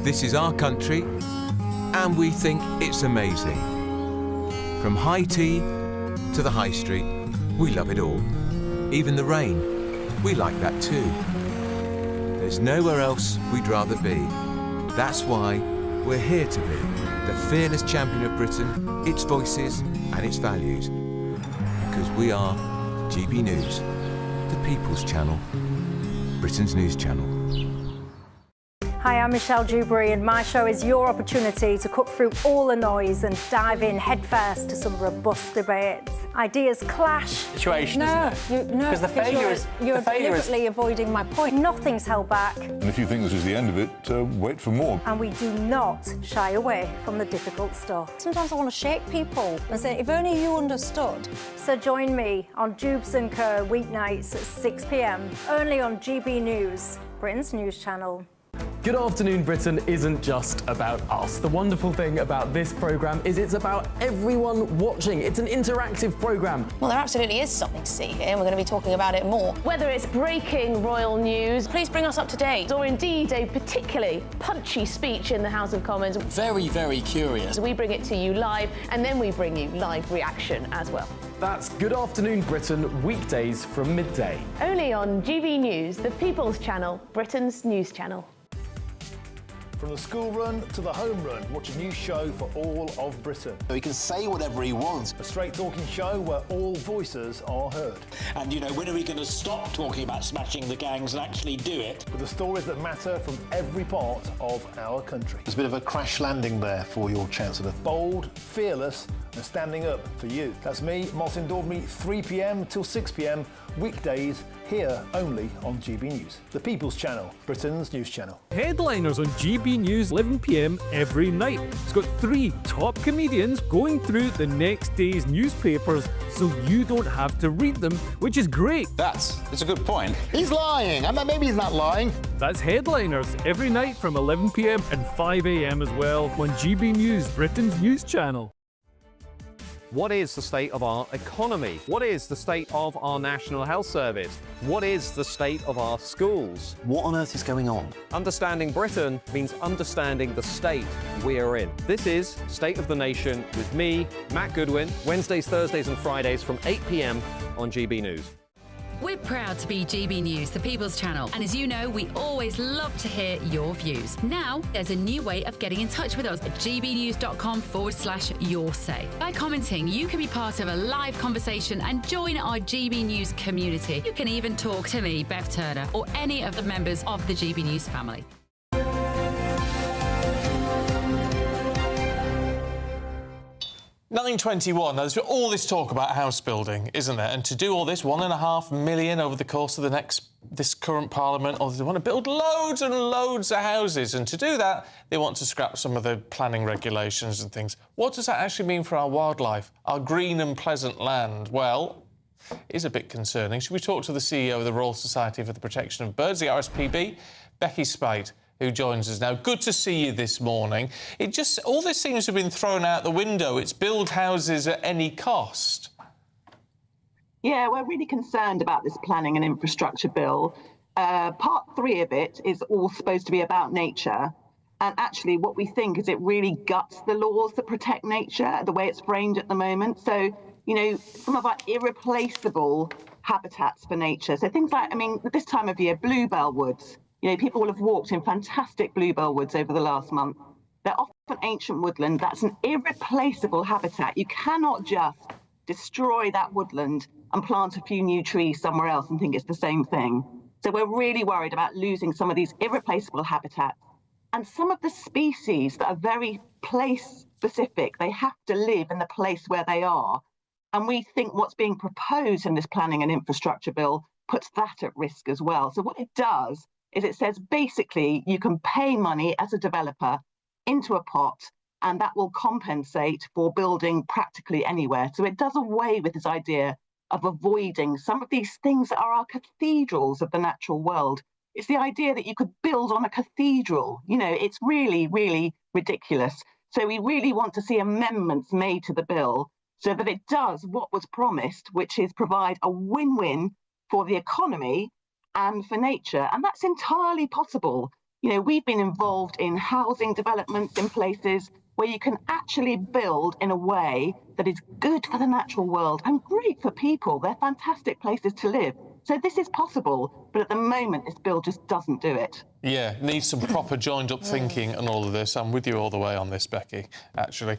This is our country, and we think it's amazing. From high tea to the high street, we love it all. Even the rain, we like that too. There's nowhere else we'd rather be. That's why we're here to be the fearless champion of Britain, its voices and its values. Because we are GB News, the People's Channel, Britain's news channel.
Hi, I'm Michelle Dewberry, and my show is your opportunity to cut through all the noise and dive in headfirst to some robust debates. Ideas clash.
Situation, isn't it?
No,
because the failure is
you're deliberately avoiding my point. Nothing's held back.
And if you think this is the end of it, wait for more.
And we do not shy away from the difficult stuff. Sometimes I want to shake people and say, if only you understood. So join me on Jubes & Co. weeknights at 6 p.m. only on GB News, Britain's news channel.
Good Afternoon Britain isn't just about us. The wonderful thing about this programme is it's about everyone watching. It's an interactive programme.
Well, there absolutely is something to see here, and we're going to be talking about it more. Whether it's breaking royal news, please bring us up to date, or indeed a particularly punchy speech in the House of Commons.
Very, very curious.
We bring it to you live, and then we bring you live reaction as well.
That's Good Afternoon Britain, weekdays from midday.
Only on GB News, the People's Channel, Britain's news channel.
From the school run to the home run, watch a new show for all of Britain.
He can say whatever he wants.
A straight-talking show where all voices are heard.
And, you know, when are we going to stop talking about smashing the gangs and actually do it?
With the stories that matter from every part of our country.
There's a bit of a crash landing there for your Chancellor.
Bold, fearless and standing up for you. That's me, Martin Dawdley, 3 p.m. till 6 p.m, weekdays, here only on GB News. The People's Channel, Britain's news channel.
Headliners on GB News 11 p.m. every night. It's got 3 top comedians going through the next day's newspapers so you don't have to read them, which is great.
It's a good point. He's lying. Maybe he's not lying.
That's Headliners every night from 11 p.m. and 5 a.m. as well on GB News, Britain's news channel.
What is the state of our economy? What is the state of our National Health Service? What is the state of our schools?
What on earth is going on?
Understanding Britain means understanding the state we are in. This is State of the Nation with me, Matt Goodwin, Wednesdays, Thursdays and Fridays from 8 p.m. on GB News.
We're proud to be GB News, the People's Channel, and as you know, we always love to hear your views. Now, there's a new way of getting in touch with us at gbnews.com/yoursay. By commenting, you can be part of a live conversation and join our GB News community. You can even talk to me, Bev Turner, or any of the members of the GB News family.
9:21. There's all this talk about house building, isn't there? And to do all this, 1.5 million over the course of this current Parliament, or they want to build loads and loads of houses. And to do that, they want to scrap some of the planning regulations and things. What does that actually mean for our wildlife, our green and pleasant land? Well, it is a bit concerning. Should we talk to the CEO of the Royal Society for the Protection of Birds, the RSPB, Becky Speight, who joins us now. Good to see you this morning. All this seems to have been thrown out the window. It's build houses at any cost.
Yeah, we're really concerned about this planning and infrastructure bill. Part 3 of it is all supposed to be about nature. And actually what we think is it really guts the laws that protect nature, the way it's framed at the moment. So, you know, some of our irreplaceable habitats for nature. So things like, this time of year, bluebell woods. You know, people will have walked in fantastic bluebell woods over the last month. They're often ancient woodland. That's an irreplaceable habitat. You cannot just destroy that woodland and plant a few new trees somewhere else and think it's the same thing. So we're really worried about losing some of these irreplaceable habitats. And some of the species that are very place-specific, they have to live in the place where they are. And we think what's being proposed in this planning and infrastructure bill puts that at risk as well. So what it does is it says basically you can pay money as a developer into a pot and that will compensate for building practically anywhere. So it does away with this idea of avoiding some of these things that are our cathedrals of the natural world. It's the idea that you could build on a cathedral. You know, it's really, really ridiculous. So we really want to see amendments made to the bill so that it does what was promised, which is provide a win-win for the economy and for nature, and that's entirely possible. You know, we've been involved in housing developments in places where you can actually build in a way that is good for the natural world and great for people. They're fantastic places to live. So this is possible, but at the moment this bill just doesn't do it.
Yeah, needs some proper joined-up thinking and all of this. I'm with you all the way on this, Becky, actually.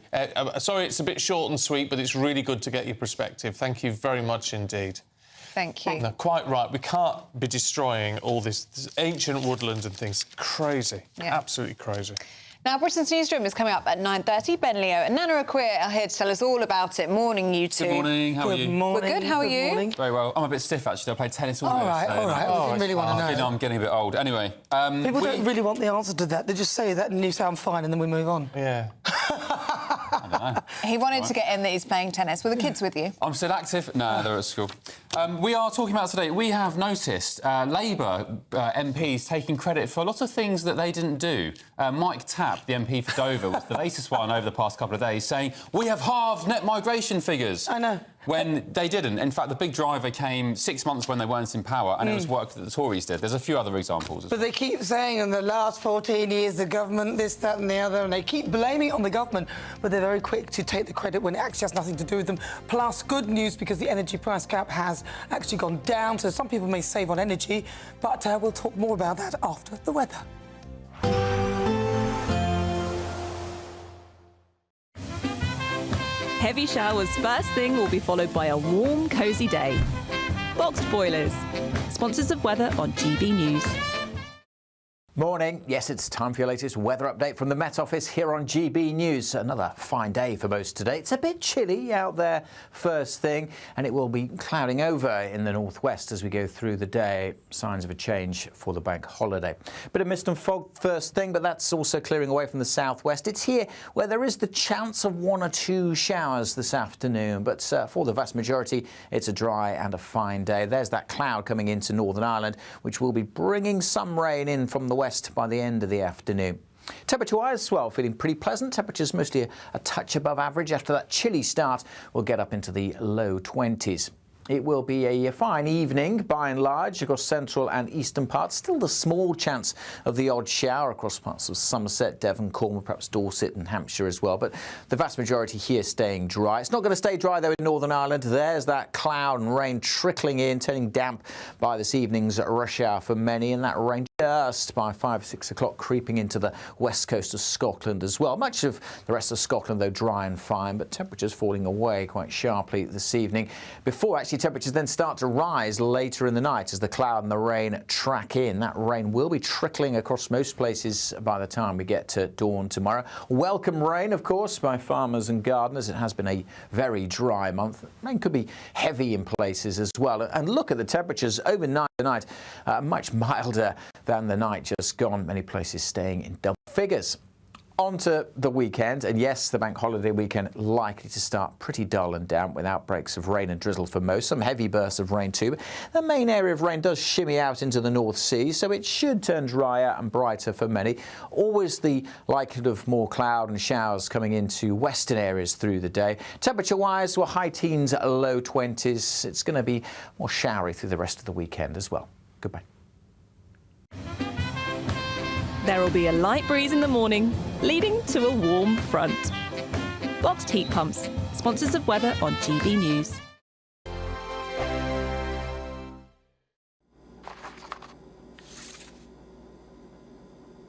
Sorry, it's a bit short and sweet, but it's really good to get your perspective. Thank you very much indeed.
Thank you.
No, quite right. We can't be destroying all this ancient woodland and things. Crazy.
Yeah.
Absolutely crazy.
Now, Britain's Newsroom is coming up at 9:30. Ben Leo and Nana Aquia are here to tell us all about it. Morning, you two.
Good morning. How are you?
We're good. How are you?
Very well. I'm a bit stiff, actually. I played tennis all day.
All right. I didn't really want to know.
You know, I'm getting a bit old. Anyway.
People don't really want the answer to that. They just say that and you sound fine and then we move on.
Yeah.
I don't know.
He wanted to get in that he's playing tennis. Were the kids with you?
I'm still active. No, they're at school. We are talking about today. We have noticed Labour MPs taking credit for a lot of things that they didn't do. Mike Tapp, the MP for Dover, was the latest one over the past couple of days, saying, we have halved net migration figures.
I know.
When they didn't. In fact, the big driver came 6 months when they weren't in power, and it was work that the Tories did. There's a few other examples.
But they keep saying in the last 14 years, the government, this, that and the other, and they keep blaming it on the government, but they're very quick to take the credit when it actually has nothing to do with them. Plus, good news, because the energy price cap has actually gone down, so some people may save on energy, but we'll talk more about that after the weather.
heavy showers first thing will be followed by a warm, cosy day. Boxed Boilers, sponsors of weather on GB News.
Morning. Yes, it's time for your latest weather update from the Met Office here on GB News. Another fine day for most today. It's a bit chilly out there first thing, and it will be clouding over in the northwest as we go through the day. Signs of a change for the bank holiday. Bit of mist and fog first thing, but that's also clearing away from the southwest. It's here where there is the chance of 1 or 2 showers this afternoon, but for the vast majority, it's a dry and a fine day. There's that cloud coming into Northern Ireland, which will be bringing some rain in from the west by the end of the afternoon. Temperature-wise as well, feeling pretty pleasant. Temperatures mostly a touch above average. After that chilly start, we'll get up into the low 20s. It will be a fine evening, by and large, across central and eastern parts. Still the small chance of the odd shower across parts of Somerset, Devon, Cornwall, perhaps Dorset and Hampshire as well. But the vast majority here staying dry. It's not going to stay dry, though, in Northern Ireland. There's that cloud and rain trickling in, turning damp by this evening's rush hour for many. And that rain just by 5, 6 o'clock creeping into the west coast of Scotland as well. Much of the rest of Scotland, though, dry and fine, but temperatures falling away quite sharply this evening. Before actually temperatures then start to rise later in the night as the cloud and the rain track in. That rain will be trickling across most places by the time we get to dawn tomorrow. Welcome rain, of course, by farmers and gardeners. It has been a very dry month. Rain could be heavy in places as well. And look at the temperatures overnight tonight, much milder than the night just gone. Many places staying in double figures. On to the weekend, and yes, the bank holiday weekend likely to start pretty dull and damp with outbreaks of rain and drizzle for most. Some heavy bursts of rain too. But the main area of rain does shimmy out into the North Sea, so it should turn drier and brighter for many. Always the likelihood of more cloud and showers coming into western areas through the day. Temperature-wise, we're high teens, low 20s. It's going to be more showery through the rest of the weekend as well. Goodbye.
There will be a light breeze in the morning, leading to a warm front. Boxed Heat Pumps, sponsors of weather on GB News.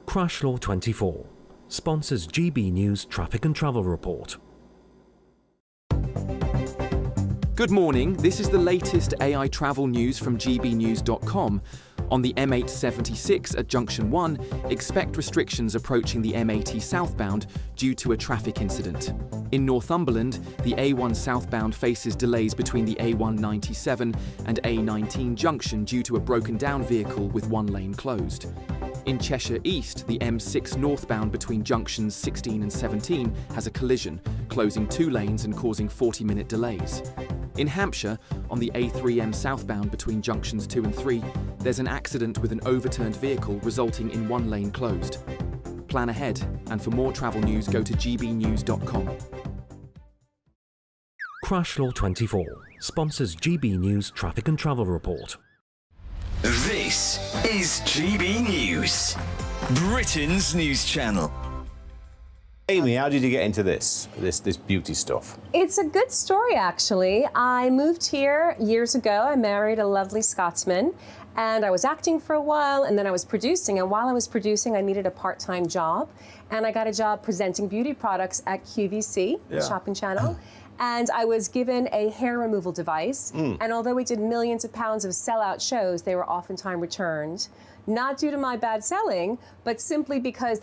Crash Law 24 sponsors GB News Traffic and Travel Report.
Good morning, this is the latest AI travel news from gbnews.com. On the M876 at Junction 1, expect restrictions approaching the M80 southbound due to a traffic incident. In Northumberland, the A1 southbound faces delays between the A197 and A19 junction due to a broken down vehicle with one lane closed. In Cheshire East, the M6 northbound between junctions 16 and 17 has a collision, closing 2 lanes and causing 40-minute delays. In Hampshire, on the A3M southbound between junctions 2 and 3, there's an accident with an overturned vehicle resulting in 1 lane closed. Plan ahead, and for more travel news, go to gbnews.com.
Crash Law 24 sponsors GB News Traffic and Travel Report.
This is GB News, Britain's news channel.
Amy, how did you get into this beauty stuff?
It's a good story, actually. I moved here years ago. I married a lovely Scotsman, and I was acting for a while, and then I was producing. And while I was producing, I needed a part-time job, and I got a job presenting beauty products at QVC, the shopping channel. And I was given a hair removal device. And although we did millions of pounds of sellout shows, they were oftentimes returned. Not due to my bad selling, but simply because